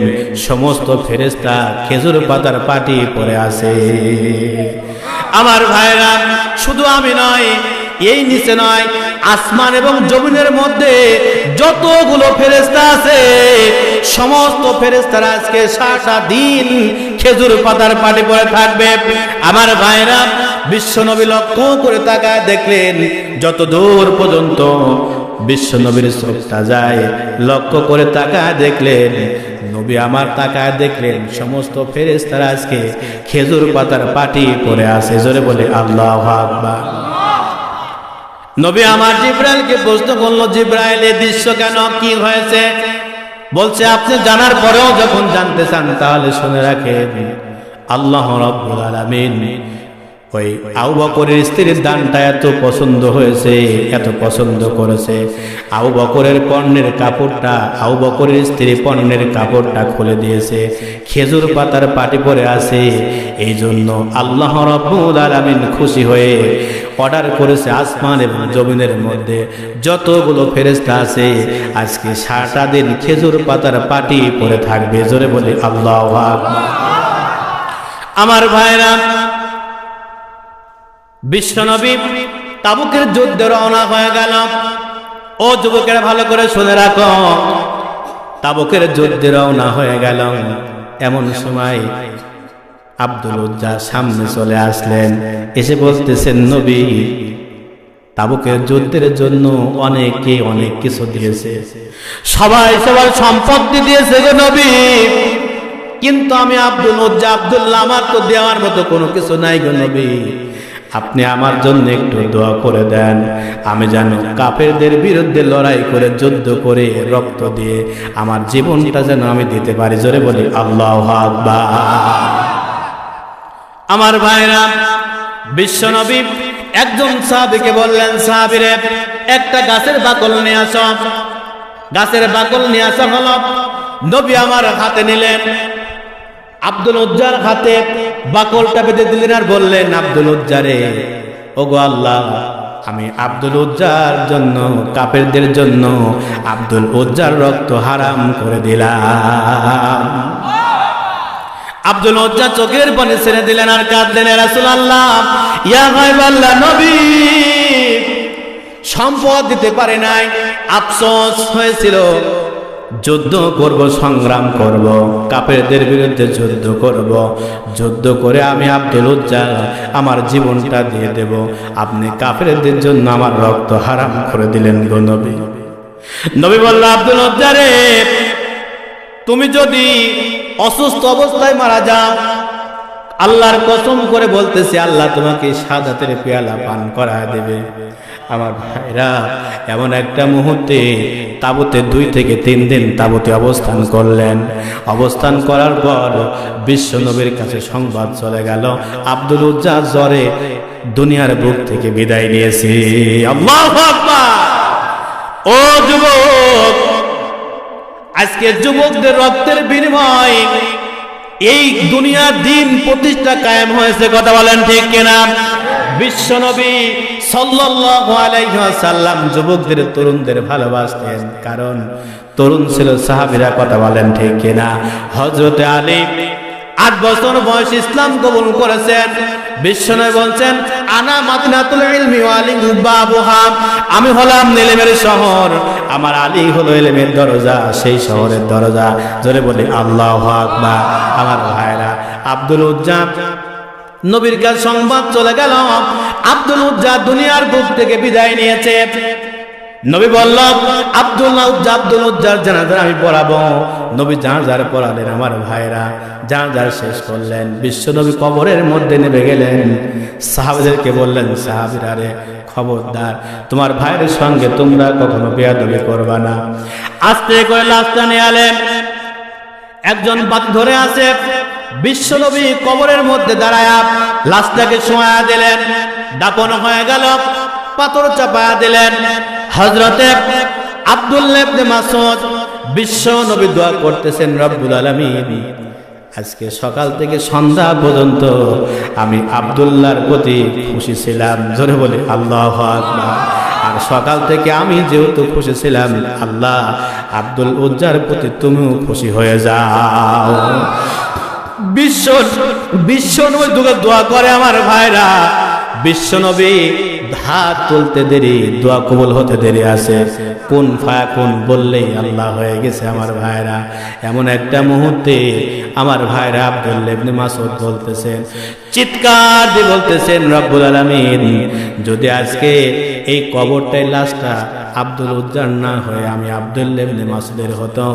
সমস্ত ফেরেশতা খেজুর পাতার পাটি পরে আছে। আমার ভাইরা, শুধু আমি নয়, এই নিচে নয়, আসমান এবং জমিনের মধ্যে যতগুলো ফেরেশতা আছে, সমস্ত ফেরেশতারা আজকে সারা দিন খেজুর পাতার পাটি পরে থাকবে। আমার ভাইরা, বিশ্বনবী লক্ষ্য করে তাকায় দেখলেন, যত দূর পর্যন্ত বিশ্বনবীর চোখটা যায়, লক্ষ্য করে তাকায় দেখলেন, নবী আমার তাকায় দেখলেন সমস্ত ফেরেশতারা আজকে খেজুর পাতার পাটি পরে আছে। জোরে বলে আল্লাহু আকবার। নবী আমার জিবরাইলকে প্রশ্ন করলো, জিবরাইল, এই দৃশ্য কেন, কি হয়েছে? বলছে, আপনি জানার পরেও যখন জানতে চান তাহলে শুনে রাখেন, আল্লাহ রাব্বুল আলামিন ওই আবু বকরের স্ত্রীর দানটা এত পছন্দ হয়েছে, এত পছন্দ করেছে, আবু বকরের পণ্যের কাপড়টা, আবু বকরের স্ত্রী পণ্যের কাপড়টা খুলে দিয়েছে, খেজুর পাতার পাটি পরে আছে। এই জন্য আল্লাহ রাব্বুল আলামিন খুশি হয়ে অর্ডার করেছে, আসমান এবং জমিনের মধ্যে যতগুলো ফেরেশতা আছে আজকে সারাটা দিন খেজুর পাতার পাটি পরে থাকবে। জোরে বলি আল্লাহু আকবার। আমার ভাইরা, বিশ্বনবী তাবুকের যুদ্ধে রওনা হয়ে গেল। ও যুবকেরা, ভালো করে শুনে রাখো, তাবুকের যুদ্ধে রওনা হয়ে গেল। এমন সময় আব্দুল উজ্জা সামনে চলে আসলেন, এসে বলতেছেন, নবী তাবুকের যুদ্ধের জন্য অনেকে অনেক কিছু দিয়েছে, সবাই সবার সম্পত্তি দিয়েছে গো নবী, কিন্তু আমি আব্দুল উজ্জা আব্দুল্লাহ, আমার তো দেওয়ার মতো কোনো কিছু নাই গো নবী। আপনি আমার জন্য একটু দোয়া করে দেন, আমি যেন কাফেরদের বিরুদ্ধে লড়াই করে যুদ্ধ করে রক্ত দিয়ে আমার জীবনটা যেন আমি দিতে পারি। জোরে বলি আল্লাহু আকবার। আমার ভাইরা, বিশ্বনবী একজন সাহাবীকে বললেন, সাহাবীরে একটা গাছের বাকল নিয়ে আসো। গাছের বাকল নিয়ে আসা হলো, নবী আমার হাতে নিলেন, আব্দুল উজ্জার হাতে বাকলটা বেঁধে দিলেন আর বললেন, আব্দুল উজ্জারে, ওগো আল্লাহ, আমি আব্দুল উজ্জার জন্য, কাফেরদের জন্য আব্দুল উজ্জার রক্ত হারাম করে দিলাম। আব্দুল উজ্জা চোখের পানি ছেড়ে দিলেন আর কাঁদলেন, ইয়া রাসূলুল্লাহ, ইয়া গায়বাল্লাহ নবী, সম্পদ দিতে পারে নাই, আফসোস হয়েছিল, যুদ্ধ করব, সংগ্রাম করব, কাফেরদের বিরুদ্ধে যুদ্ধ করব, যুদ্ধ করে আমি আব্দুল উজ্জা আমার জীবনটা দিয়ে দেব, আপনি কাফেরদের জন্য আমার রক্ত হারাম করে দিলেন গো নবী। নবী বলল, আব্দুল উজ্জা রে, তুমি যদি অসুস্থ অবস্থায় মারা যাও, আল্লাহর কসম করে বলতেছি, আল্লাহ তোমাকে শাহাদাতের পেয়ালা পান করায় দেবে। আমার ভাইরা, এমন একটা মুহূর্তে তাবুতে 2 থেকে 3 দিন তাবুতে অবস্থান করলেন। অবস্থান করার পর বিশ্ব নবীর কাছে সংবাদ চলে গেল, আব্দুল উজ্জা জ্বরে দুনিয়ার বুক থেকে বিদায় নিয়েছে। আল্লাহু আকবার। ও যুবক, আজকে যুবকদের রক্তের বিনিময় এই দুনিয়ার দিন প্রতিষ্ঠা কায়েম হয়েছে, কথা বলেন ঠিক কিনা? বিশ্বনবী সাল্লাল্লাহু আলাইহি ওয়াসাল্লাম যুবকদের, তরুণদের ভালোবাসতেন, কারণ তরুণ ছিল সাহাবীরা, কথা বলেন ঠিক কিনা? হযরত আলী 8 বছর বয়স ইসলাম কবুল করেছেন। বিশ্বনবী বলছেন, আনা মাদিনাতুল ইলমি ওয়া আলী বাবুহা, আমি হলাম ইলমের শহর, আমার আলী হলো ইলমের দরজা, সেই শহরের দরজা। জোরে বলি আল্লাহু আকবার। আমার ভাইরা, আব্দুল উজ্জা, নবীর কাছে সংবাদ চলে গেল, আব্দুল উজ্জা দুনিয়ার বুক থেকে বিদায় নিয়েছে। নবী বলল, আব্দুল উজ্জার জানাজা আমি পড়াবো। নবী জানাজার পড়ালেন। আমার ভাইরা, জানাজার শেষ করলেন, বিশ্ব নবী কবরের মধ্যে নেমে গেলেন। সাহাবীদেরকে বললেন, সাহাবীরা রে, খবরদার, তোমার ভাইয়ের সঙ্গে তোমরা কখনো বেয়াদবি করবা না। আস্তে করে লাশটা নিয়ে এলেন, একজন বাদ ধরে আছে। বিশ্বনবী কবরের মধ্যে দাঁড়ায় লাশটাকে শোয়া দিলেন, দাফন হয়ে গেল, পাথর চাপা দিলেন। হযরতে আব্দুল্লাহ ইবনে মাসউদ, বিশ্বনবী দোয়া করতেছেন, রব্বুল আলামিন, আজকে সকাল থেকে সন্ধ্যা পর্যন্ত আমি আব্দুল্লাহর প্রতি খুশি ছিলাম। জোরে বলে আল্লাহু আকবার। আর সকাল থেকে আমি যেহেতু খুশি ছিলাম, আল্লাহ আব্দুল উজ্জার প্রতি তুমিও খুশি হয়ে যাও। বিশ্বনবী দোয়া করে। আমার ভাইরা, বিশ্বনবী হাত তুলতে দেরি, দোয়া কবুল হতে দেরি আছে। কোন ফায়াকুন বললেই আল্লাহ হয়ে গেছে। আমার ভাইরা, এমন একটা মুহূর্তে আমার ভাইরা আব্দুল্লাহ ইবনে মাসউদ বলতেছেন, চিৎকার দিয়ে বলতেছেন, রব্বুল আলামিন, যদি আজকে এই কবরটাই লাশটা আব্দুল উজ্জার না হয়ে আমি আব্দুল্লাহ ইবনে মাসউদের হতো,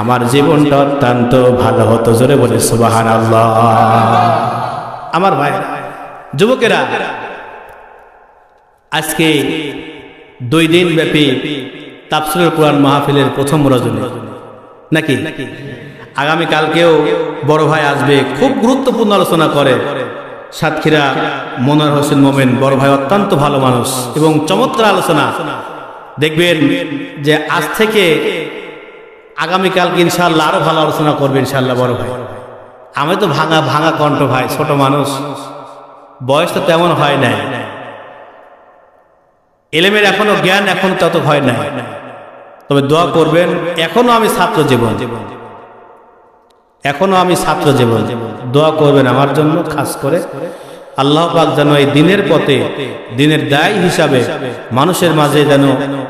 আমার জীবনটা অত্যন্ত ভালো হতো। জোরে বলে সুবহানাল্লাহ। আমার ভাই, যুবকেরা, আজকে 2 দিন ব্যাপী তাফসীরুল কুরআন মাহফিলের প্রথম রজনী নাকি? আগামী কালকেও বড় ভাই আসবে, খুব গুরুত্বপূর্ণ আলোচনা করে। সাতক্ষীরা মনোয়ার হোসেন মোমেন বড় ভাই অত্যন্ত ভালো মানুষ এবং চমৎকার আলোচনা দেখবেন যে আজ থেকে আগামীকালকে ইনশাআল্লাহ আরো ভালো আলোচনা করবে ইনশাআল্লাহ বড় ভাই। আমি তো ভাঙা ভাঙা কণ্ঠ ভাই, ছোট মানুষ, বয়স তো তেমন হয় নাই, এলেমের এখনো জ্ঞান এখন তত হয় নাই, তবে দোয়া করবেন। এখনো আমি ছাত্র জীবন, দোয়া করবেন আমার জন্য খাস করে। আল্লাহ পাক যেন এই দিনের পথে, দিনের দায় হিসাবে মানুষের মাঝে যেন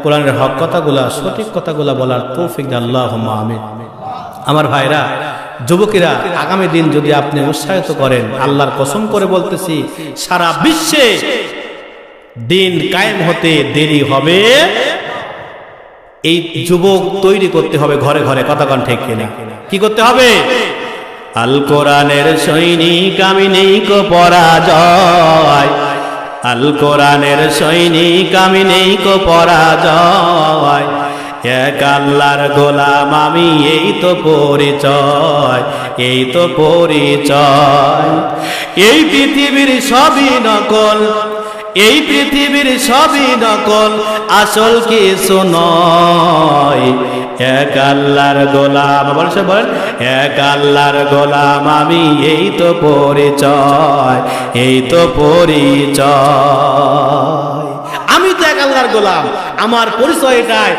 কোরআনের হক কথাগুলা, সঠিক কথাগুলা বলার তৌফিক দেন, আল্লাহুম্মা আমিন। আমার ভাইরা, যুবকেরা, আগামী দিন যদি আপনি উৎসাহিত করেন, আল্লাহর কসম করে বলতেছি, সারা বিশ্বে দিন কায়েম হতে দেরি হবে। এই যুবক তৈরি করতে হবে ঘরে ঘরে, কথা কন ঠিক কিনা? কি করতে হবে? আল কোরআনের সৈনিক আমি নেই কো পরাজয়, আল কোরআনের সৈনিক আমি নেই কো পরাজয়, এক আল্লাহর গোলাম আমি এই তো পরিচয়, এই তো পরিচয়। এই পৃথিবীর সবই নকল, এই পৃথিবীর সবই নকল, আসল কিছু নয়। এক আল্লাহর গোলাম, বলছে বলেন, এক আল্লাহর গোলাম আমি এই তো পরিচয়, এই তো পরিচয়। আমি তো এক আল্লাহর গোলাম, আমার পরিচয় এটাই,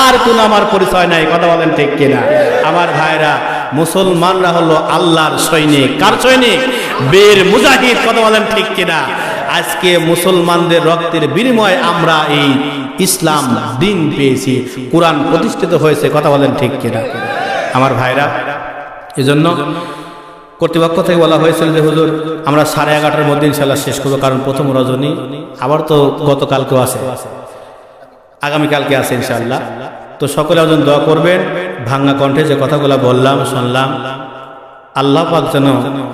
আর কোন আমার পরিচয় নাই, কথা বলেন ঠিক কিনা? আমার ভাইরা, মুসলমানরা হলো আল্লাহর সৈনিক। কার সৈনিক? বীর মুজাহিদ, কথা বলেন ঠিক কিনা? আজকে মুসলমানদের রক্তের বিনিময়ে আমরা এই ইসলাম দিন পেয়েছি, কোরআন প্রতিষ্ঠিত হয়েছে, কথা বলেন ঠিক কিনা? আমার ভাইরা, এজন্য কর্তৃপক্ষ থেকে বলা হয়েছিল যে হুজুর আমরা 11:30টার মধ্যে ইনশাআল্লাহ শেষ করবো, কারণ প্রথম রজনী, আবার তো গতকালকেও আছে, আগামীকালকে আছে ইনশাআল্লাহ। তো সকলে একজন দোয়া করবেন। ভাঙ্গা কণ্ঠে যে কথাগুলো বললাম শুনলাম, আল্লাহ পাক যেন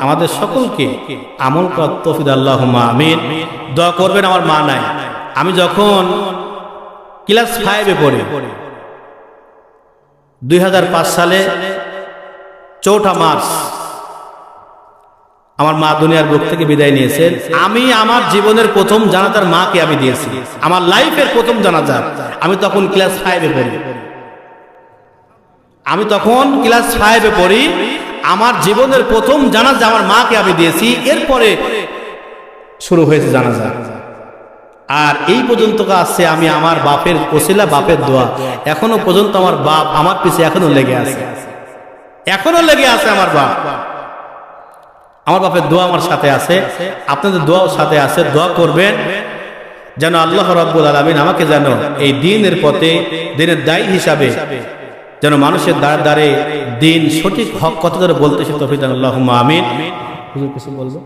আমাদের সকলকে আমল করার তৌফিক, আল্লাহুম্মা আমিন। দোয়া করবেন। আমার মা নাই, আমি যখন ক্লাস 5-এ পড়ি 2005 সালে 4 মার্চ আমার মা দুনিয়ার বুক থেকে বিদায় নিয়েছেন। আমি আমার জীবনের প্রথম জানাজার মাকে আমি দিয়েছি, আমার লাইফের প্রথম জানাজা। আমি তখন ক্লাস 5-এ পড়ি, আমি তখন ক্লাস 5-এ পড়ি। আমার জীবনের প্রথম জানাজা আমার মাকে আমি দিয়েছি, এরপরে শুরু হয়েছে জানাজা। আর এই পর্যন্ত আসছে আমি আমার বাপের ওসিলা, বাপের দোয়া, এখনো পর্যন্ত আমার বাপ আমার পিছে এখনো লেগে আছে, এখনো লেগে আছে আমার বাপ। আমার বাপের দোয়া আমার সাথে আছে, আপনাদের দোয়াও সাথে আছে। দোয়া করবেন যেন আল্লাহ রাব্বুল আলামিন আমাকে যেন এই দ্বীনের পথে, দ্বীনের দায়ী হিসাবে যেন মানুষের দ্বারে দ্বারে দিন সঠিক হক কথা ধরে বলতে সে তৌফিক দান, আল্লাহুম্মা আমিন। হুজুর কিছু বলবো?